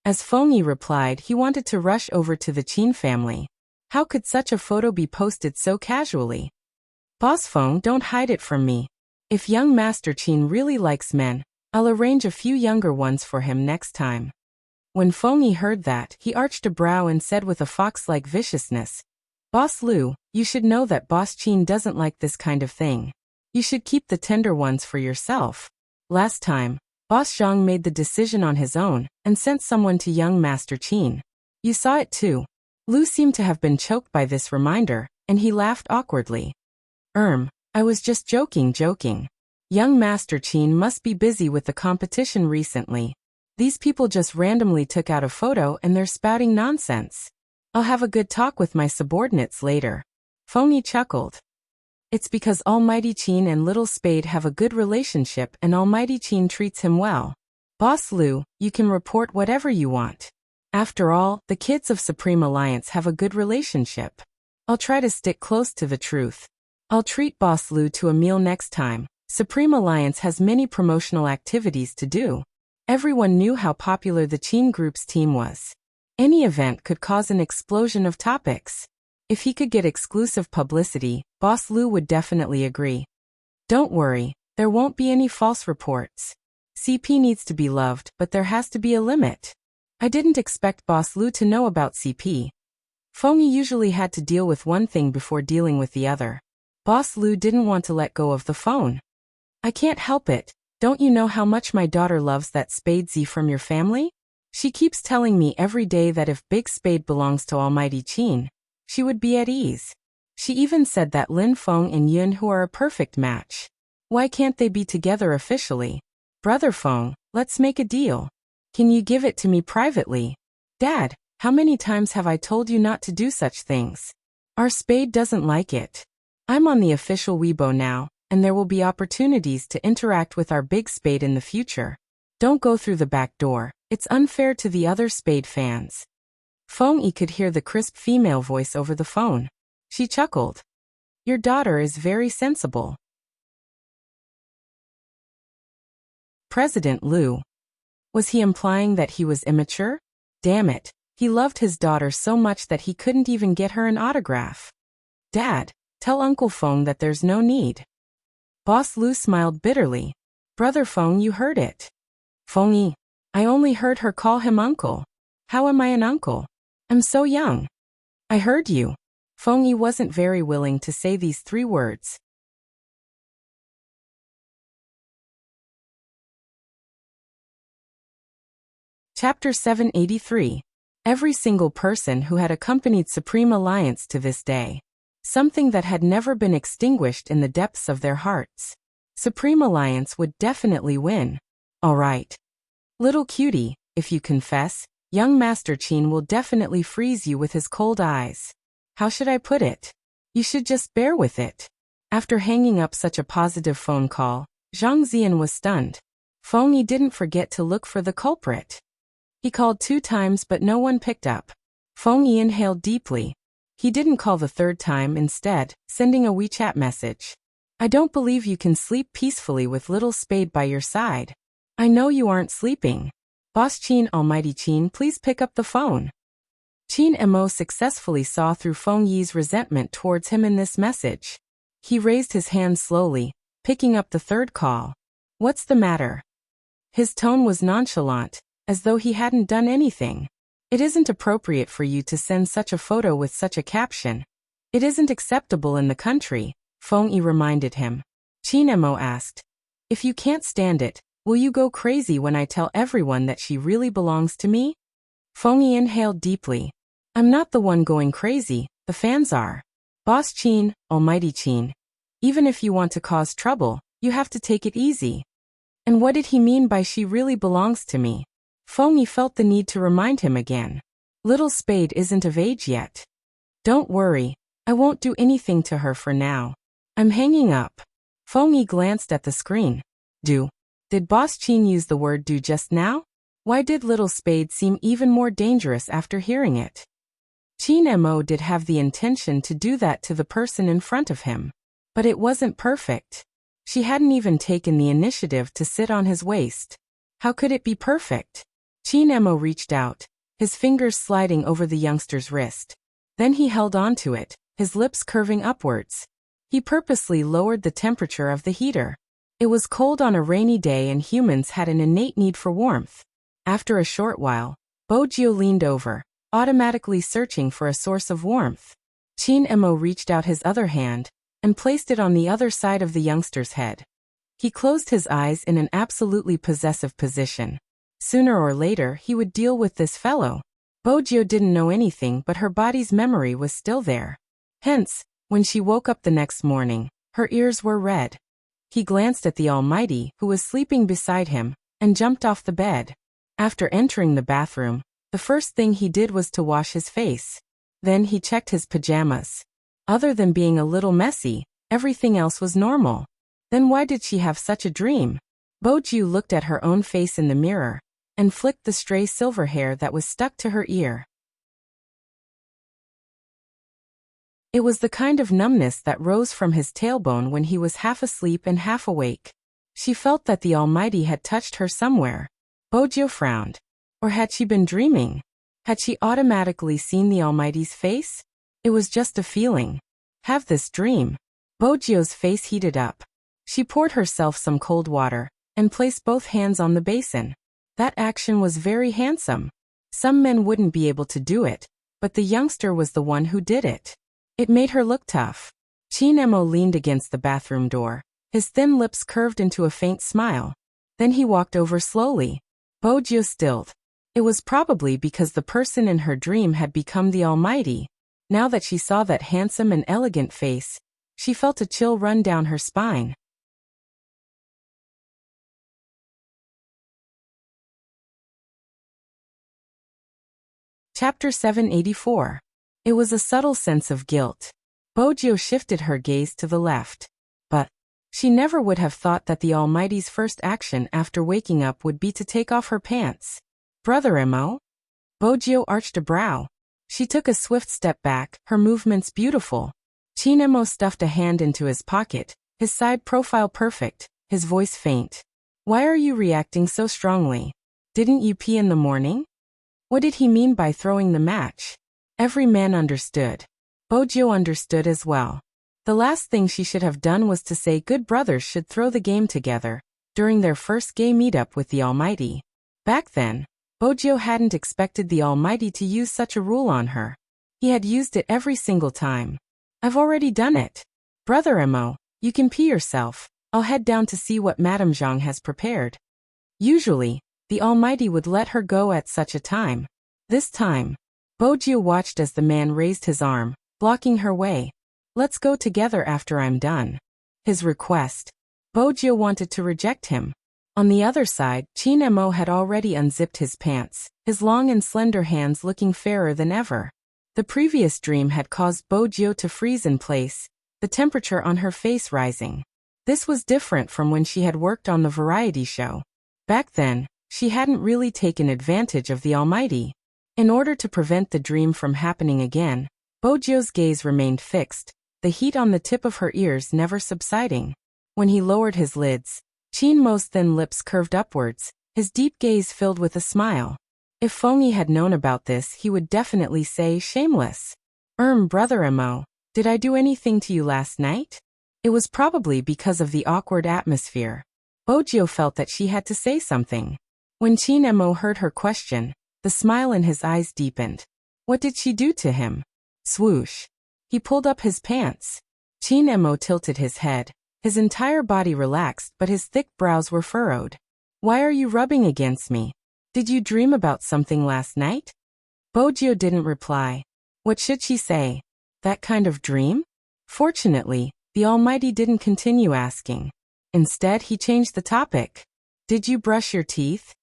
As Fengyi replied, he wanted to rush over to the Qin family. How could such a photo be posted so casually? Boss Feng, don't hide it from me. If young Master Qin really likes men, I'll arrange a few younger ones for him next time. When Fengyi heard that, he arched a brow and said with a fox-like viciousness, Boss Lu, you should know that Boss Qin doesn't like this kind of thing. You should keep the tender ones for yourself. Last time, Boss Zhang made the decision on his own and sent someone to young Master Qin. You saw it too. Lu seemed to have been choked by this reminder, and he laughed awkwardly. I was just joking. Young Master Qin must be busy with the competition recently. These people just randomly took out a photo and they're spouting nonsense. I'll have a good talk with my subordinates later. Fengyi chuckled. It's because Almighty Qin and Little Spade have a good relationship and Almighty Qin treats him well. Boss Lu, you can report whatever you want. After all, the kids of Supreme Alliance have a good relationship. I'll try to stick close to the truth. I'll treat Boss Lu to a meal next time. Supreme Alliance has many promotional activities to do. Everyone knew how popular the Qin group's team was. Any event could cause an explosion of topics. If he could get exclusive publicity, Boss Lu would definitely agree. Don't worry, there won't be any false reports. CP needs to be loved, but there has to be a limit. I didn't expect Boss Lu to know about CP. Fengyi usually had to deal with one thing before dealing with the other. Boss Lu didn't want to let go of the phone. I can't help it. Don't you know how much my daughter loves that Spade Z from your family? She keeps telling me every day that if Big Spade belongs to Almighty Qin, she would be at ease. She even said that Lin Feng and Yun Hu are a perfect match. Why can't they be together officially? Brother Feng, let's make a deal. Can you give it to me privately? Dad, how many times have I told you not to do such things? Our Spade doesn't like it. I'm on the official Weibo now, and there will be opportunities to interact with our Big Spade in the future. Don't go through the back door. It's unfair to the other Spade fans. Fengyi could hear the crisp female voice over the phone. She chuckled. Your daughter is very sensible. President Lu. Was he implying that he was immature? Damn it, he loved his daughter so much that he couldn't even get her an autograph. Dad, tell Uncle Feng that there's no need. Boss Lu smiled bitterly. Brother Feng, you heard it. Fengyi, I only heard her call him uncle. How am I an uncle? I'm so young. I heard you. Fengyi wasn't very willing to say these 3 words. Chapter 783. Every single person who had accompanied Supreme Alliance to this day. Something that had never been extinguished in the depths of their hearts. Supreme Alliance would definitely win. All right. Little cutie, if you confess, young Master Qin will definitely freeze you with his cold eyes. How should I put it? You should just bear with it. After hanging up such a positive phone call, Zhang Zian was stunned. Fengyi didn't forget to look for the culprit. He called 2 times but no one picked up. Fengyi inhaled deeply. He didn't call the 3rd time, instead, sending a WeChat message. I don't believe you can sleep peacefully with Little Spade by your side. I know you aren't sleeping. Boss Qin, Almighty Qin, please pick up the phone. Qin Mo successfully saw through Fengyi's resentment towards him in this message. He raised his hand slowly, picking up the 3rd call. What's the matter? His tone was nonchalant, as though he hadn't done anything. It isn't appropriate for you to send such a photo with such a caption. It isn't acceptable in the country, Fengyi reminded him. Qin Mo asked. If you can't stand it, will you go crazy when I tell everyone that she really belongs to me? Fengyi inhaled deeply. I'm not the one going crazy, the fans are. Boss Qin, Almighty Qin. Even if you want to cause trouble, you have to take it easy. And what did he mean by she really belongs to me? Fengyi felt the need to remind him again. Little Spade isn't of age yet. Don't worry, I won't do anything to her for now. I'm hanging up. Fengyi glanced at the screen. Did Boss Qin use the word do just now? Why did Little Spade seem even more dangerous after hearing it? Qin Mo did have the intention to do that to the person in front of him. But it wasn't perfect. She hadn't even taken the initiative to sit on his waist. How could it be perfect? Chin Emo reached out, his fingers sliding over the youngster's wrist. Then he held onto it, his lips curving upwards. He purposely lowered the temperature of the heater. It was cold on a rainy day and humans had an innate need for warmth. After a short while, Bojio leaned over, automatically searching for a source of warmth. Chin Emo reached out his other hand and placed it on the other side of the youngster's head. He closed his eyes in an absolutely possessive position. Sooner or later he would deal with this fellow. Bojio didn't know anything, but her body's memory was still there. Hence, when she woke up the next morning, her ears were red. He glanced at the Almighty, who was sleeping beside him, and jumped off the bed. After entering the bathroom, the first thing he did was to wash his face. Then he checked his pajamas. Other than being a little messy, everything else was normal. Then why did she have such a dream? Bojio looked at her own face in the mirror and flicked the stray silver hair that was stuck to her ear. It was the kind of numbness that rose from his tailbone when he was half asleep and half awake. She felt that the Almighty had touched her somewhere. Bojio frowned. Or had she been dreaming? Had she automatically seen the Almighty's face? It was just a feeling. Have this dream. Bojio's face heated up. She poured herself some cold water and placed both hands on the basin. That action was very handsome. Some men wouldn't be able to do it, but the youngster was the one who did it. It made her look tough. Chin Emo leaned against the bathroom door, his thin lips curved into a faint smile. Then he walked over slowly. Bojio stilled. It was probably because the person in her dream had become the Almighty. Now that she saw that handsome and elegant face, she felt a chill run down her spine. Chapter 784. It was a subtle sense of guilt. Bojio shifted her gaze to the left. But she never would have thought that the Almighty's first action after waking up would be to take off her pants. Brother Emo? Bojio arched a brow. She took a swift step back, her movements beautiful. Chin Emo stuffed a hand into his pocket, his side profile perfect, his voice faint. Why are you reacting so strongly? Didn't you pee in the morning? What did he mean by throwing the match? Every man understood. Bojio understood as well. The last thing she should have done was to say good brothers should throw the game together during their first gay meetup with the Almighty. Back then, Bojio hadn't expected the Almighty to use such a rule on her. He had used it every single time. I've already done it. Brother Emo, you can pee yourself. I'll head down to see what Madame Zhang has prepared. Usually, the Almighty would let her go at such a time. This time, Bojio watched as the man raised his arm, blocking her way. Let's go together after I'm done. His request. Bojio wanted to reject him. On the other side, Chin Emo had already unzipped his pants, his long and slender hands looking fairer than ever. The previous dream had caused Bojio to freeze in place, the temperature on her face rising. This was different from when she had worked on the variety show. Back then, she hadn't really taken advantage of the Almighty. In order to prevent the dream from happening again, Bojio's gaze remained fixed, the heat on the tip of her ears never subsiding. When he lowered his lids, Chin Mo's thin lips curved upwards, his deep gaze filled with a smile. If Fengyi had known about this, he would definitely say, shameless. Brother Emo, did I do anything to you last night? It was probably because of the awkward atmosphere. Bojio felt that she had to say something. When Chin Emo heard her question, the smile in his eyes deepened. What did she do to him? Swoosh. He pulled up his pants. Chin Emo tilted his head. His entire body relaxed, but his thick brows were furrowed. Why are you rubbing against me? Did you dream about something last night? Bojio didn't reply. What should she say? That kind of dream? Fortunately, the Almighty didn't continue asking. Instead, he changed the topic. Did you brush your teeth?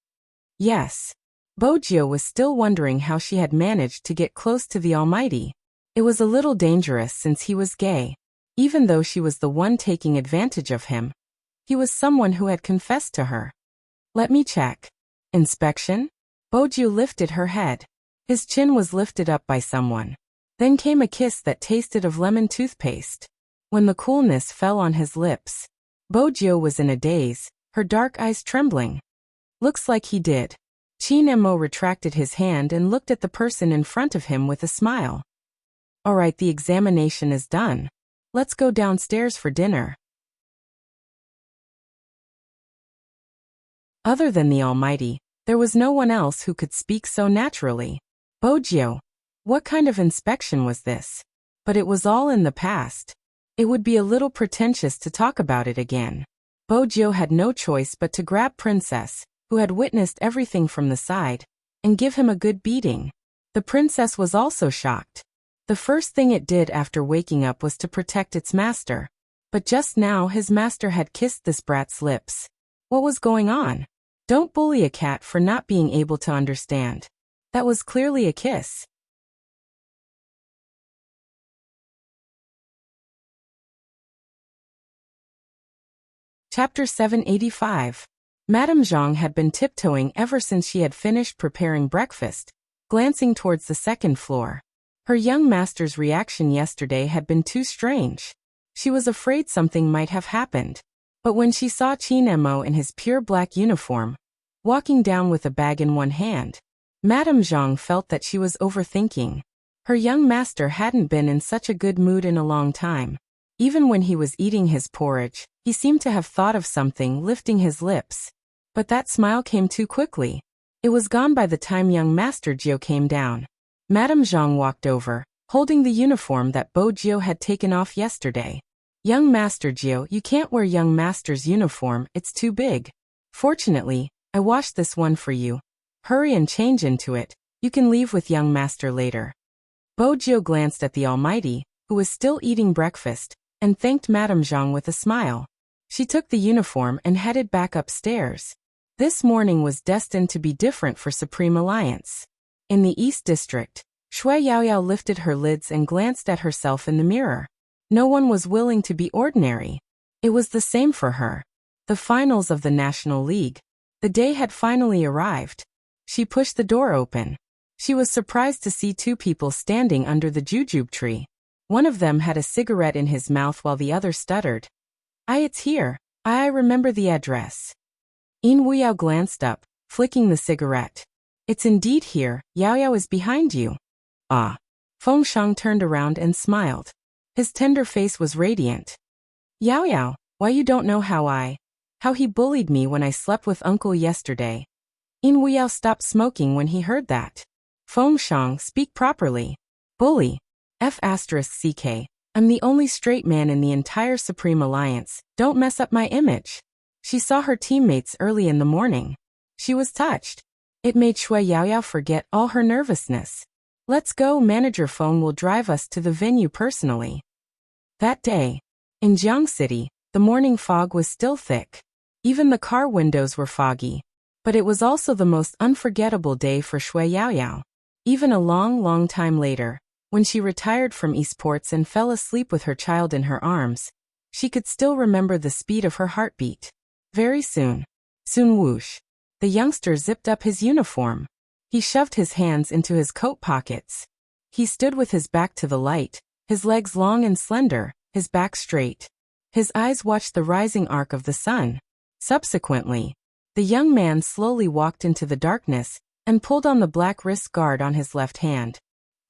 Yes. Bojio was still wondering how she had managed to get close to the Almighty. It was a little dangerous since he was gay. Even though she was the one taking advantage of him, he was someone who had confessed to her. Let me check. Inspection? Bojio lifted her head. His chin was lifted up by someone. Then came a kiss that tasted of lemon toothpaste. When the coolness fell on his lips, Bojio was in a daze, her dark eyes trembling. Looks like he did. Qin Mo retracted his hand and looked at the person in front of him with a smile. All right, the examination is done. Let's go downstairs for dinner. Other than the Almighty, there was no one else who could speak so naturally. Bojiu, what kind of inspection was this? But it was all in the past. It would be a little pretentious to talk about it again. Bojiu had no choice but to grab Princess, who had witnessed everything from the side, and give him a good beating. The princess was also shocked. The first thing it did after waking up was to protect its master. But just now his master had kissed this brat's lips. What was going on? Don't bully a cat for not being able to understand. That was clearly a kiss. Chapter 785. Madame Zhang had been tiptoeing ever since she had finished preparing breakfast, glancing towards the second floor. Her young master's reaction yesterday had been too strange. She was afraid something might have happened. But when she saw Qin Mo in his pure black uniform, walking down with a bag in one hand, Madame Zhang felt that she was overthinking. Her young master hadn't been in such a good mood in a long time. Even when he was eating his porridge, he seemed to have thought of something, lifting his lips. But that smile came too quickly. It was gone by the time young Master Jiu came down. Madame Zhang walked over, holding the uniform that Bo Jiu had taken off yesterday. Young Master Jiu, you can't wear young master's uniform, it's too big. Fortunately, I washed this one for you. Hurry and change into it, you can leave with young master later. Bo Jiu glanced at the Almighty, who was still eating breakfast, and thanked Madame Zhang with a smile. She took the uniform and headed back upstairs. This morning was destined to be different for Supreme Alliance. In the East District, Shui Yaoyao lifted her lids and glanced at herself in the mirror. No one was willing to be ordinary. It was the same for her. The finals of the National League. The day had finally arrived. She pushed the door open. She was surprised to see two people standing under the jujube tree. One of them had a cigarette in his mouth while the other stuttered. It's here. I remember the address. Yin Wuyao glanced up, flicking the cigarette. It's indeed here, Yaoyao is behind you. Ah. Feng Shang turned around and smiled. His tender face was radiant. Yaoyao, why you don't know how he bullied me when I slept with uncle yesterday. Yin Wuyao stopped smoking when he heard that. Feng Shang, speak properly. Bully. F***ck. I'm the only straight man in the entire Supreme Alliance, don't mess up my image. She saw her teammates early in the morning. She was touched. It made Shui Yaoyao forget all her nervousness. Let's go, Manager Feng will drive us to the venue personally. That day, in Jiang City, the morning fog was still thick. Even the car windows were foggy. But it was also the most unforgettable day for Shui Yaoyao. Even a long time later, when she retired from esports and fell asleep with her child in her arms, she could still remember the speed of her heartbeat. Very soon whoosh, the youngster zipped up his uniform. He shoved his hands into his coat pockets. He stood with his back to the light, his legs long and slender, his back straight. His eyes watched the rising arc of the sun. Subsequently, the young man slowly walked into the darkness and pulled on the black wrist guard on his left hand.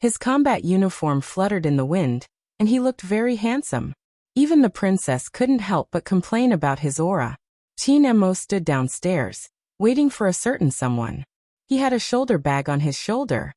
His combat uniform fluttered in the wind, and he looked very handsome. Even the princess couldn't help but complain about his aura. Qin Mo stood downstairs, waiting for a certain someone. He had a shoulder bag on his shoulder.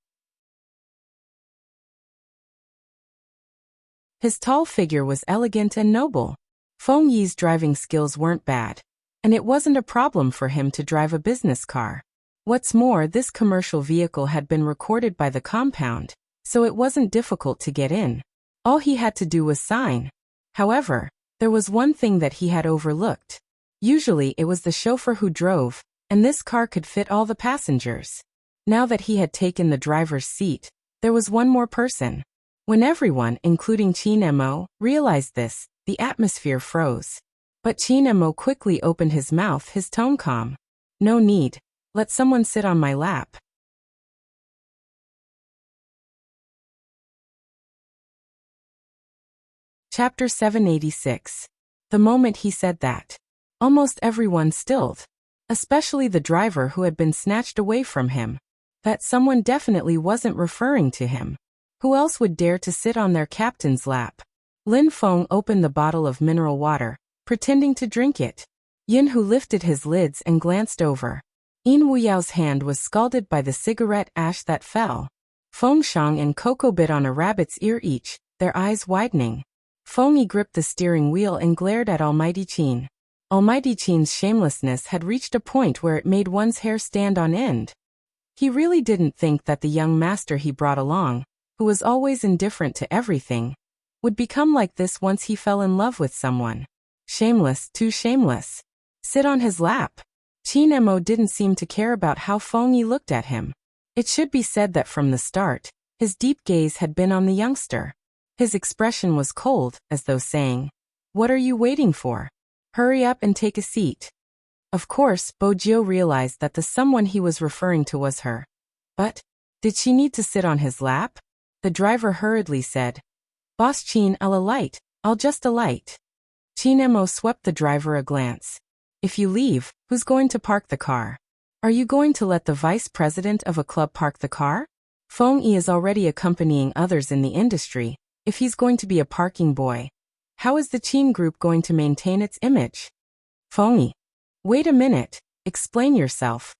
His tall figure was elegant and noble. Feng Yi's driving skills weren't bad, and it wasn't a problem for him to drive a business car. What's more, this commercial vehicle had been recorded by the compound, so it wasn't difficult to get in. All he had to do was sign. However, there was one thing that he had overlooked. Usually it was the chauffeur who drove, and this car could fit all the passengers. Now that he had taken the driver's seat, there was one more person. When everyone, including Qin Mo, realized this, the atmosphere froze. But Qin Mo quickly opened his mouth, his tone calm. No need. Let someone sit on my lap. Chapter 786. The moment he said that, almost everyone stilled. especially the driver who had been snatched away from him. That someone definitely wasn't referring to him. Who else would dare to sit on their captain's lap? Lin Feng opened the bottle of mineral water, pretending to drink it. Yin Hu lifted his lids and glanced over. Yin Wuyao's hand was scalded by the cigarette ash that fell. Feng Shang and Coco bit on a rabbit's ear each, their eyes widening. Feng Yi gripped the steering wheel and glared at Almighty Qin. Almighty Qin's shamelessness had reached a point where it made one's hair stand on end. He really didn't think that the young master he brought along, who was always indifferent to everything, would become like this once he fell in love with someone. Shameless, too shameless. Sit on his lap. Qin Mo didn't seem to care about how Feng Yi looked at him. It should be said that from the start, his deep gaze had been on the youngster. His expression was cold, as though saying, "What are you waiting for? Hurry up and take a seat." Of course, Bojiu realized that the someone he was referring to was her. But, did she need to sit on his lap? The driver hurriedly said, "Boss Qin, I'll alight, I'll just alight." Qin Mo swept the driver a glance. "If you leave, who's going to park the car? Are you going to let the vice president of a club park the car? Feng Yi is already accompanying others in the industry. If he's going to be a parking boy, how is the Qin group going to maintain its image?" Feng Yi. "Wait a minute, explain yourself.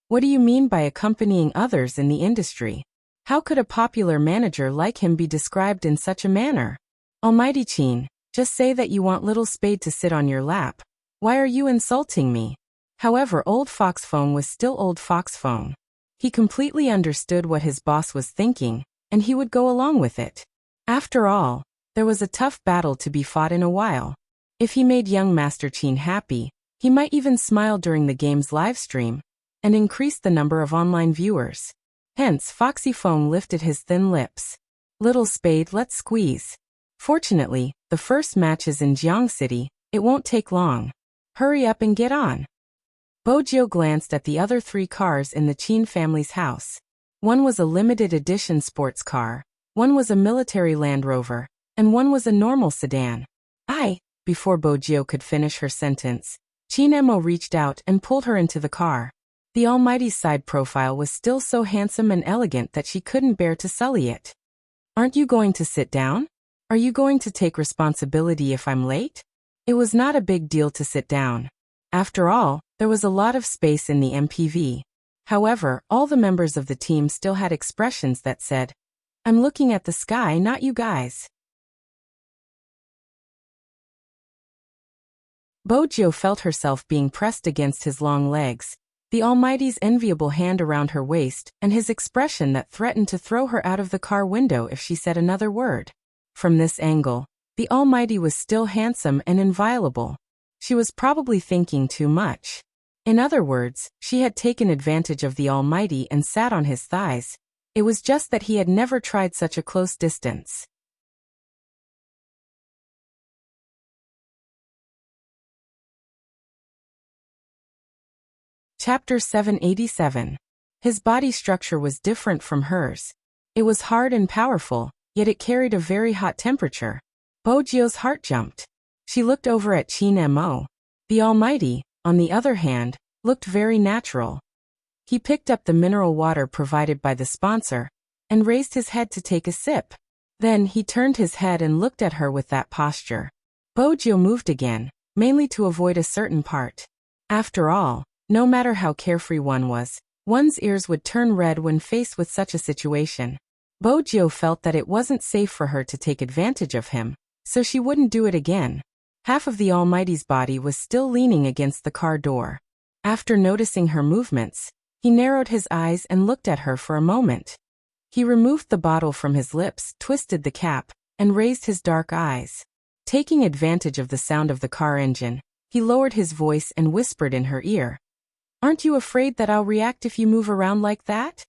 What do you mean by accompanying others in the industry? How could a popular manager like him be described in such a manner? Almighty Qin, just say that you want little Spade to sit on your lap. Why are you insulting me?" However, Old Fox Feng was still Old Fox Feng. He completely understood what his boss was thinking, and he would go along with it. After all, there was a tough battle to be fought in a while. If he made young Master Qin happy, he might even smile during the game's live stream, and increase the number of online viewers. Hence, Foxy Feng lifted his thin lips. "Little Spade, let's squeeze. Fortunately, the first match is in Jiang City, it won't take long. Hurry up and get on." Bojiu glanced at the other 3 cars in the Qin family's house. One was a limited edition sports car, one was a military Land Rover, and one was a normal sedan. Before Bojiu could finish her sentence, Qin Mo reached out and pulled her into the car. The Almighty's side profile was still so handsome and elegant that she couldn't bear to sully it. "Aren't you going to sit down? Are you going to take responsibility if I'm late?" It was not a big deal to sit down. After all, there was a lot of space in the MPV. However, all the members of the team still had expressions that said, "I'm looking at the sky, not you guys." Bojiu felt herself being pressed against his long legs, the Almighty's enviable hand around her waist, and his expression that threatened to throw her out of the car window if she said another word. From this angle, the Almighty was still handsome and inviolable. She was probably thinking too much. In other words, she had taken advantage of the Almighty and sat on his thighs. It was just that he had never tried such a close distance. Chapter 787. His body structure was different from hers. It was hard and powerful, yet it carried a very hot temperature. Bojiu's heart jumped. She looked over at Qin Mo. The Almighty, on the other hand, looked very natural. He picked up the mineral water provided by the sponsor, and raised his head to take a sip. Then he turned his head and looked at her with that posture. Bojiu moved again, mainly to avoid a certain part. After all, no matter how carefree one was, one's ears would turn red when faced with such a situation. Bojiu felt that it wasn't safe for her to take advantage of him, so she wouldn't do it again. Half of the Almighty's body was still leaning against the car door. After noticing her movements, he narrowed his eyes and looked at her for a moment. He removed the bottle from his lips, twisted the cap, and raised his dark eyes. Taking advantage of the sound of the car engine, he lowered his voice and whispered in her ear, "Aren't you afraid that I'll react if you move around like that?"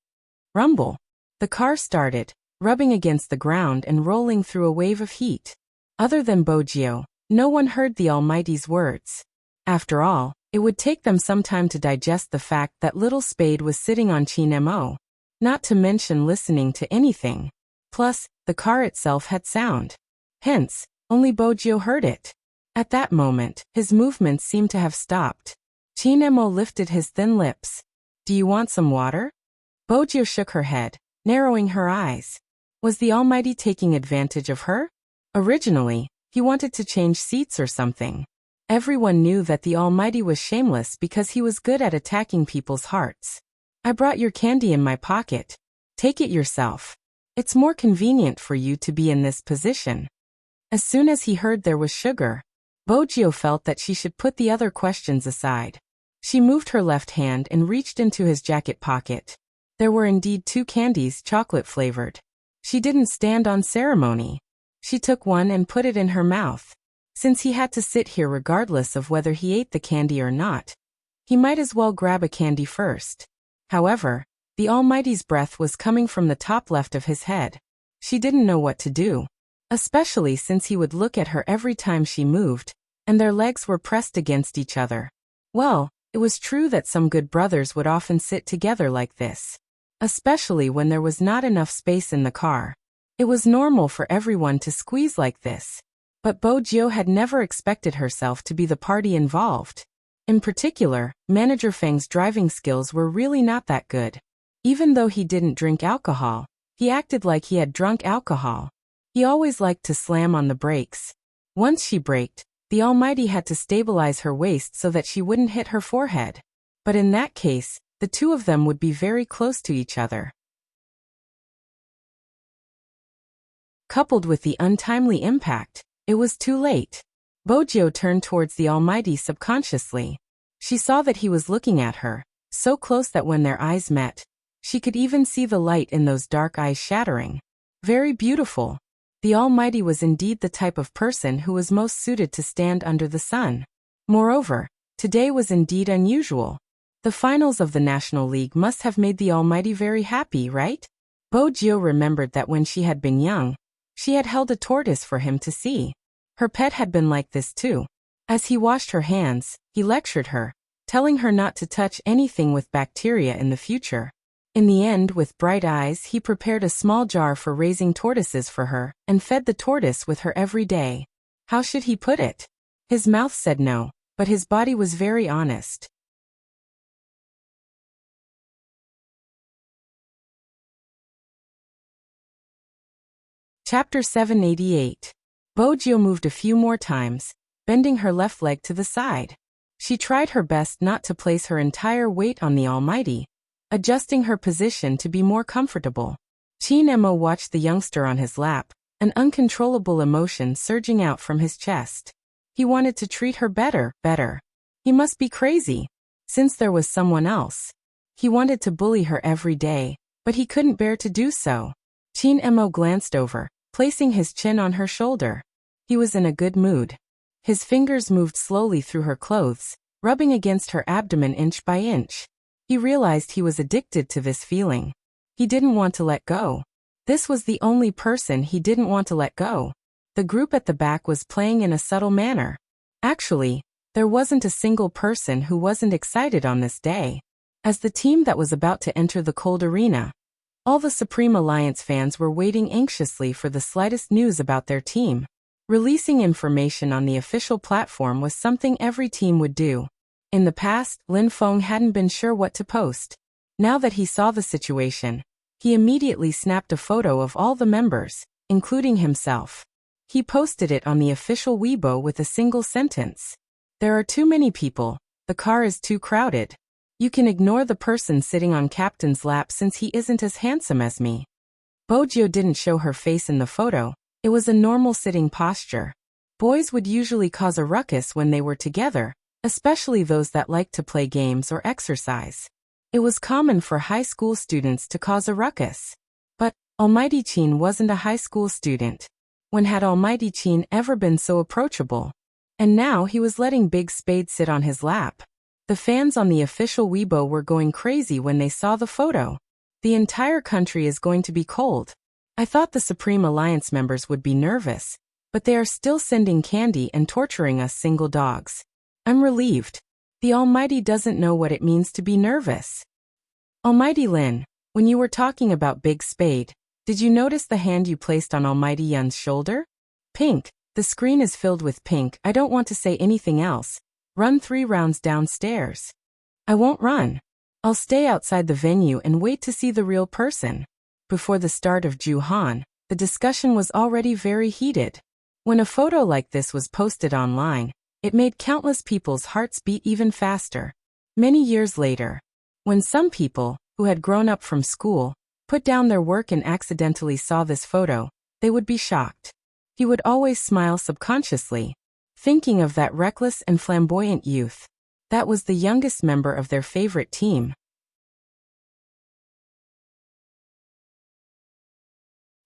Rumble. The car started, rubbing against the ground and rolling through a wave of heat. Other than Bojiu, no one heard the Almighty's words. After all, it would take them some time to digest the fact that little Spade was sitting on Qin Mo, not to mention listening to anything. Plus, the car itself had sound. Hence, only Bojiu heard it. At that moment, his movements seemed to have stopped. Chinemo lifted his thin lips. Do you want some water? Bojo shook her head, narrowing her eyes. Was the Almighty taking advantage of her? Originally, he wanted to change seats or something. Everyone knew that the Almighty was shameless because he was good at attacking people's hearts. I brought your candy in my pocket. Take it yourself. It's more convenient for you to be in this position. As soon as he heard there was sugar, Bojo felt that she should put the other questions aside. She moved her left hand and reached into his jacket pocket. There were indeed 2 candies, chocolate-flavored. She didn't stand on ceremony. She took one and put it in her mouth. Since he had to sit here regardless of whether he ate the candy or not, he might as well grab a candy first. However, the Almighty's breath was coming from the top left of his head. She didn't know what to do, especially since he would look at her every time she moved, and their legs were pressed against each other. Well, it was true that some good brothers would often sit together like this, especially when there was not enough space in the car. It was normal for everyone to squeeze like this, but Bojo had never expected herself to be the party involved. In particular, Manager Feng's driving skills were really not that good. Even though he didn't drink alcohol, he acted like he had drunk alcohol. He always liked to slam on the brakes. Once she braked, the Almighty had to stabilize her waist so that she wouldn't hit her forehead. But in that case, the 2 of them would be very close to each other. Coupled with the untimely impact, it was too late. Bojo turned towards the Almighty subconsciously. She saw that he was looking at her, so close that when their eyes met, she could even see the light in those dark eyes shattering. Very beautiful. The Almighty was indeed the type of person who was most suited to stand under the sun. Moreover, today was indeed unusual. The finals of the National League must have made the Almighty very happy, right? Bojo remembered that when she had been young, she had held a tortoise for him to see. Her pet had been like this too. As he washed her hands, he lectured her, telling her not to touch anything with bacteria in the future. In the end, with bright eyes, he prepared a small jar for raising tortoises for her, and fed the tortoise with her every day. How should he put it? His mouth said no, but his body was very honest. Chapter 788. Bojo moved a few more times, bending her left leg to the side. She tried her best not to place her entire weight on the Almighty, adjusting her position to be more comfortable. Chinemo watched the youngster on his lap, an uncontrollable emotion surging out from his chest. He wanted to treat her better. He must be crazy. Since there was someone else. He wanted to bully her every day, but he couldn't bear to do so. Chinemo glanced over, placing his chin on her shoulder. He was in a good mood. His fingers moved slowly through her clothes, rubbing against her abdomen inch by inch. He realized he was addicted to this feeling. He didn't want to let go. This was the only person he didn't want to let go. The group at the back was playing in a subtle manner. Actually, there wasn't a single person who wasn't excited on this day. As the team that was about to enter the cold arena, all the Supreme Alliance fans were waiting anxiously for the slightest news about their team. Releasing information on the official platform was something every team would do. In the past, Lin Feng hadn't been sure what to post. Now that he saw the situation, he immediately snapped a photo of all the members, including himself. He posted it on the official Weibo with a single sentence. There are too many people. The car is too crowded. You can ignore the person sitting on Captain's lap since he isn't as handsome as me. Bojo didn't show her face in the photo. It was a normal sitting posture. Boys would usually cause a ruckus when they were together, especially those that liked to play games or exercise. It was common for high school students to cause a ruckus. But Almighty Qin wasn't a high school student. When had Almighty Qin ever been so approachable? And now he was letting Big Spade sit on his lap. The fans on the official Weibo were going crazy when they saw the photo. The entire country is going to be cold. I thought the Supreme Alliance members would be nervous, but they are still sending candy and torturing us single dogs. I'm relieved. The Almighty doesn't know what it means to be nervous. Almighty Lin, when you were talking about Big Spade, did you notice the hand you placed on Almighty Yun's shoulder? Pink. The screen is filled with pink. I don't want to say anything else, Run 3 rounds downstairs. I won't run. I'll stay outside the venue and wait to see the real person. Before the start of Juhan, the discussion was already very heated. When a photo like this was posted online, it made countless people's hearts beat even faster. Many years later, when some people, who had grown up from school, put down their work and accidentally saw this photo, they would be shocked. He would always smile subconsciously, thinking of that reckless and flamboyant youth. That was the youngest member of their favorite team.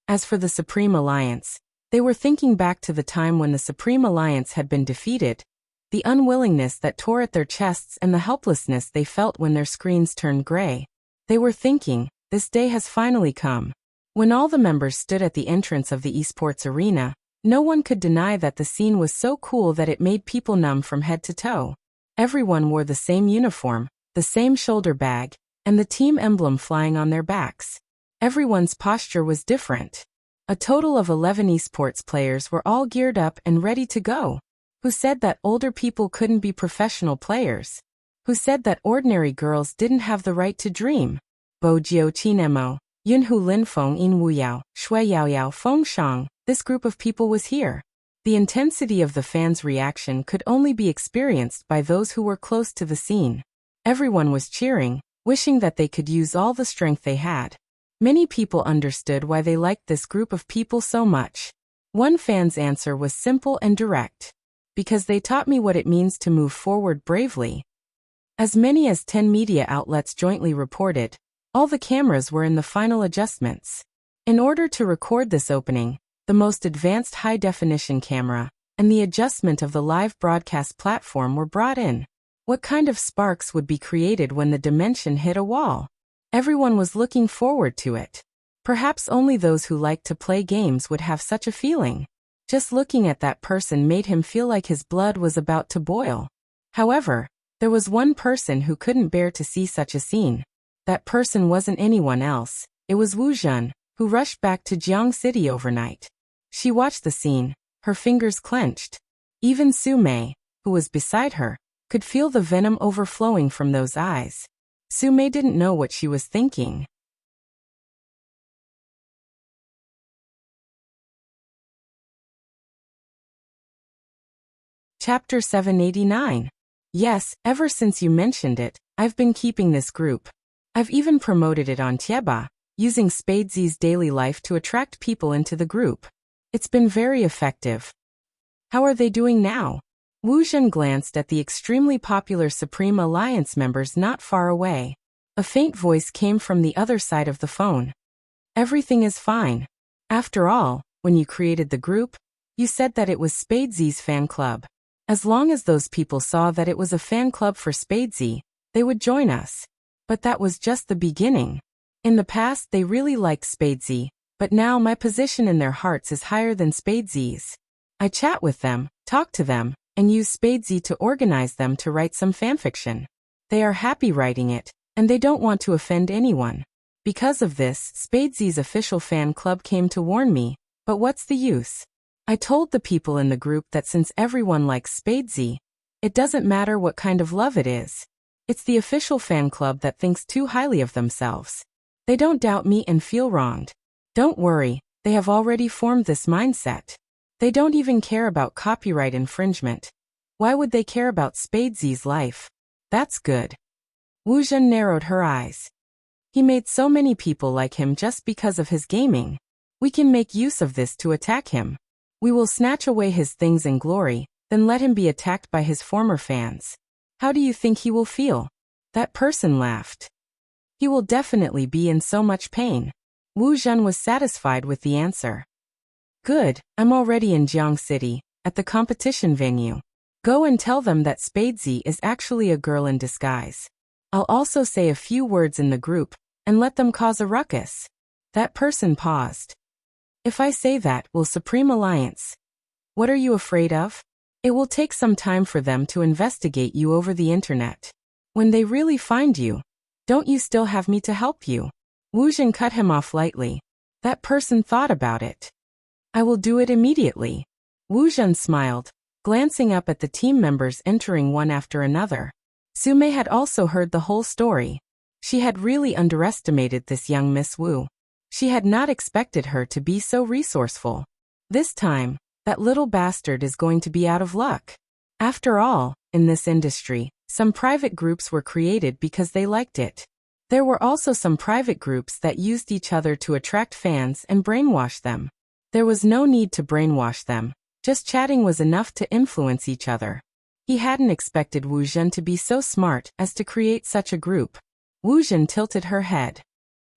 As for the Supreme Alliance, they were thinking back to the time when the Supreme Alliance had been defeated, the unwillingness that tore at their chests and the helplessness they felt when their screens turned gray. They were thinking, this day has finally come. When all the members stood at the entrance of the esports arena, no one could deny that the scene was so cool that it made people numb from head to toe. Everyone wore the same uniform, the same shoulder bag, and the team emblem flying on their backs. Everyone's posture was different. A total of 11 esports players were all geared up and ready to go. Who said that older people couldn't be professional players? Who said that ordinary girls didn't have the right to dream? Bo Jiao Qinemo, Yunhu Linfeng In Wuyao, Shui Yaoyao Feng Shang, this group of people was here. The intensity of the fans' reaction could only be experienced by those who were close to the scene. Everyone was cheering, wishing that they could use all the strength they had. Many people understood why they liked this group of people so much. One fan's answer was simple and direct. Because they taught me what it means to move forward bravely. As many as 10 media outlets jointly reported, all the cameras were in the final adjustments. In order to record this opening, the most advanced high-definition camera and the adjustment of the live broadcast platform were brought in. What kind of sparks would be created when the dimension hit a wall? Everyone was looking forward to it. Perhaps only those who liked to play games would have such a feeling. Just looking at that person made him feel like his blood was about to boil. However, there was one person who couldn't bear to see such a scene. That person wasn't anyone else. It was Wu Zhen, who rushed back to Jiang City overnight. She watched the scene, her fingers clenched. Even Su Mei, who was beside her, could feel the venom overflowing from those eyes. Su Mei didn't know what she was thinking. Chapter 789. Yes, ever since you mentioned it, I've been keeping this group. I've even promoted it on Tieba, using Spadesy's daily life to attract people into the group. It's been very effective. How are they doing now? Wu Zhen glanced at the extremely popular Supreme Alliance members not far away. A faint voice came from the other side of the phone. Everything is fine. After all, when you created the group, you said that it was Spadesy's fan club. As long as those people saw that it was a fan club for Spadesy, they would join us. But that was just the beginning. In the past they really liked Spadesy, but now my position in their hearts is higher than Spadesy's. I chat with them, talk to them, and use Spadesy to organize them to write some fanfiction. They are happy writing it, and they don't want to offend anyone. Because of this, Spadesy's official fan club came to warn me, but what's the use? I told the people in the group that since everyone likes Spadesy, it doesn't matter what kind of love it is. It's the official fan club that thinks too highly of themselves. They don't doubt me and feel wronged. Don't worry, they have already formed this mindset. They don't even care about copyright infringement. Why would they care about Spadesy's life? That's good. Wu Zhen narrowed her eyes. He made so many people like him just because of his gaming. We can make use of this to attack him. We will snatch away his things in glory, then let him be attacked by his former fans. How do you think he will feel? That person laughed. He will definitely be in so much pain. Wu Zhen was satisfied with the answer. Good, I'm already in Jiang City, at the competition venue. Go and tell them that Spadesy is actually a girl in disguise. I'll also say a few words in the group, and let them cause a ruckus. That person paused. If I say that, will Supreme Alliance? What are you afraid of? It will take some time for them to investigate you over the internet. When they really find you, don't you still have me to help you? Wu Zhen cut him off lightly. That person thought about it. I will do it immediately. Wu Zhen smiled, glancing up at the team members entering one after another. Sume had also heard the whole story. She had really underestimated this young Miss Wu. She had not expected her to be so resourceful. This time, that little bastard is going to be out of luck. After all, in this industry, some private groups were created because they liked it. There were also some private groups that used each other to attract fans and brainwash them. There was no need to brainwash them, just chatting was enough to influence each other. He hadn't expected Wu Zhen to be so smart as to create such a group. Wu Zhen tilted her head.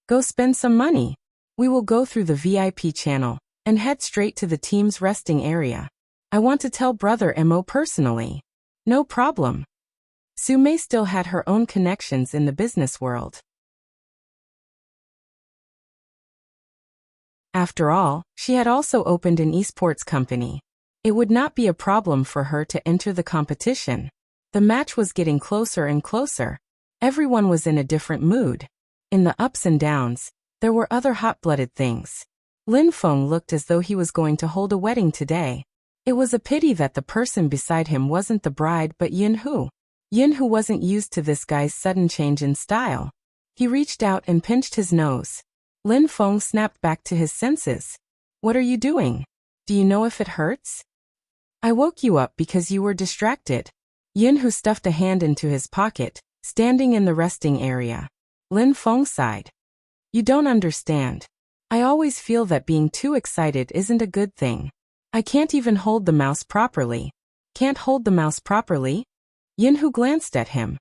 Go spend some money. We will go through the VIP channel and head straight to the team's resting area. I want to tell Brother Mo personally. No problem. Sume still had her own connections in the business world. After all, she had also opened an esports company. It would not be a problem for her to enter the competition. The match was getting closer and closer. Everyone was in a different mood. In the ups and downs, there were other hot-blooded things. Lin Feng looked as though he was going to hold a wedding today. It was a pity that the person beside him wasn't the bride but Yin Hu. Yin Hu wasn't used to this guy's sudden change in style. He reached out and pinched his nose. Lin Feng snapped back to his senses. What are you doing? Do you know if it hurts? I woke you up because you were distracted. Yin Hu stuffed a hand into his pocket, standing in the resting area. Lin Feng sighed. You don't understand. I always feel that being too excited isn't a good thing. I can't even hold the mouse properly. Can't hold the mouse properly? Yin Hu glanced at him.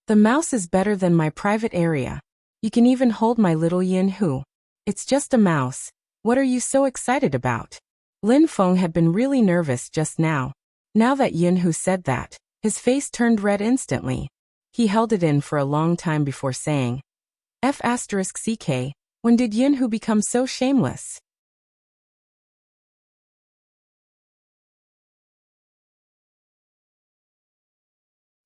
The mouse is better than my private area. You can even hold my little Yin Hu. It's just a mouse. What are you so excited about? Lin Feng had been really nervous just now. Now that Yin Hu said that, his face turned red instantly. He held it in for a long time before saying, F***CK, when did Yin Hu become so shameless?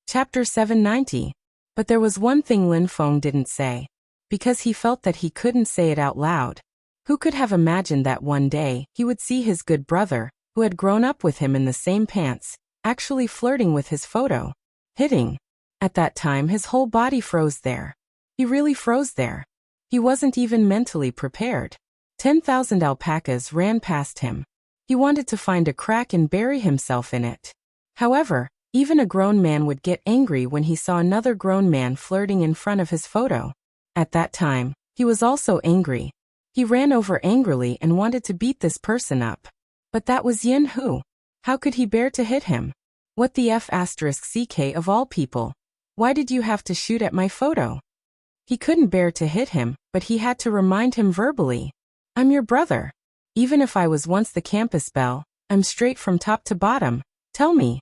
Chapter 790. But there was one thing Lin Feng didn't say. Because he felt that he couldn't say it out loud. Who could have imagined that one day he would see his good brother, who had grown up with him in the same pants, actually flirting with his photo? Hitting. At that time his whole body froze there. He really froze there. He wasn't even mentally prepared. 10,000 alpacas ran past him. He wanted to find a crack and bury himself in it. However, even a grown man would get angry when he saw another grown man flirting in front of his photo. At that time, he was also angry. He ran over angrily and wanted to beat this person up. But that was Yin Hu. How could he bear to hit him? What the F***CK of all people? Why did you have to shoot at my photo? He couldn't bear to hit him, but he had to remind him verbally. I'm your brother. Even if I was once the campus belle, I'm straight from top to bottom. Tell me.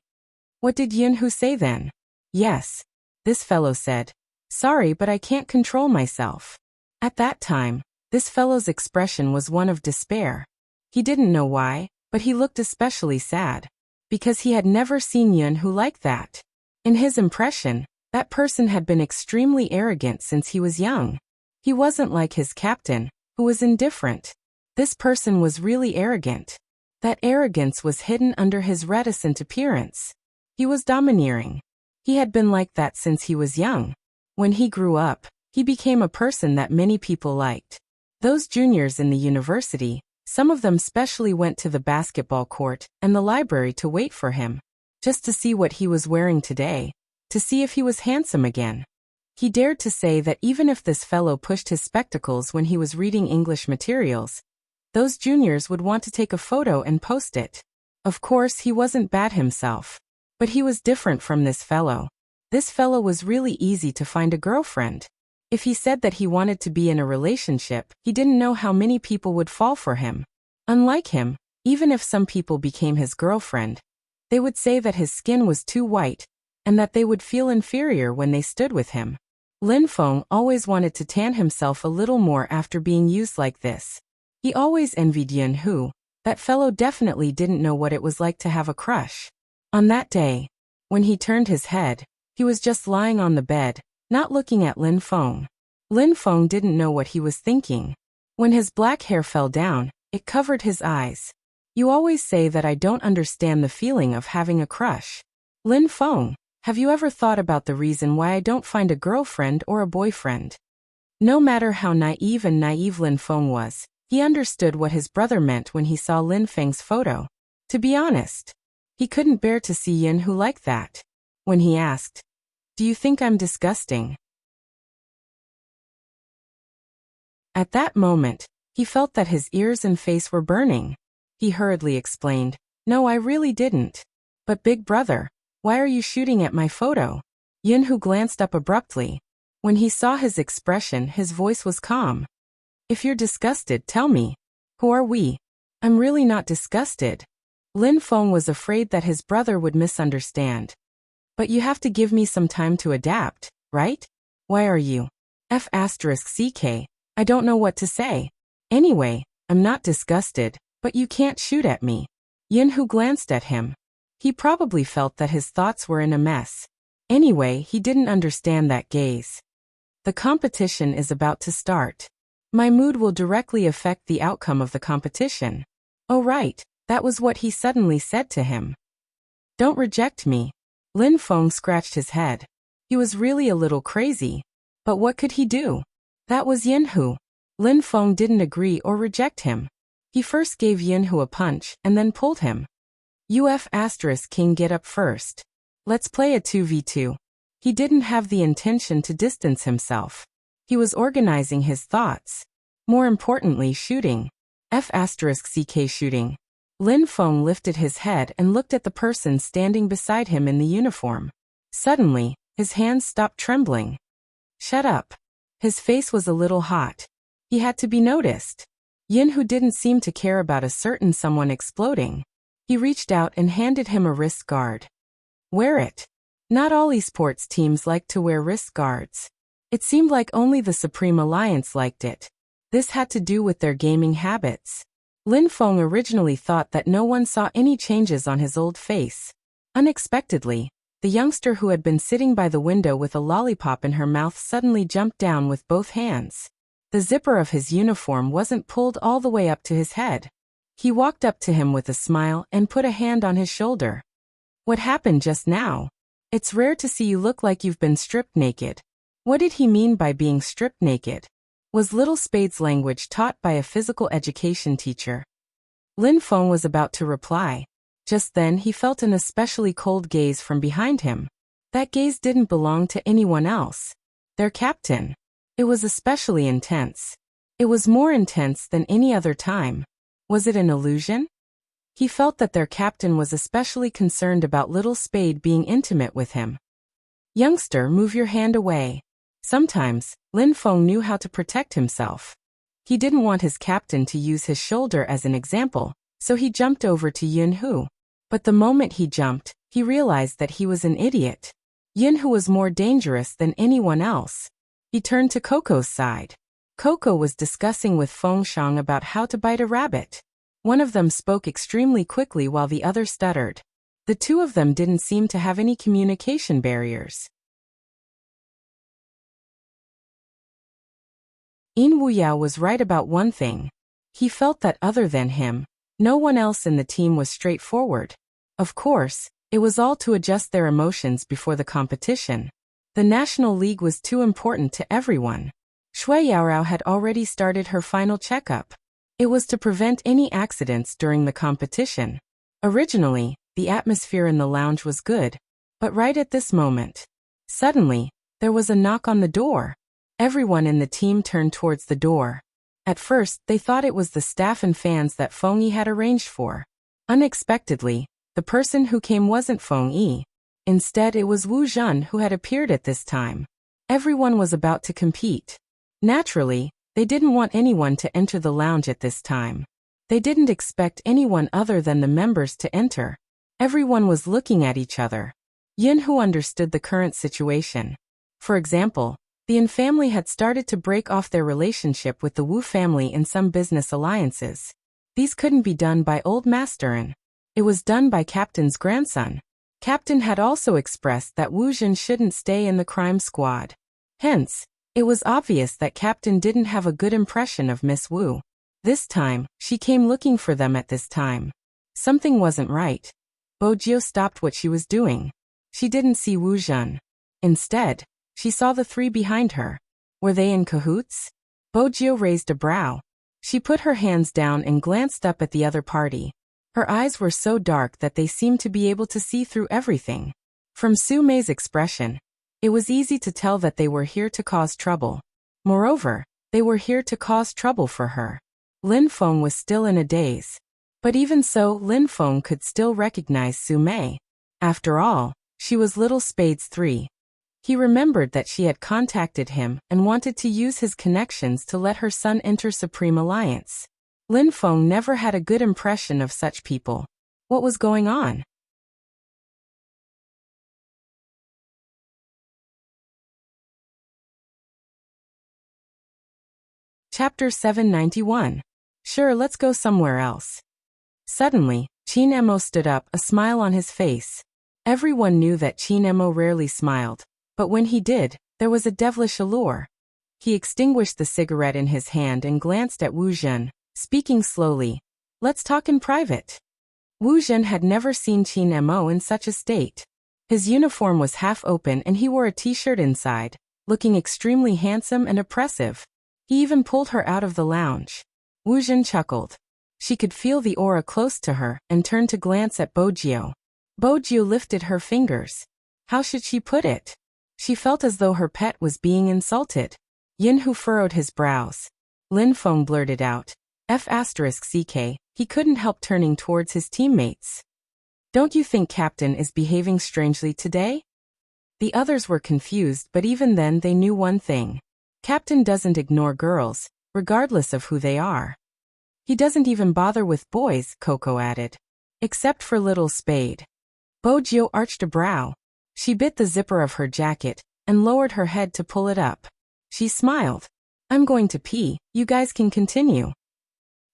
What did Yin Hu say then? Yes. This fellow said. Sorry, but I can't control myself. At that time, this fellow's expression was one of despair. He didn't know why, but he looked especially sad. Because he had never seen Yin Hu like that. In his impression, that person had been extremely arrogant since he was young. He wasn't like his captain, who was indifferent. This person was really arrogant. That arrogance was hidden under his reticent appearance. He was domineering. He had been like that since he was young. When he grew up, he became a person that many people liked. Those juniors in the university, some of them specially went to the basketball court and the library to wait for him, just to see what he was wearing today, to see if he was handsome again. He dared to say that even if this fellow pushed his spectacles when he was reading English materials, those juniors would want to take a photo and post it. Of course, he wasn't bad himself. But he was different from this fellow. This fellow was really easy to find a girlfriend. If he said that he wanted to be in a relationship, he didn't know how many people would fall for him. Unlike him, even if some people became his girlfriend, they would say that his skin was too white, and that they would feel inferior when they stood with him. Lin Feng always wanted to tan himself a little more after being used like this. He always envied Yin Hu. That fellow definitely didn't know what it was like to have a crush. On that day, when he turned his head, he was just lying on the bed, not looking at Lin Feng. Lin Feng didn't know what he was thinking. When his black hair fell down, it covered his eyes. You always say that I don't understand the feeling of having a crush. Lin Feng, have you ever thought about the reason why I don't find a girlfriend or a boyfriend? No matter how naive Lin Feng was, he understood what his brother meant when he saw Lin Feng's photo. To be honest, he couldn't bear to see Yin Hu like that. When he asked, "Do you think I'm disgusting?" At that moment, he felt that his ears and face were burning. He hurriedly explained, "No, I really didn't. But big brother, why are you shooting at my photo?" Yin Hu glanced up abruptly. When he saw his expression, his voice was calm. "If you're disgusted, tell me. Who are we?" "I'm really not disgusted." Lin Feng was afraid that his brother would misunderstand. "But you have to give me some time to adapt, right? Why are you? F***CK, I don't know what to say. Anyway, I'm not disgusted, but you can't shoot at me." Yin Hu glanced at him. He probably felt that his thoughts were in a mess. Anyway, he didn't understand that gaze. "The competition is about to start. My mood will directly affect the outcome of the competition." "Oh right, that was what he suddenly said to him. "Don't reject me." Lin Feng scratched his head. He was really a little crazy. But what could he do? That was Yin Hu. Lin Feng didn't agree or reject him. He first gave Yin Hu a punch and then pulled him. King, get up first. Let's play a 2v2. He didn't have the intention to distance himself. He was organizing his thoughts. More importantly, shooting. F***CK shooting. Lin Feng lifted his head and looked at the person standing beside him in the uniform. Suddenly, his hands stopped trembling. "Shut up." His face was a little hot. He had to be noticed. Yin Hu didn't seem to care about a certain someone exploding. He reached out and handed him a wrist guard. "Wear it." Not all esports teams like to wear wrist guards. It seemed like only the Supreme Alliance liked it. This had to do with their gaming habits. Lin Feng originally thought that no one saw any changes on his old face. Unexpectedly, the youngster who had been sitting by the window with a lollipop in her mouth suddenly jumped down with both hands. The zipper of his uniform wasn't pulled all the way up to his head. He walked up to him with a smile and put a hand on his shoulder. "What happened just now? It's rare to see you look like you've been stripped naked." What did he mean by being stripped naked? Was Little Spade's language taught by a physical education teacher? Lin Feng was about to reply. Just then he felt an especially cold gaze from behind him. That gaze didn't belong to anyone else. Their captain. It was especially intense. It was more intense than any other time. Was it an illusion? He felt that their captain was especially concerned about Little Spade being intimate with him. "Youngster, move your hand away." Sometimes, Lin Feng knew how to protect himself. He didn't want his captain to use his shoulder as an example, so he jumped over to Yin Hu. But the moment he jumped, he realized that he was an idiot. Yin Hu was more dangerous than anyone else. He turned to Coco's side. Coco was discussing with Feng Shang about how to bite a rabbit. One of them spoke extremely quickly while the other stuttered. The two of them didn't seem to have any communication barriers. Wuxia was right about one thing. He felt that other than him, no one else in the team was straightforward. Of course, it was all to adjust their emotions before the competition. The National League was too important to everyone. Shui Yaorao had already started her final checkup. It was to prevent any accidents during the competition. Originally, the atmosphere in the lounge was good, but right at this moment, suddenly, there was a knock on the door. Everyone in the team turned towards the door. At first, they thought it was the staff and fans that Feng Yi had arranged for. Unexpectedly, the person who came wasn't Feng Yi. Instead, it was Wu Zhen who had appeared at this time. Everyone was about to compete. Naturally, they didn't want anyone to enter the lounge at this time. They didn't expect anyone other than the members to enter. Everyone was looking at each other. Yin Hu understood the current situation. For example, the Yin family had started to break off their relationship with the Wu family in some business alliances. These couldn't be done by old Master Yin. It was done by Captain's grandson. Captain had also expressed that Wu Zhen shouldn't stay in the crime squad. Hence, it was obvious that Captain didn't have a good impression of Miss Wu. This time, she came looking for them at this time. Something wasn't right. Bojio stopped what she was doing. She didn't see Wu Zhen. Instead, she saw the three behind her. Were they in cahoots? Bojio raised a brow. She put her hands down and glanced up at the other party. Her eyes were so dark that they seemed to be able to see through everything. From Su Mei's expression, it was easy to tell that they were here to cause trouble. Moreover, they were here to cause trouble for her. Lin Feng was still in a daze. But even so, Lin Feng could still recognize Su Mei. After all, she was Little Spade's 3. He remembered that she had contacted him and wanted to use his connections to let her son enter Supreme Alliance. Lin Feng never had a good impression of such people. What was going on? Chapter 791. Sure, let's go somewhere else. Suddenly, Qin Emo stood up, a smile on his face. Everyone knew that Qin Emo rarely smiled, but when he did, there was a devilish allure. He extinguished the cigarette in his hand and glanced at Wu Zhen, speaking slowly. Let's talk in private. Wu Zhen had never seen Qin Emo in such a state. His uniform was half open and he wore a t-shirt inside, looking extremely handsome and oppressive. He even pulled her out of the lounge. Wu Zhen chuckled. She could feel the aura close to her and turned to glance at Bojio. Bojio lifted her fingers. How should she put it? She felt as though her pet was being insulted. Yinhu furrowed his brows. Lin Feng blurted out. F***ck, he couldn't help turning towards his teammates. Don't you think Captain is behaving strangely today? The others were confused, but even then they knew one thing. Captain doesn't ignore girls, regardless of who they are. He doesn't even bother with boys, Coco added. Except for Little Spade. Bojio arched a brow. She bit the zipper of her jacket and lowered her head to pull it up. She smiled. I'm going to pee, you guys can continue.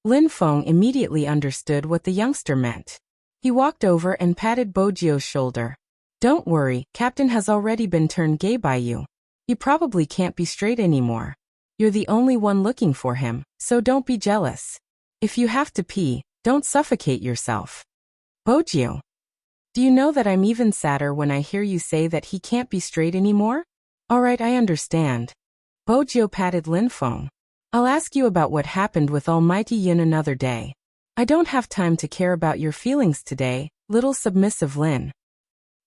Lin Feng immediately understood what the youngster meant. He walked over and patted Bojio's shoulder. Don't worry, Captain has already been turned gay by you. He probably can't be straight anymore. You're the only one looking for him, so don't be jealous. If you have to pee, don't suffocate yourself. Bojio. Do you know that I'm even sadder when I hear you say that he can't be straight anymore? Alright, I understand. Bojio patted Lin Feng. I'll ask you about what happened with Almighty Yin another day. I don't have time to care about your feelings today, little submissive Lin.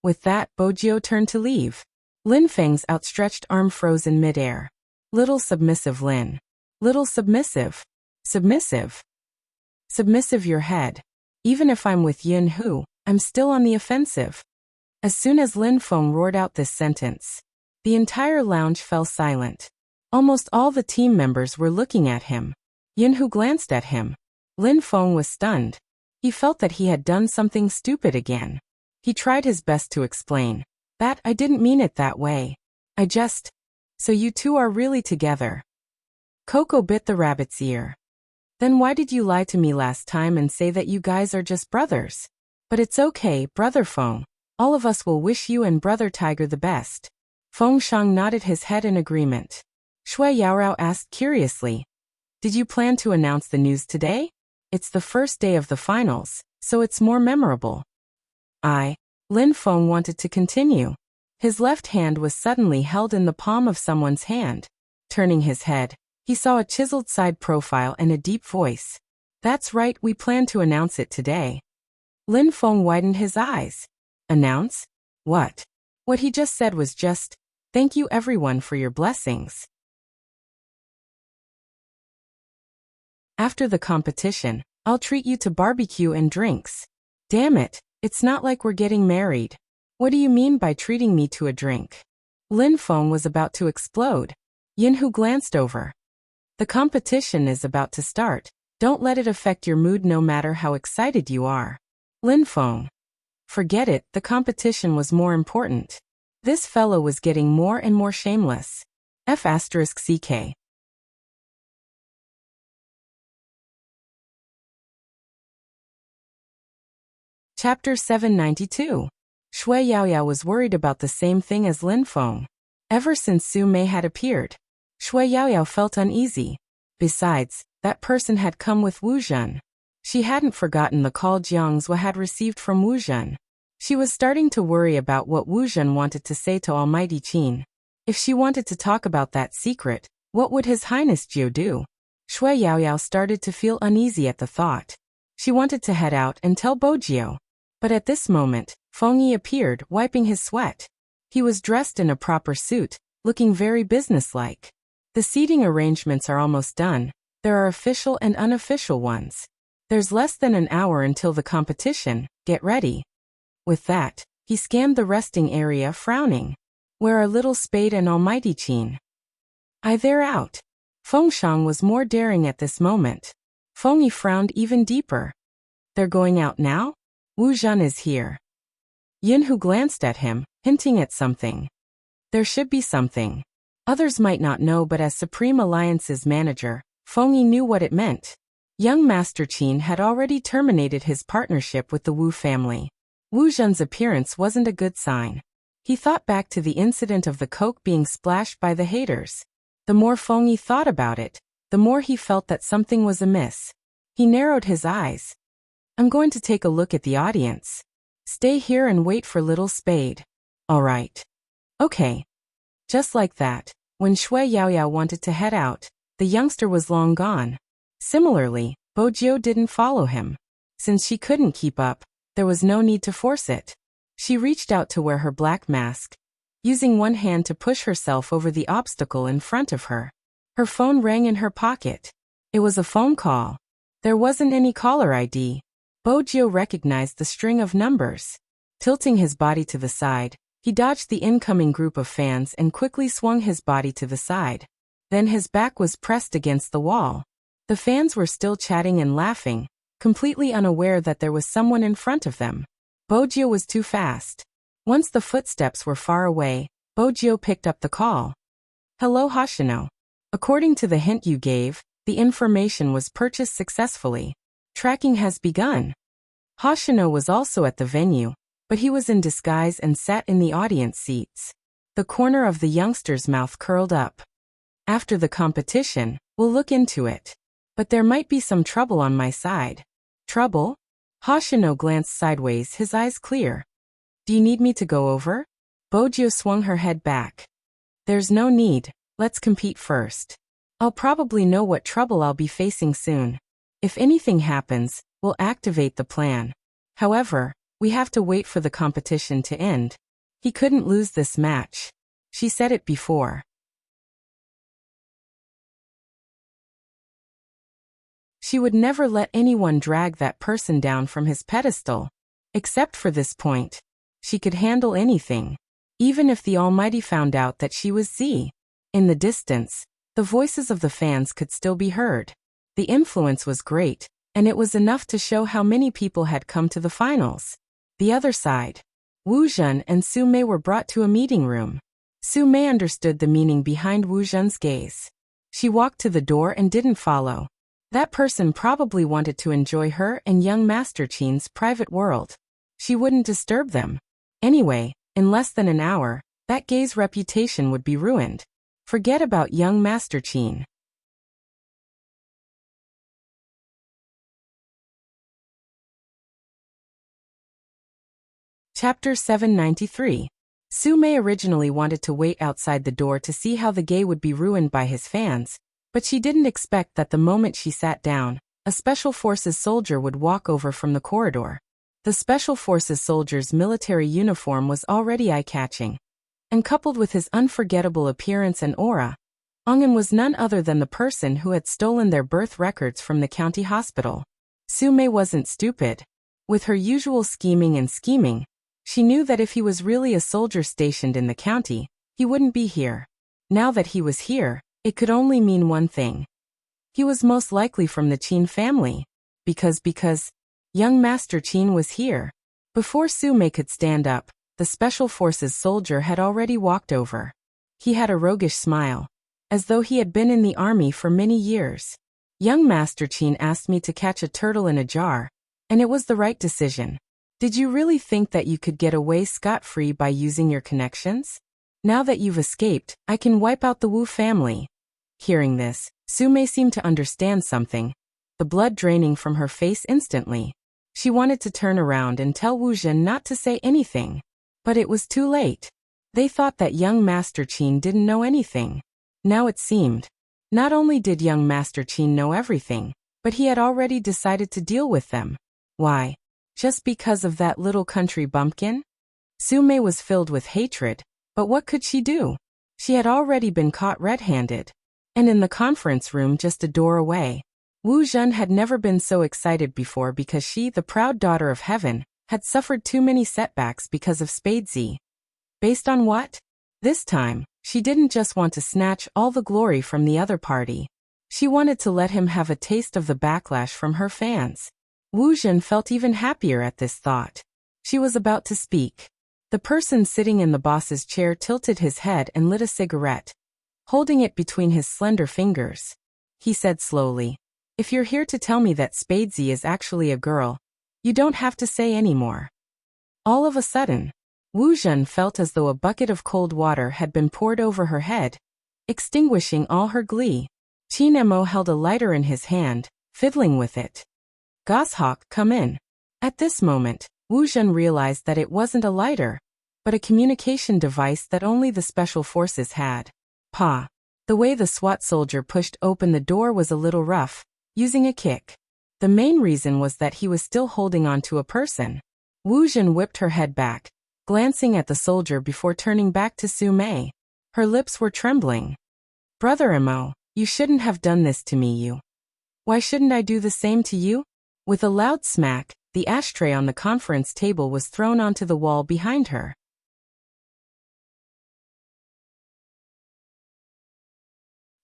With that, Bojio turned to leave. Lin Feng's outstretched arm froze in midair. Little submissive Lin. Little submissive. Submissive. Submissive your head. Even if I'm with Yin Hu, I'm still on the offensive. As soon as Lin Feng roared out this sentence, the entire lounge fell silent. Almost all the team members were looking at him. Yin Hu glanced at him. Lin Feng was stunned. He felt that he had done something stupid again. He tried his best to explain. That I didn't mean it that way. I just... So you two are really together. Coco bit the rabbit's ear. Then why did you lie to me last time and say that you guys are just brothers? But it's okay, Brother Feng. All of us will wish you and Brother Tiger the best. Feng Shang nodded his head in agreement. Shui Yaorao asked curiously. Did you plan to announce the news today? It's the first day of the finals, so it's more memorable. Lin Feng wanted to continue. His left hand was suddenly held in the palm of someone's hand. Turning his head, he saw a chiseled side profile and a deep voice. That's right, we plan to announce it today. Lin Feng widened his eyes. Announce? What? What he just said was just, thank you everyone for your blessings. After the competition, I'll treat you to barbecue and drinks. Damn it, it's not like we're getting married. What do you mean by treating me to a drink? Lin Feng was about to explode. Yinhu glanced over. The competition is about to start. Don't let it affect your mood no matter how excited you are. Lin Feng. Forget it, the competition was more important. This fellow was getting more and more shameless. F***ck. Chapter 792. Shui Yaoyao was worried about the same thing as Lin Feng. Ever since Su Mei had appeared, Shui Yaoyao felt uneasy. Besides, that person had come with Wu Zhen. She hadn't forgotten the call Jiang Zhua had received from Wu Zhen. She was starting to worry about what Wu Zhen wanted to say to Almighty Qin. If she wanted to talk about that secret, what would His Highness Jiu do? Shui Yaoyao started to feel uneasy at the thought. She wanted to head out and tell Bojiu. But at this moment, Feng Yi appeared, wiping his sweat. He was dressed in a proper suit, looking very businesslike. The seating arrangements are almost done. There are official and unofficial ones. There's less than an hour until the competition. Get ready. With that, he scanned the resting area, frowning. Where are Little Spade and Almighty Qin? They're out. Feng Shang was more daring at this moment. Feng Yi frowned even deeper. They're going out now? Wu Zhen is here. Yinhu glanced at him, hinting at something. There should be something. Others might not know, but as Supreme Alliance's manager, Feng Yi knew what it meant. Young Master Qin had already terminated his partnership with the Wu family. Wu Zhen's appearance wasn't a good sign. He thought back to the incident of the coke being splashed by the haters. The more Feng Yi thought about it, the more he felt that something was amiss. He narrowed his eyes. I'm going to take a look at the audience. Stay here and wait for Little Spade. All right. Okay. Just like that, when Shui Yaoyao wanted to head out, the youngster was long gone. Similarly, Bojiu didn't follow him. Since she couldn't keep up, there was no need to force it. She reached out to wear her black mask, using one hand to push herself over the obstacle in front of her. Her phone rang in her pocket. It was a phone call. There wasn't any caller ID. Bojiu recognized the string of numbers. Tilting his body to the side, he dodged the incoming group of fans and quickly swung his body to the side. Then his back was pressed against the wall. The fans were still chatting and laughing, completely unaware that there was someone in front of them. Bojiu was too fast. Once the footsteps were far away, Bojiu picked up the call. Hello Hoshino. According to the hint you gave, the information was purchased successfully. Tracking has begun. Hoshino was also at the venue, but he was in disguise and sat in the audience seats. The corner of the youngster's mouth curled up. After the competition, we'll look into it. But there might be some trouble on my side. Trouble? Hoshino glanced sideways, his eyes clear. Do you need me to go over? Bojiu swung her head back. There's no need, let's compete first. I'll probably know what trouble I'll be facing soon. If anything happens, we'll activate the plan. However, we have to wait for the competition to end. He couldn't lose this match. She said it before. She would never let anyone drag that person down from his pedestal. Except for this point. She could handle anything. Even if the Almighty found out that she was Z. In the distance, the voices of the fans could still be heard. The influence was great, and it was enough to show how many people had come to the finals. The other side. Wu Zhen and Su Mei were brought to a meeting room. Su Mei understood the meaning behind Wu Zhen's gaze. She walked to the door and didn't follow. That person probably wanted to enjoy her and young Master Qin's private world. She wouldn't disturb them. Anyway, in less than an hour, that gay's reputation would be ruined. Forget about young Master Qin. Chapter 793. Su Mei originally wanted to wait outside the door to see how the gay would be ruined by his fans, but she didn't expect that the moment she sat down, a Special Forces soldier would walk over from the corridor. The Special Forces soldier's military uniform was already eye-catching, and coupled with his unforgettable appearance and aura, Ongen was none other than the person who had stolen their birth records from the county hospital. Su Mei wasn't stupid. With her usual scheming, she knew that if he was really a soldier stationed in the county, he wouldn't be here. Now that he was here, it could only mean one thing. He was most likely from the Qin family. Because young Master Qin was here. Before Su Mei could stand up, the Special Forces soldier had already walked over. He had a roguish smile, as though he had been in the army for many years. Young Master Qin asked me to catch a turtle in a jar, and it was the right decision. Did you really think that you could get away scot-free by using your connections? Now that you've escaped, I can wipe out the Wu family. Hearing this, Su Mei seemed to understand something. the blood draining from her face instantly. She wanted to turn around and tell Wu Zhen not to say anything. But it was too late. They thought that young Master Qin didn't know anything. Now it seemed. Not only did young Master Qin know everything, but he had already decided to deal with them. Why? Just because of that little country bumpkin? Su Mei was filled with hatred, but what could she do? She had already been caught red-handed. And in the conference room just a door away, Wu Zhen had never been so excited before because she, the proud daughter of heaven, had suffered too many setbacks because of Spadesy. Based on what? This time, she didn't just want to snatch all the glory from the other party. She wanted to let him have a taste of the backlash from her fans. Wu Zhen felt even happier at this thought. She was about to speak. The person sitting in the boss's chair tilted his head and lit a cigarette, holding it between his slender fingers. He said slowly, "If you're here to tell me that Spadesy is actually a girl, you don't have to say any more." All of a sudden, Wu Zhen felt as though a bucket of cold water had been poured over her head, extinguishing all her glee. Qin Mo held a lighter in his hand, fiddling with it. "Goshawk, come in." At this moment, Wu Zhen realized that it wasn't a lighter, but a communication device that only the special forces had. Pa. The way the SWAT soldier pushed open the door was a little rough, using a kick. The main reason was that he was still holding on to a person. Wu Zhen whipped her head back, glancing at the soldier before turning back to Su Mei. Her lips were trembling. "Brother Mo, you shouldn't have done this to me, you. Why shouldn't I do the same to you?" With a loud smack, the ashtray on the conference table was thrown onto the wall behind her.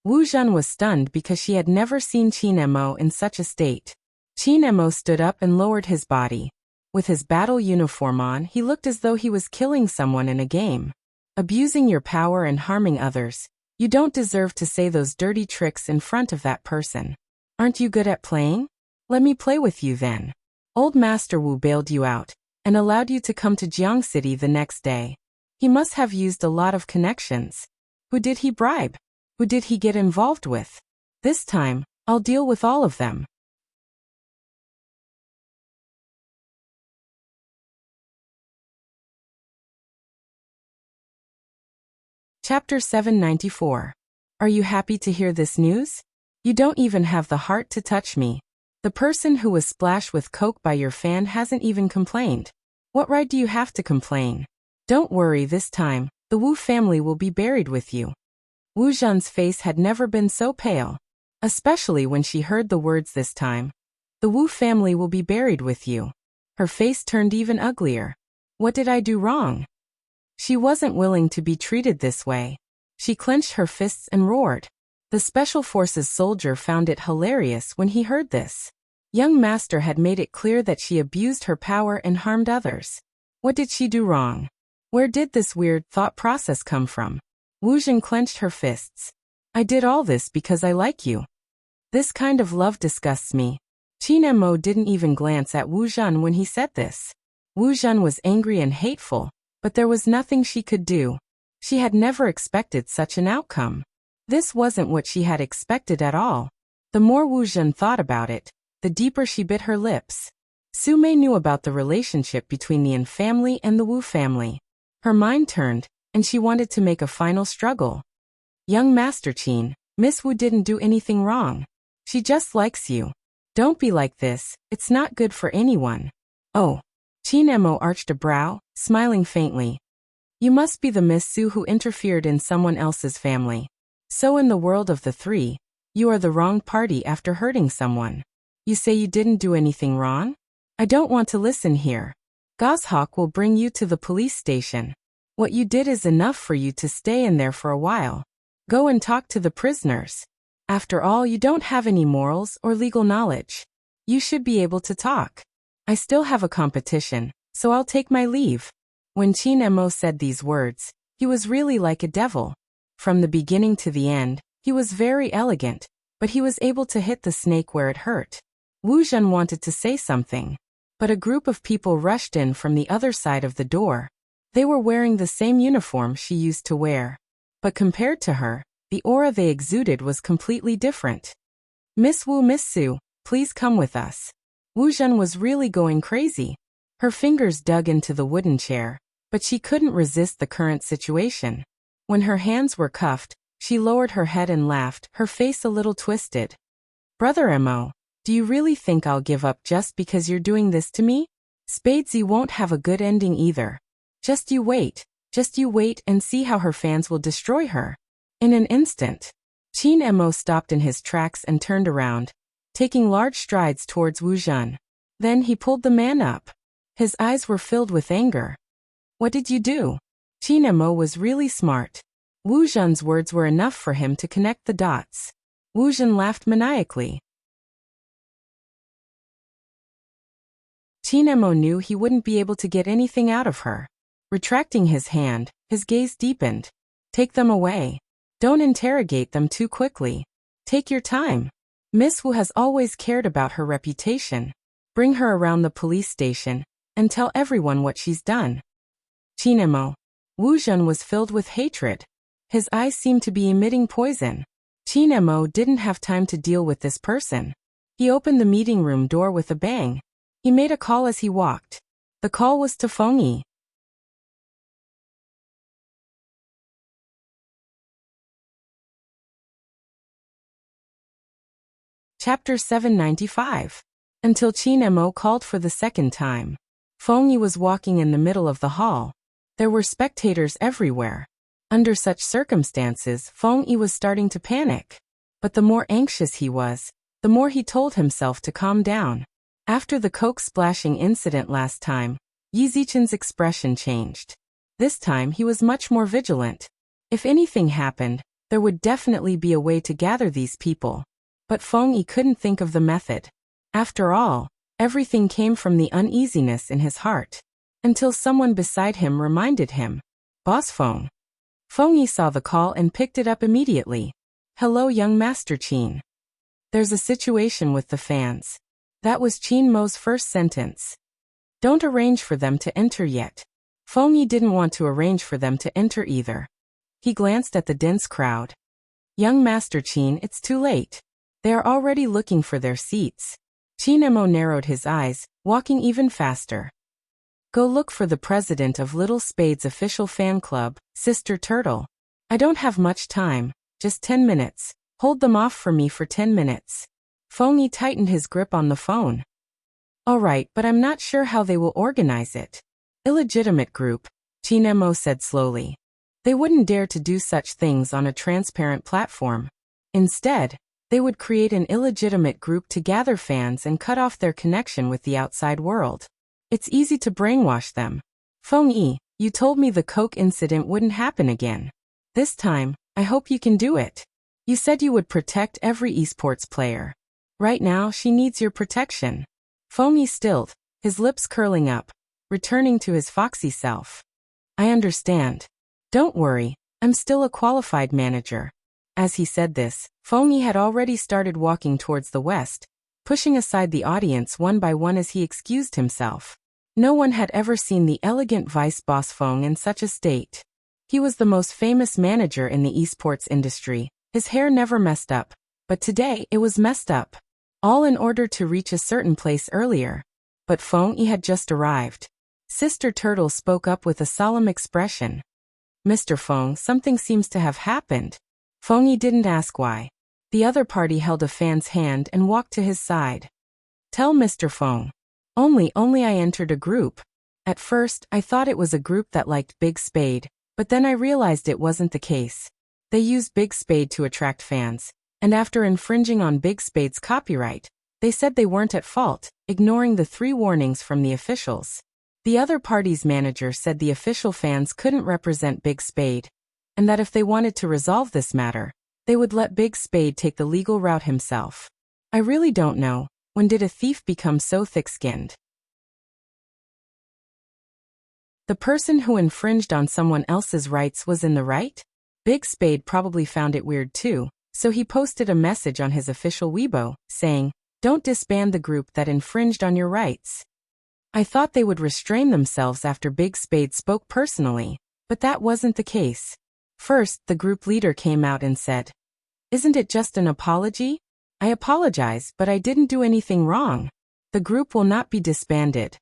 Wu Zhen was stunned because she had never seen Qin Mo in such a state. Qin Mo stood up and lowered his body. With his battle uniform on, he looked as though he was killing someone in a game. "Abusing your power and harming others, you don't deserve to say those dirty tricks in front of that person. Aren't you good at playing? Let me play with you then." Old Master Wu bailed you out and allowed you to come to Jiang City the next day. He must have used a lot of connections. Who did he bribe? Who did he get involved with? This time, I'll deal with all of them. Chapter 794. Are you happy to hear this news? You don't even have the heart to touch me. The person who was splashed with coke by your fan hasn't even complained. What right do you have to complain? Don't worry, this time, the Wu family will be buried with you. Wu Zhen's face had never been so pale, especially when she heard the words this time. The Wu family will be buried with you. Her face turned even uglier. What did I do wrong? She wasn't willing to be treated this way. She clenched her fists and roared. The Special Forces soldier found it hilarious when he heard this. Young Master had made it clear that she abused her power and harmed others. What did she do wrong? Where did this weird thought process come from? Wu Zhen clenched her fists. "I did all this because I like you. This kind of love disgusts me." Qin Mo didn't even glance at Wu Zhen when he said this. Wu Zhen was angry and hateful, but there was nothing she could do. She had never expected such an outcome. This wasn't what she had expected at all. The more Wu Zhen thought about it, the deeper she bit her lips. Su Mei knew about the relationship between the Yin family and the Wu family. Her mind turned, and she wanted to make a final struggle. "Young Master Qin, Miss Wu didn't do anything wrong. She just likes you. Don't be like this, it's not good for anyone." "Oh." Qin Mo arched a brow, smiling faintly. "You must be the Miss Su who interfered in someone else's family. So in the world of the three, you are the wrong party after hurting someone. You say you didn't do anything wrong? I don't want to listen here. Goshawk will bring you to the police station. What you did is enough for you to stay in there for a while. Go and talk to the prisoners. After all, you don't have any morals or legal knowledge. You should be able to talk. I still have a competition, so I'll take my leave." When Qin Mo said these words, he was really like a devil. From the beginning to the end, he was very elegant, but he was able to hit the snake where it hurt. Wu Zhen wanted to say something, but a group of people rushed in from the other side of the door. They were wearing the same uniform she used to wear. But compared to her, the aura they exuded was completely different. "Miss Wu, Miss Su, Please come with us. Wu Zhen was really going crazy. Her fingers dug into the wooden chair, but she couldn't resist the current situation. When her hands were cuffed, she lowered her head and laughed, her face a little twisted. Brother Mo, do you really think I'll give up just because you're doing this to me? Spadesy won't have a good ending either. Just you wait and see how her fans will destroy her. In an instant, Qin Mo stopped in his tracks and turned around, taking large strides towards Wu Zhen. Then he pulled the man up. His eyes were filled with anger. What did you do? Qin Mo was really smart. Wu Zhen's words were enough for him to connect the dots. Wu Zhen laughed maniacally. Qin Mo knew he wouldn't be able to get anything out of her. Retracting his hand, his gaze deepened. Take them away. Don't interrogate them too quickly. Take your time. Miss Wu has always cared about her reputation. Bring her around the police station and tell everyone what she's done. Qin Mo. Wu Zhen was filled with hatred. His eyes seemed to be emitting poison. Qin Mo didn't have time to deal with this person. He opened the meeting room door with a bang. He made a call as he walked. The call was to Feng Yi. Chapter 795. Until Qin Mo called for the second time. Feng Yi was walking in the middle of the hall. There were spectators everywhere. Under such circumstances, Feng Yi was starting to panic. But the more anxious he was, the more he told himself to calm down. After the coke splashing incident last time, Yi Zichen's expression changed. This time he was much more vigilant. If anything happened, there would definitely be a way to gather these people. But Feng Yi couldn't think of the method. After all, everything came from the uneasiness in his heart. Until someone beside him reminded him. Boss Feng. Feng Yi saw the call and picked it up immediately. Hello young Master Qin. There's a situation with the fans. That was Qin Mo's first sentence. Don't arrange for them to enter yet. Feng Yi didn't want to arrange for them to enter either. He glanced at the dense crowd. Young Master Qin, it's too late. They are already looking for their seats. Qin Mo narrowed his eyes, walking even faster. Go look for the president of Little Spade's official fan club, Sister Turtle. I don't have much time, just 10 minutes. Hold them off for me for 10 minutes. Feng Yi tightened his grip on the phone. All right, but I'm not sure how they will organize it. Illegitimate group, Qin Mo said slowly. They wouldn't dare to do such things on a transparent platform. Instead, they would create an illegitimate group to gather fans and cut off their connection with the outside world. It's easy to brainwash them. Feng Yi, you told me the coke incident wouldn't happen again. This time, I hope you can do it. You said you would protect every esports player. Right now, she needs your protection. Feng Yi stilled, his lips curling up, returning to his foxy self. I understand. Don't worry, I'm still a qualified manager. As he said this, Feng Yi had already started walking towards the west, pushing aside the audience one by one as he excused himself. No one had ever seen the elegant vice boss Feng in such a state. He was the most famous manager in the esports industry. His hair never messed up, but today it was messed up. All in order to reach a certain place earlier. But Feng Yi had just arrived. Sister Turtle spoke up with a solemn expression. Mr. Feng, something seems to have happened. Feng Yi didn't ask why. The other party held a fan's hand and walked to his side. Tell Mr. Feng. Only I entered a group. At first, I thought it was a group that liked Big Spade, but then I realized it wasn't the case. They used Big Spade to attract fans, and after infringing on Big Spade's copyright, they said they weren't at fault, ignoring the 3 warnings from the officials. The other party's manager said the official fans couldn't represent Big Spade, and that if they wanted to resolve this matter, they would let Big Spade take the legal route himself. I really don't know, when did a thief become so thick-skinned? The person who infringed on someone else's rights was in the right? Big Spade probably found it weird too, so he posted a message on his official Weibo, saying, "Don't disband the group that infringed on your rights." I thought they would restrain themselves after Big Spade spoke personally, but that wasn't the case. First, the group leader came out and said, "Isn't it just an apology? I apologize, but I didn't do anything wrong. The group will not be disbanded.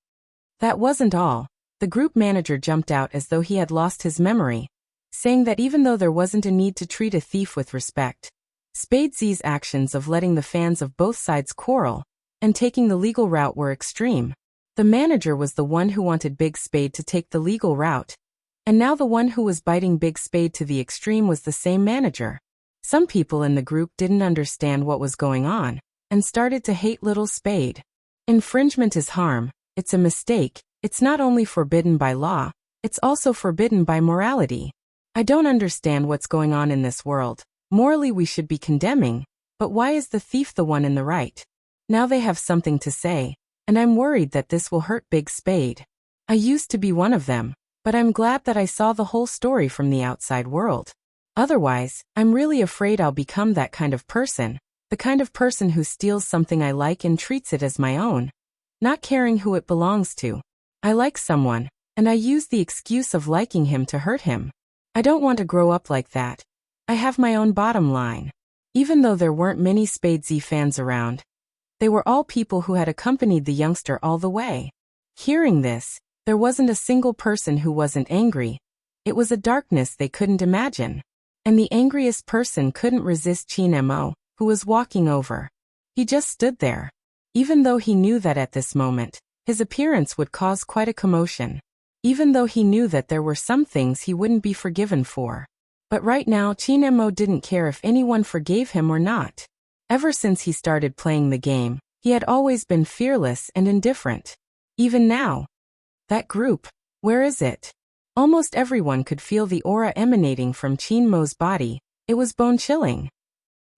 That wasn't all. The group manager jumped out as though he had lost his memory, saying that even though there wasn't a need to treat a thief with respect, Spade Z's actions of letting the fans of both sides quarrel and taking the legal route were extreme. The manager was the one who wanted Big Spade to take the legal route, and now the one who was biting Big Spade to the extreme was the same manager. Some people in the group didn't understand what was going on and started to hate Little Spade. Infringement is harm, it's a mistake, it's not only forbidden by law, it's also forbidden by morality. I don't understand what's going on in this world. Morally we should be condemning, but why is the thief the one in the right? Now they have something to say, and I'm worried that this will hurt Big Spade. I used to be one of them, but I'm glad that I saw the whole story from the outside world. Otherwise, I'm really afraid I'll become that kind of person, the kind of person who steals something I like and treats it as my own, not caring who it belongs to. I like someone, and I use the excuse of liking him to hurt him. I don't want to grow up like that. I have my own bottom line. Even though there weren't many Spade Z fans around, they were all people who had accompanied the youngster all the way. Hearing this, there wasn't a single person who wasn't angry. It was a darkness they couldn't imagine. And the angriest person couldn't resist Chin Mo, who was walking over. He just stood there. Even though he knew that at this moment, his appearance would cause quite a commotion. Even though he knew that there were some things he wouldn't be forgiven for. But right now Chin Mo didn't care if anyone forgave him or not. Ever since he started playing the game, he had always been fearless and indifferent. Even now. That group, where is it? Almost everyone could feel the aura emanating from Chin Mo's body. It was bone-chilling.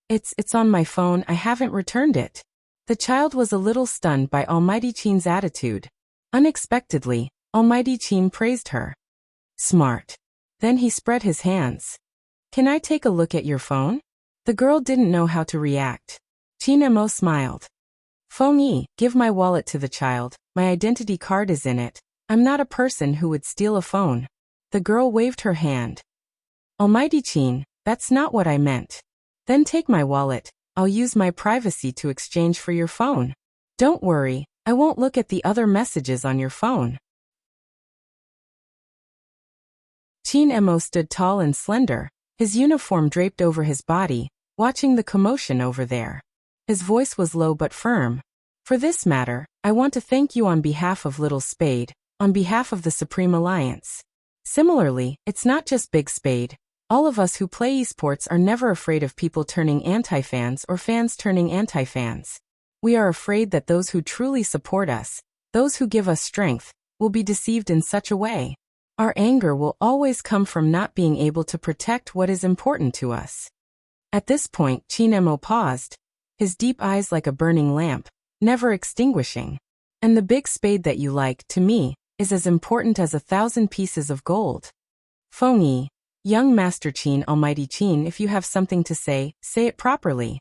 It's on my phone, I haven't returned it. The child was a little stunned by Almighty Chin's attitude. Unexpectedly, Almighty Chin praised her. Smart. Then he spread his hands. Can I take a look at your phone? The girl didn't know how to react. Chin Mo smiled. Feng Yi, give my wallet to the child, my identity card is in it. I'm not a person who would steal a phone. The girl waved her hand. Almighty Chin, that's not what I meant. Then take my wallet, I'll use my privacy to exchange for your phone. Don't worry, I won't look at the other messages on your phone. Chin Mo stood tall and slender, his uniform draped over his body, watching the commotion over there. His voice was low but firm. For this matter, I want to thank you on behalf of Little Spade, on behalf of the Supreme Alliance. Similarly, it's not just Big Spade. All of us who play esports are never afraid of people turning anti-fans or fans turning anti-fans. We are afraid that those who truly support us, those who give us strength, will be deceived in such a way. Our anger will always come from not being able to protect what is important to us. At this point, Chin Mo paused, his deep eyes like a burning lamp, never extinguishing. And the Big Spade that you like, to me, is as important as 1,000 pieces of gold. Feng Yi, young Master Chin, Almighty Chin, if you have something to say it properly.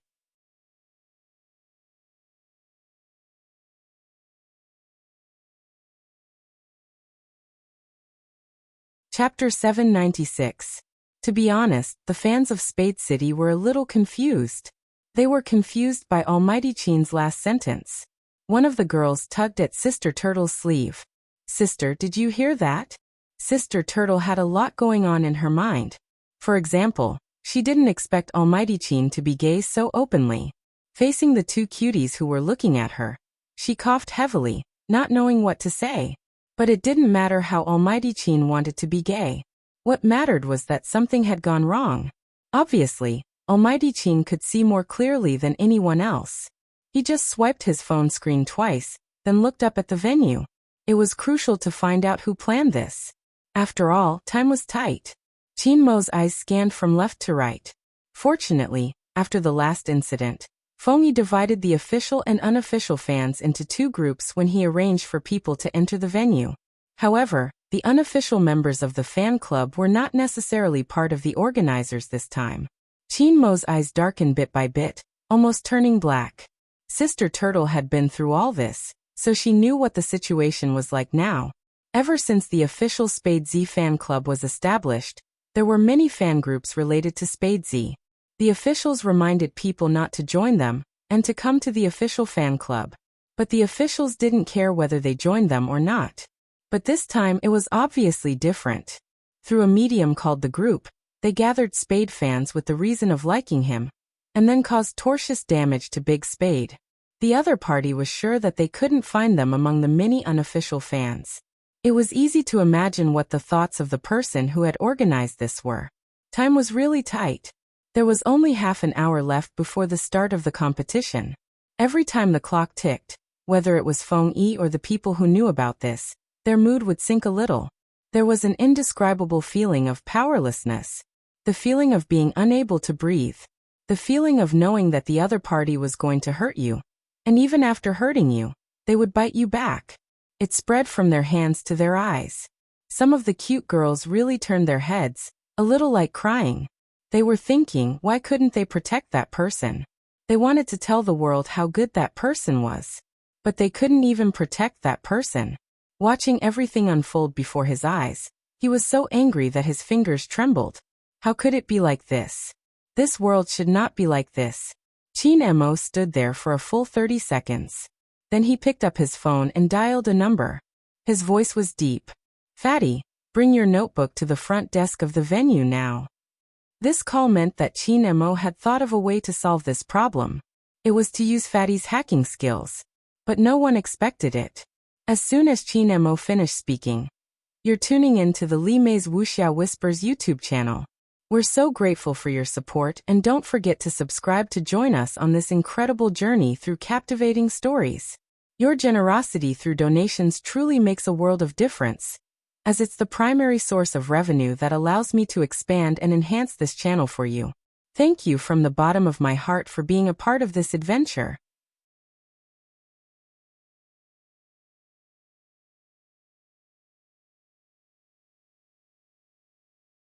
Chapter 796. To be honest, the fans of Spade City were a little confused. They were confused by Almighty Chin's last sentence. One of the girls tugged at Sister Turtle's sleeve. Sister, did you hear that? Sister Turtle had a lot going on in her mind. For example, she didn't expect Almighty Chin to be gay so openly. Facing the two cuties who were looking at her, she coughed heavily, not knowing what to say. But it didn't matter how Almighty Chin wanted to be gay. What mattered was that something had gone wrong. Obviously, Almighty Chin could see more clearly than anyone else. He just swiped his phone screen twice, then looked up at the venue. It was crucial to find out who planned this. After all, time was tight. Chin Mo's eyes scanned from left to right. Fortunately, after the last incident, Feng Yi divided the official and unofficial fans into two groups when he arranged for people to enter the venue. However, the unofficial members of the fan club were not necessarily part of the organizers this time. Chin Mo's eyes darkened bit by bit, almost turning black. Sister Turtle had been through all this, so she knew what the situation was like now. Ever since the official Spade Z fan club was established, there were many fan groups related to Spade Z. The officials reminded people not to join them, and to come to the official fan club. But the officials didn't care whether they joined them or not. But this time it was obviously different. Through a medium called the group, they gathered Spade fans with the reason of liking him, and then caused tortious damage to Big Spade. The other party was sure that they couldn't find them among the many unofficial fans. It was easy to imagine what the thoughts of the person who had organized this were. Time was really tight. There was only half an hour left before the start of the competition. Every time the clock ticked, whether it was Feng Yi or the people who knew about this, their mood would sink a little. There was an indescribable feeling of powerlessness. The feeling of being unable to breathe. The feeling of knowing that the other party was going to hurt you. And even after hurting you, they would bite you back. It spread from their hands to their eyes. Some of the cute girls really turned their heads, a little like crying. They were thinking, why couldn't they protect that person? They wanted to tell the world how good that person was. But they couldn't even protect that person. Watching everything unfold before his eyes, he was so angry that his fingers trembled. How could it be like this? This world should not be like this. Qin Mo stood there for a full 30 seconds. Then he picked up his phone and dialed a number. His voice was deep. Fatty, bring your notebook to the front desk of the venue now. This call meant that Qin Mo had thought of a way to solve this problem. It was to use Fatty's hacking skills. But no one expected it. As soon as Qin Mo finished speaking, you're tuning in to the Li Mei's Wuxia Whispers YouTube channel. We're so grateful for your support, and don't forget to subscribe to join us on this incredible journey through captivating stories. Your generosity through donations truly makes a world of difference, as it's the primary source of revenue that allows me to expand and enhance this channel for you. Thank you from the bottom of my heart for being a part of this adventure.